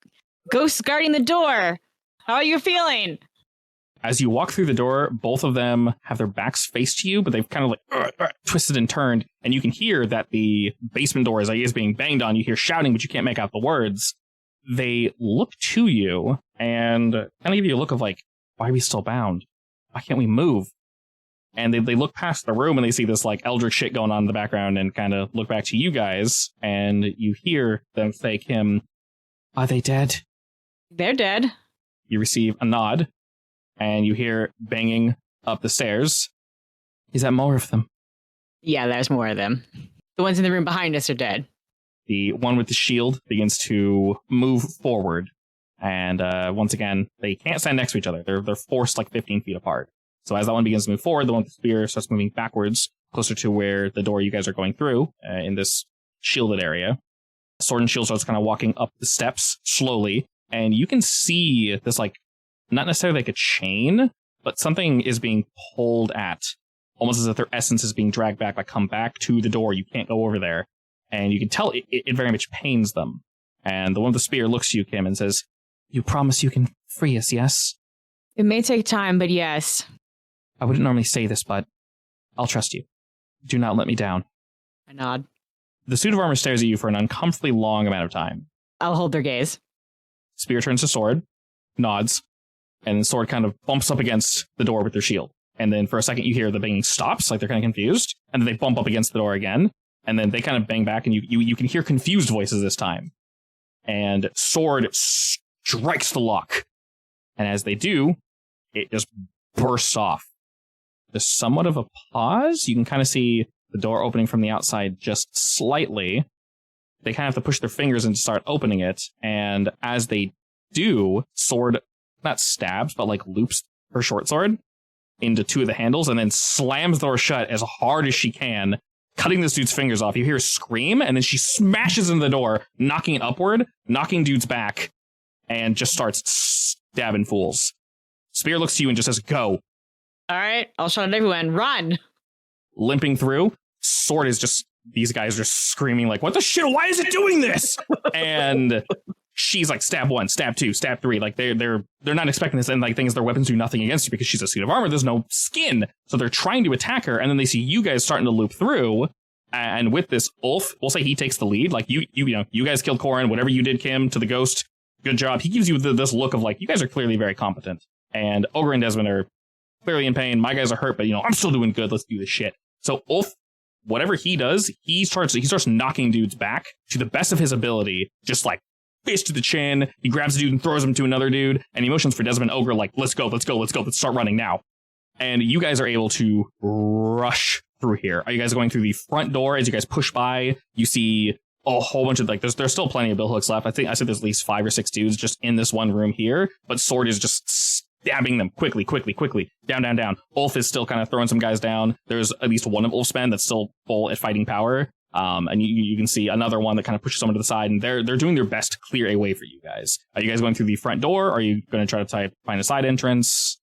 ghosts guarding the door. How are you feeling? As you walk through the door, both of them have their backs faced to you, but they've kind of twisted and turned. And you can hear that the basement door is being banged on. You hear shouting, but you can't make out the words. They look to you and kind of give you a look of why are we still bound? Why can't we move? And they look past the room and they see this eldritch shit going on in the background and kind of look back to you guys. And you hear them say, Kim, are they dead? They're dead. You receive a nod and you hear banging up the stairs. Is that more of them? Yeah, there's more of them. The ones in the room behind us are dead. The one with the shield begins to move forward. And once again, they can't stand next to each other. They're forced 15 feet apart. So as that one begins to move forward, the one with the spear starts moving backwards, closer to where the door you guys are going through, in this shielded area. Sword and Shield starts kind of walking up the steps slowly, and you can see this, not necessarily a chain, but something is being pulled at, almost as if their essence is being dragged back, come back to the door. You can't go over there. And you can tell it very much pains them. And the one with the spear looks to you, Kim, and says, you promise you can free us, yes? It may take time, but yes. I wouldn't normally say this, but I'll trust you. Do not let me down. I nod. The suit of armor stares at you for an uncomfortably long amount of time. I'll hold their gaze. Spear turns to sword, nods, and the sword kind of bumps up against the door with their shield. And then for a second you hear the banging stops, they're kind of confused, and then they bump up against the door again, and then they kind of bang back, and you can hear confused voices this time. And sword strikes the lock. And as they do, it just bursts off. There's somewhat of a pause. You can kind of see the door opening from the outside just slightly. They kind of have to push their fingers in to start opening it. And as they do, sword not stabs, but loops her short sword into 2 of the handles and then slams the door shut as hard as she can, cutting this dude's fingers off. You hear a scream, and then she smashes into the door, knocking it upward, knocking dudes back. and just starts stabbing fools. Spear looks to you and just says, go. All right, I'll shout at everyone, run. Limping through, sword is just, these guys are screaming like, what the shit, why is it doing this? And she's like, stab 1, stab 2, stab 3. Like they're not expecting this, and like things, their weapons do nothing against you because she's a suit of armor, there's no skin. So they're trying to attack her, and then they see you guys starting to loop through. And with this, Ulf, we'll say he takes the lead. Like you know, you guys killed Corin, whatever you did, Kim, to the ghost, good job. He gives you this look of like, you guys are clearly very competent. And Ogre and Desmond are clearly in pain. My guys are hurt, but I'm still doing good. Let's do this shit. So Ulf, whatever he does, he starts knocking dudes back to the best of his ability, just like fist to the chin. He grabs a dude and throws him to another dude, and he motions for Desmond and Ogre like, let's go, let's start running now. And you guys are able to rush through here. Are you guys going through the front door? As you guys push by, you see a whole bunch of, like, there's still plenty of billhooks left. I said there's at least 5 or 6 dudes just in this one room here, but Sword is just stabbing them quickly. Down. Ulf is still kind of throwing some guys down. There's at least one of Ulf's men that's still full at fighting power. And you can see another one that kind of pushes someone to the side, and they're doing their best to clear a way for you guys. Are you guys going through the front door? Or are you going to try to find a side entrance?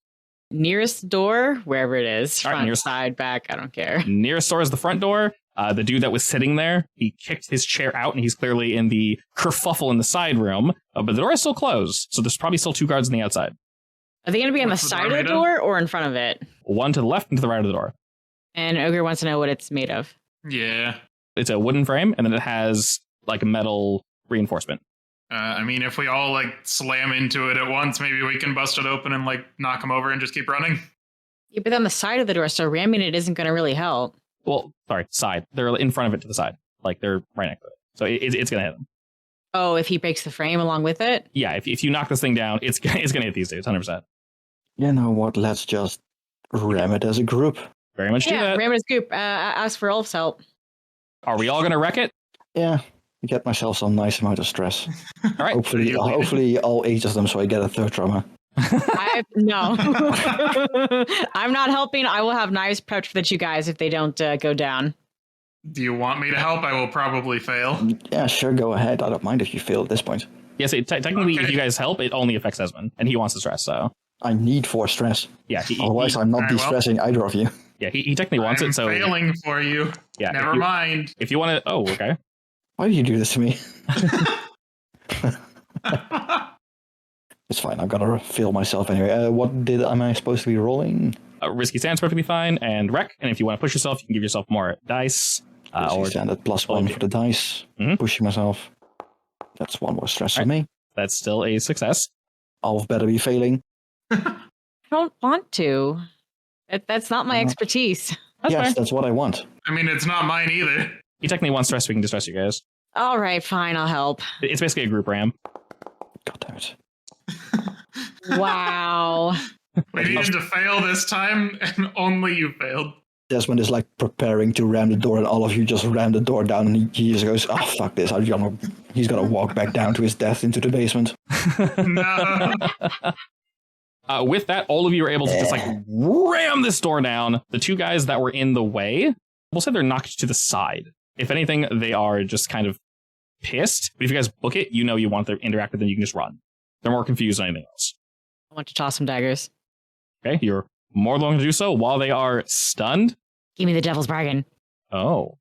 Nearest door, wherever it is. Front, right, side, back, I don't care. Nearest door is the front door. The dude that was sitting there, he kicked his chair out, and he's clearly in the kerfuffle in the side room. But the door is still closed, so there's probably still 2 guards on the outside. Are they going to be on the side of the door or in front of it? One to the left and to the right of the door. And Ogre wants to know what it's made of. Yeah. It's a wooden frame, and then it has like a metal reinforcement. I mean, if we all like slam into it at once, maybe we can bust it open and like knock them over and just keep running. Yeah, but on the side of the door, so ramming it isn't going to really help. Well, sorry, side. They're in front of it to the side. Like, they're right next to it. So it's going to hit them. Oh, if he breaks the frame along with it? Yeah, if you knock this thing down, it's going to hit these dudes, 100%. You know what? Let's just ram it as a group. Very much do that. Ram it as a group. Ask for Ulf's help. Are we all going to wreck it? Yeah, get myself some nice amount of stress. All right. Hopefully all 8 of them, so I get a 3rd trauma. No. I'm not helping. I will have knives prepped for the 2 guys if they don't go down. Do you want me to help? I will probably fail. Yeah, sure, go ahead. I don't mind if you fail at this point. Yes, technically, Okay. if you guys help, it only affects Desmond, and he wants the stress, so... I need 4 stress. Yeah, Otherwise, I'm not Alright, well. de-stressing either of you. Yeah, he technically wants I'm it, so... failing for you. Yeah, Never mind. If you want to... Oh, okay. Why do you do this to me? It's fine. I'm gonna fail myself anyway. What am I supposed to be rolling? Risky Stand's perfectly fine, and wreck. And if you want to push yourself, you can give yourself more dice. Or stand at +1 for the dice. Mhm. Pushing myself. That's 1 more stress for me. That's still a success. I'll better be failing. I don't want to. That's not my expertise. That's yes, fine. that's what I want. I mean, it's not mine either. He technically wants stress, so we can distress you guys. All right, fine. I'll help. It's basically a group ram. God damn it. Wow. We needed to fail this time, and only you failed. Desmond is like preparing to ram the door, and all of you just ram the door down, and he just goes, "Oh fuck this!" He's gonna walk back down to his death into the basement. No. With that, all of you are able to just like ram this door down. The 2 guys that were in the way, we'll say they're knocked to the side. If anything, they are just kind of pissed. But if you guys book it, you want to interact with them, you can just run. They're more confused than anything else. I want to toss some daggers. Okay, you're more than willing to do so while they are stunned. Give me the devil's bargain. Oh,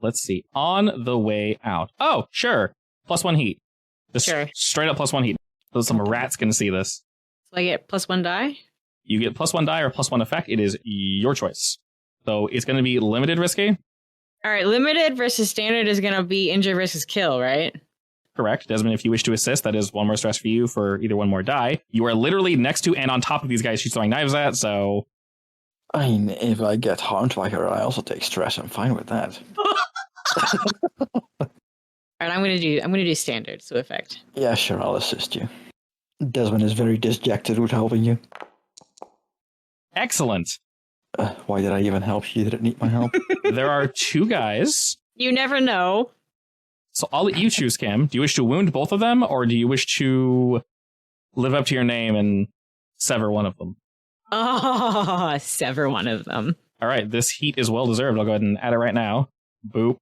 let's see. On the way out. Oh, sure. +1 heat. Just Sure. straight up +1 heat. So some rats can see this. So I get +1 die? You get +1 die or +1 effect. It is your choice. So it's going to be limited risky. All right, limited versus standard is going to be injure versus kill, right? Correct. Desmond, if you wish to assist, that is 1 more stress for you for either 1 more die. You are literally next to and on top of these guys she's throwing knives at, so... I mean, if I get harmed by her, I also take stress. I'm fine with that. All right, I'm gonna do standard, so effect. Yeah, sure, I'll assist you. Desmond is very disjected with helping you. Excellent. Why did I even help you? You didn't need my help. There are 2 guys. You never know. So I'll let you choose, Kim. Do you wish to wound both of them, or do you wish to live up to your name and sever one of them? Oh, sever one of them. All right, this heat is well deserved. I'll go ahead and add it right now. Boop.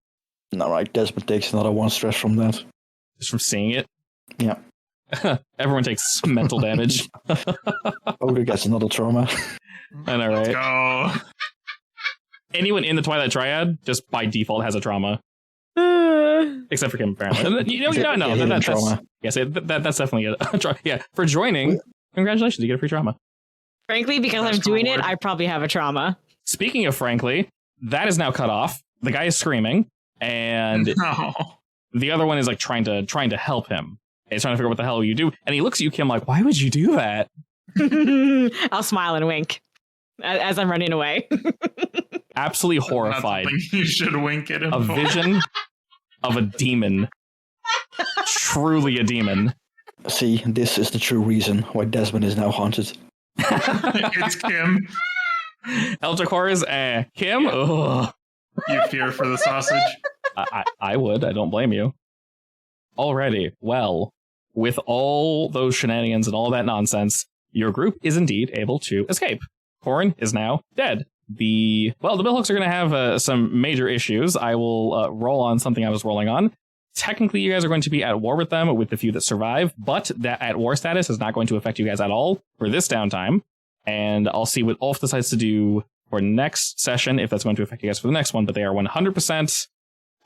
All right, Desmond takes another 1 stress from that. Just from seeing it. Yeah. Everyone takes mental damage. Ogre gets another trauma. I know, Let's right? go. Anyone in the Twilight Triad just by default has a trauma, except for him apparently. That's trauma. yes, that's definitely a trauma. Yeah, for joining, congratulations, you get a free trauma. Frankly, because I'm doing it, I probably have a trauma. Speaking of frankly, that is now cut off. The guy is screaming, and the other one is like trying to help him. He's trying to figure out what the hell you do, and he looks at you, Kim, like, why would you do that? I'll smile and wink as I'm running away. Absolutely horrified. You should wink at him. A vision of a demon. Truly a demon. See, this is the true reason why Desmond is now haunted. It's Kim. Eldritch Horrors, Kim? Ugh. You fear for the sausage? I would. I don't blame you. Alrighty. Well, with all those shenanigans and all that nonsense, your group is indeed able to escape. Corin is now dead. The Billhooks are going to have some major issues. I will roll on something I was rolling on. Technically, you guys are going to be at war with them, with the few that survive, but that at war status is not going to affect you guys at all for this downtime. And I'll see what Ulf decides to do for next session, if that's going to affect you guys for the next one, but they are 100%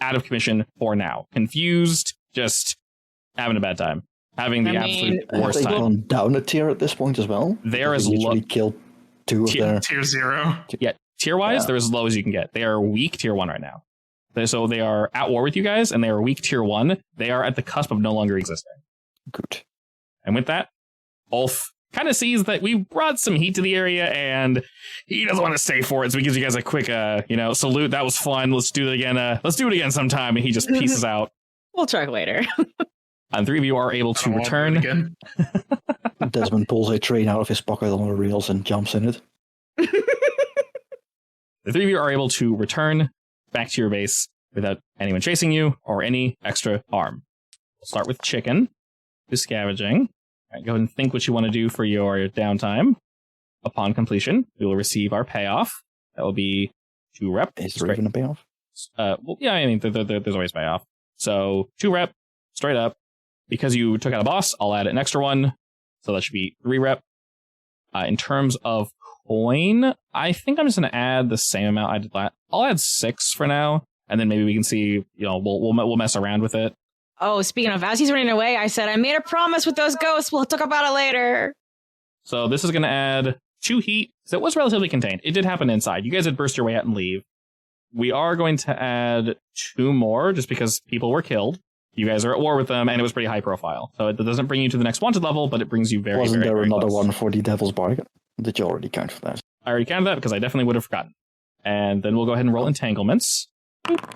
out of commission for now. Confused, just having a bad time. Having the absolute worst time. Have they gone down a tier at this point as well? They're as low. Killed two of their... Tier 0. Yeah, tier-wise, they're as low as you can get. They are weak tier 1 right now. So they are at war with you guys, and they are weak tier 1. They are at the cusp of no longer existing. Good. And with that, Ulf kind of sees that we brought some heat to the area, and he doesn't want to stay for it, so he gives you guys a quick, salute. That was fun. Let's do it again. Let's do it again sometime. And he just pieces out. We'll talk later. And 3 of you are able to return. Again. Desmond pulls a train out of his pocket on the rails and jumps in it. The 3 of you are able to return back to your base without anyone chasing you or any extra harm. We'll start with Chicken, who's scavenging. All right, go ahead and think what you want to do for your downtime. Upon completion, we will receive our payoff. That will be 2 rep. Is there even a payoff? There's always payoff. So 2 rep, straight up. Because you took out a boss, I'll add an extra 1. So that should be 3 rep. In terms of coin, I think I'm just going to add the same amount I did last. I'll add 6 for now, and then maybe we can see. We'll mess around with it. Oh, speaking of, as he's running away, I said I made a promise with those ghosts. We'll talk about it later. So this is going to add 2 heat. So it was relatively contained. It did happen inside. You guys did burst your way out and leave. We are going to add 2 more just because people were killed. You guys are at war with them, and it was pretty high profile. So it doesn't bring you to the next wanted level, but it brings you very, Wasn't very, there very another close. one for the Devil's Bargain? Did you already count for that? I already counted that because I definitely would have forgotten. And then we'll go ahead and roll entanglements. Boop.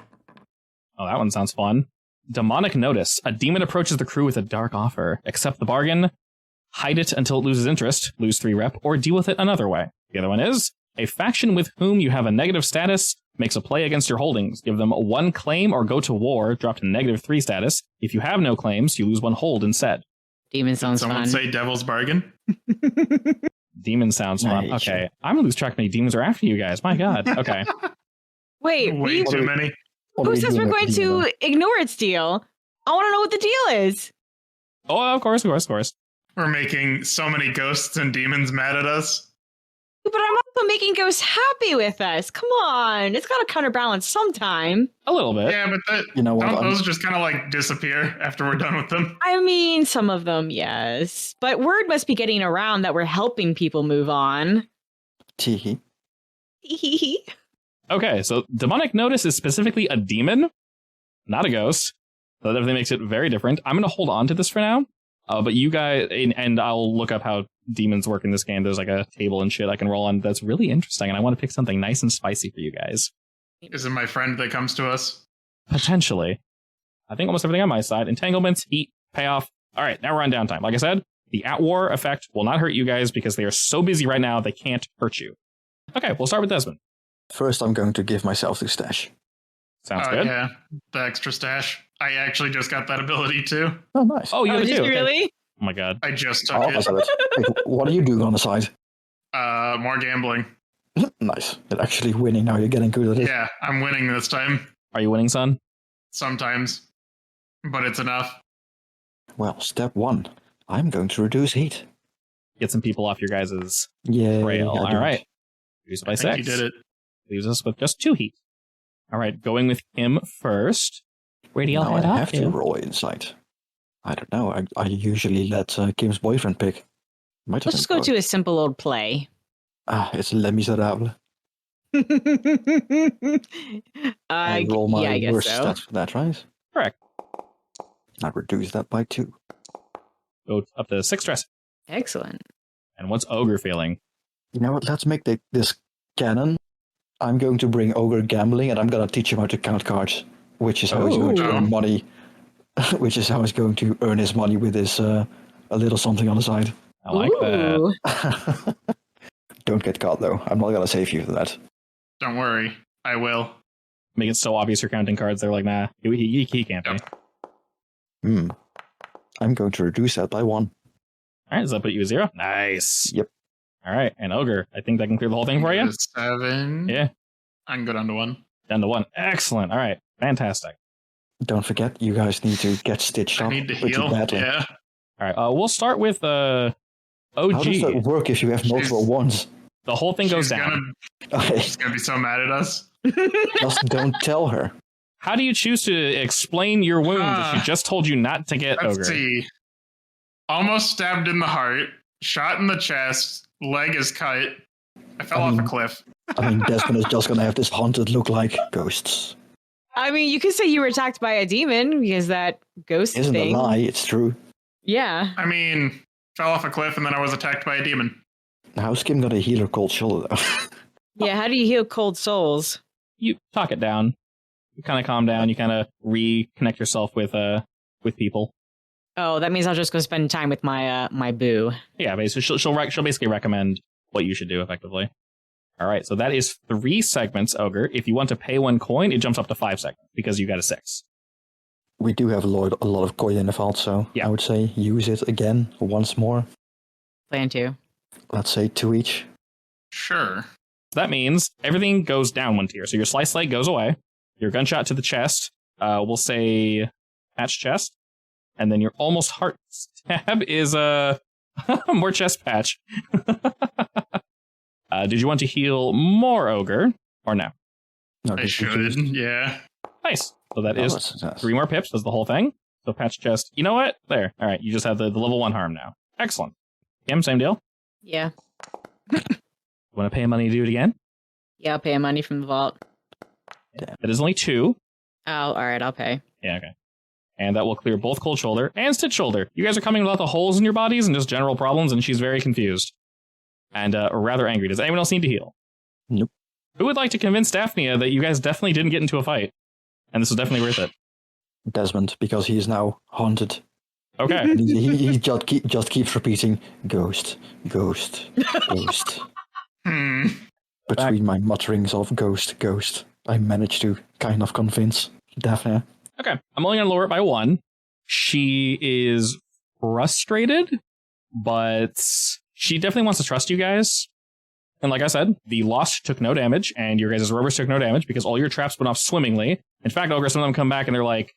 Oh, that one sounds fun. Demonic Notice. A demon approaches the crew with a dark offer. Accept the bargain, hide it until it loses interest, lose 3 rep, or deal with it another way. The other one is, a faction with whom you have a negative status makes a play against your holdings. Give them 1 claim or go to war, drop to -3 status. If you have no claims, you lose 1 hold instead. Demon sounds Someone fun. say Devil's Bargain? Demon sounds fun. Nice. Okay, I'm gonna lose track how many demons are after you guys. My god. Okay. Wait, Way too many. who says we're going to ignore its deal? I want to know what the deal is. Oh, of course. We're making so many ghosts and demons mad at us. But I'm also making ghosts happy with us. Come on. It's got to counterbalance sometime. A little bit. Yeah, but You know what? don't those just kind of like disappear after we're done with them? I mean, some of them, yes. But word must be getting around that we're helping people move on. Teehee. Okay, so Demonic Notice is specifically a demon, not a ghost. So that definitely makes it very different. I'm going to hold on to this for now. But you guys, and I'll look up how demons work in this game. There's like a table and shit I can roll on that's really interesting, and I want to pick something nice and spicy for you guys. Is it my friend that comes to us? Potentially. I think almost everything on my side. Entanglements, heat, payoff. All right, now we're on downtime. Like I said, the at-war effect will not hurt you guys because they are so busy right now they can't hurt you. Okay, we'll start with Desmond. First, I'm going to give myself the stash. Sounds good. Yeah, the extra stash. I actually just got that ability too. Oh, nice. Oh, you have it did too. you Okay. really? Oh my god. I just took Oh, it. I saw it. Wait, what are you doing on the side? More gambling. Nice. You're actually winning now. You're getting good at it. Yeah, I'm winning this time. Are you winning, son? Sometimes. But it's enough. Well, step 1. I'm going to reduce heat. Get some people off your guys' Yeah. trail. All right. Reduce it by I think 6. you did it. Leaves us with just 2 heat. All right, going with him first. Where do y'all Now head I up have to roll insight. I don't know. I usually let Kim's boyfriend pick. Might have Let's just been go to a simple old play. it's Les Miserables. I roll my I guess worst so. stats for that, right? Correct. I reduce that by 2. Go up to 6 stress. Excellent. And what's Ogre feeling? You know what? Let's make this canon. I'm going to bring Ogre gambling, and I'm going to teach him how to count cards, which is how he's going to Ooh. earn money. Which is how he's going to earn his money with his a little something on the side. I like that. Ooh. Don't get caught, though. I'm not going to save you for that. Don't worry, I will. Make it so obvious you're counting cards. They're like, nah, he can't be. I'm going to reduce that by 1. All right, does that put you at 0? Nice. Yep. All right, and Ogre, I think that can clear the whole thing for you. 7. Yeah. I can go down to 1. Down to 1. Excellent. All right, fantastic. Don't forget, you guys need to get stitched I up need to pretty heal. badly. Yeah. All right, we'll start with OG. How does that work if you have multiple She's- ones? The whole thing goes down. Okay, She's gonna be so mad at us. just don't tell her. How do you choose to explain your wounds if she just told you not to get Let's Ogre? see. Almost stabbed in the heart, shot in the chest, leg is cut. I fell off a cliff. I mean, Desmond is just going to have this haunted look like ghosts. I mean, you could say you were attacked by a demon because that ghost Isn't thing. a lie, it's true. Yeah. I mean, fell off a cliff and then I was attacked by a demon. How's Kim going to heal her cold shoulder, though? Yeah, how do you heal cold souls? You talk it down. You kind of calm down. You kind of reconnect yourself with people. Oh, that means I'll just go spend time with my my boo. Yeah, basically, she'll basically recommend what you should do effectively. All right, so that is 3 segments, Ogre. If you want to pay 1 coin, it jumps up to 5 segments because you got a 6. We do have a lot of coin in the vault, so Yeah. I would say use it again once more. Plan to. Let's say 2 each. Sure. That means everything goes down 1 tier. So your slice leg goes away. Your gunshot to the chest, we'll say patch chest. And then your almost heart stab is more chest patch. Did you want to heal more Ogre or no? No, I this is should. used. Yeah. Nice. So that Oh, is that's a success. 3 more pips. Does the whole thing. So patch chest. You know what? There. All right. You just have the level 1 harm now. Excellent. Kim, same deal. Yeah. Want to pay money to do it again? Yeah, I'll pay money from the vault. That is only 2. Oh, all right, I'll pay. Yeah, okay. And that will clear both cold shoulder and stitch shoulder. You guys are coming without the holes in your bodies and just general problems, and she's very confused. And rather angry. Does anyone else need to heal? Nope. Who would like to convince Daphnia that you guys definitely didn't get into a fight? And this was definitely worth it. Desmond, because he is now haunted. Okay. And he just keeps repeating, ghost, ghost, ghost. Between my mutterings of ghost, ghost, I managed to kind of convince Daphne. Okay. I'm only going to lower it by 1. She is frustrated, but she definitely wants to trust you guys. And like I said, the Lost took no damage, and your guys' rubbers took no damage because all your traps went off swimmingly. In fact, Ogre, some of them come back and they're like,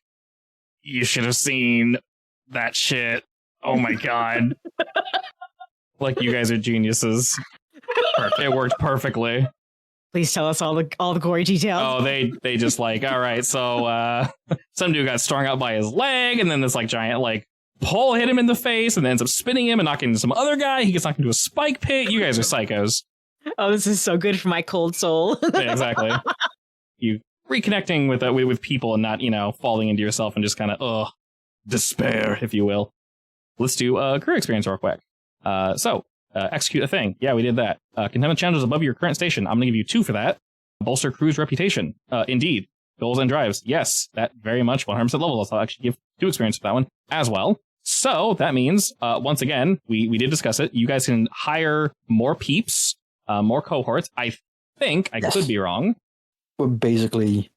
you should have seen that shit. Oh my god. Like, you guys are geniuses. It worked perfectly. Please tell us all the gory details. Oh, they just like, all right, so some dude got strung out by his leg, and then this like giant like pole hit him in the face, and then ends up spinning him and knocking into some other guy. He gets knocked into a spike pit. You guys are psychos. Oh, this is so good for my cold soul. Yeah, exactly. You reconnecting with people and not, falling into yourself and just kind of despair, if you will. Let's do a career experience real quick. Execute a thing. Yeah, we did that. Contentment challenges above your current station. I'm going to give you 2 for that. Bolster crew's reputation. Indeed. Goals and drives. Yes, that very much 100% level. So I'll actually give 2 experience for that one as well. So that means, once again, we did discuss it. You guys can hire more peeps, more cohorts. I think, I could be wrong. We're basically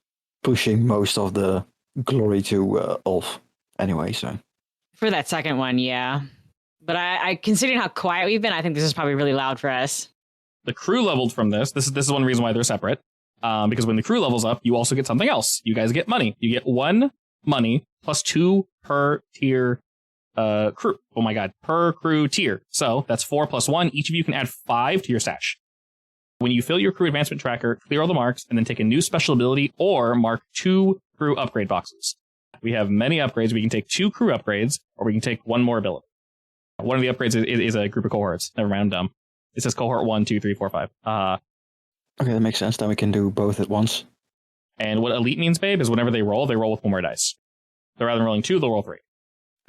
pushing most of the glory to Ulf anyway, so. For that second one, yeah. But I considering how quiet we've been, I think this is probably really loud for us. The crew leveled from this. This is one reason why they're separate. Because when the crew levels up, you also get something else. You guys get money. You get 1 money plus 2 per tier crew. Oh my god, per crew tier. So that's 4 plus 1. Each of you can add 5 to your stash. When you fill your crew advancement tracker, clear all the marks, and then take a new special ability or mark 2 crew upgrade boxes. We have many upgrades. We can take 2 crew upgrades, or we can take 1 more ability. One of the upgrades is a group of cohorts. Never mind, I'm dumb. It says cohort 1, 2, 3, 4, 5. Okay, that makes sense. Then we can do both at once. And what elite means, babe, is whenever they roll with 1 more dice. So rather than rolling 2, they'll roll 3.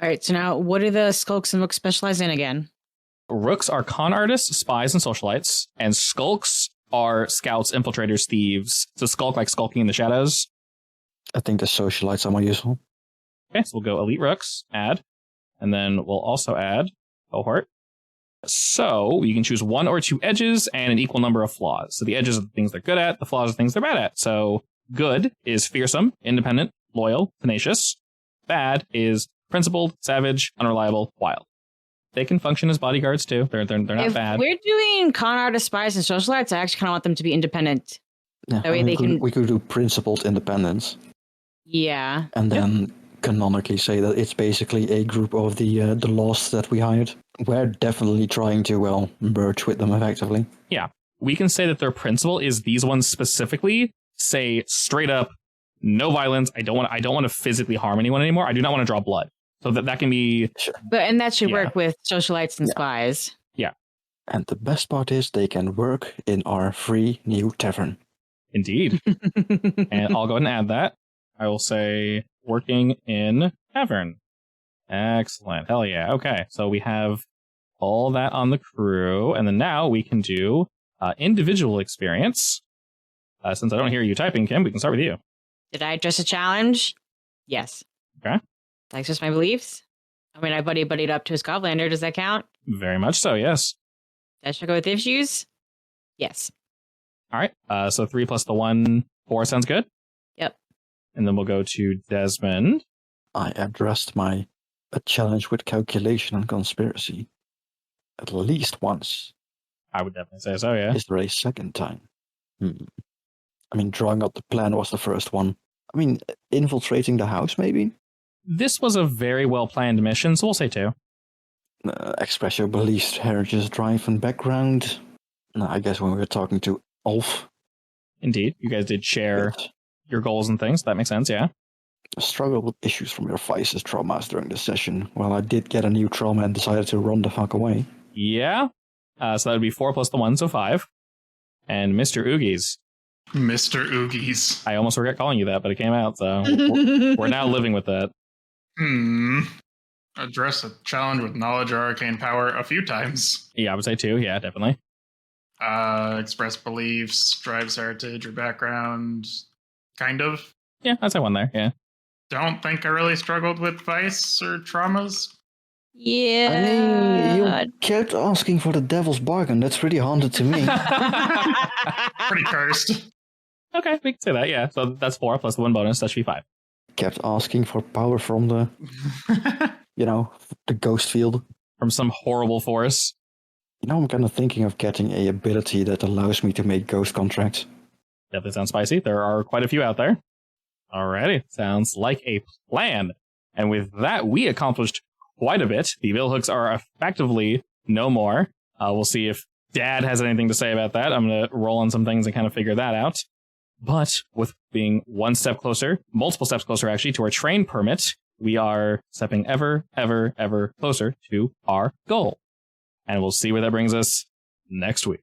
All right, so now what do the skulks and rooks specialize in again? Rooks are con artists, spies, and socialites. And skulks are scouts, infiltrators, thieves. So skulk like skulking in the shadows. I think the socialites are more useful. Okay, so we'll go elite rooks, add. And then we'll also add cohort. So you can choose 1 or 2 edges and an equal number of flaws. So the edges are the things they're good at, the flaws are the things they're bad at. So good is fearsome, independent, loyal, tenacious. Bad is principled, savage, unreliable, wild. They can function as bodyguards too. They're not bad. If we're doing con artists, spies, and socialites, I actually kind of want them to be independent. Yeah, That way we could do principled independence. Yeah. And then canonically say that it's basically a group of the lost that we hired. We're definitely trying to, merge with them effectively. Yeah. We can say that their principle is these ones specifically say straight up, no violence. I don't want to physically harm anyone anymore. I do not want to draw blood. So that can be... Sure. And that should work with socialites and spies. Yeah. And the best part is they can work in our free new tavern. Indeed. And I'll go ahead and add that. I will say working in tavern. Excellent. Hell yeah. Okay. So we have all that on the crew. And then now we can do individual experience. Since I don't hear you typing, Kim, we can start with you. Did I address a challenge? Yes. Okay. That's just my beliefs. I mean, I buddied up to a Scotlander. Does that count? Very much so, yes. Should I go with issues? Yes. All right. So 3 plus the 1, 4 sounds good. Yep. And then we'll go to Desmond. I addressed a challenge with calculation and conspiracy at least once. I would definitely say so, yeah. Is there a second time? I mean, drawing up the plan was the first one. I mean, infiltrating the house, maybe? This was a very well-planned mission, so we'll say 2. Express your beliefs, heritage, drive, and background. No, I guess when we were talking to Ulf. Indeed. You guys did share your goals and things. That makes sense, yeah. Struggle with issues from your vices, traumas during the session. Well, I did get a new trauma and decided to run the fuck away. Yeah. So that would be 4 plus the 1, so 5. And Mr. Oogies. Mr. Oogies. I almost forgot calling you that, but it came out, so we're now living with that. Address a challenge with knowledge or arcane power a few times. Yeah, I would say 2. Yeah, definitely. Express beliefs, drives heritage or background. Kind of. Yeah, I'd say 1 there, yeah. Don't think I really struggled with vice or traumas. Yeah. I mean, you kept asking for the devil's bargain. That's really haunted to me. Pretty cursed. Okay, we can say that, yeah. So that's 4 plus the 1 bonus. That should be 5. Kept asking for power from the, the ghost field. From some horrible force. I'm kind of thinking of getting a ability that allows me to make ghost contracts. Definitely sounds spicy. There are quite a few out there. Alrighty, sounds like a plan. And with that, we accomplished quite a bit. The bill hooks are effectively no more. We'll see if Dad has anything to say about that. I'm going to roll on some things and kind of figure that out. But with being one step closer, multiple steps closer actually, to our train permit, we are stepping ever, ever, ever closer to our goal. And we'll see where that brings us next week.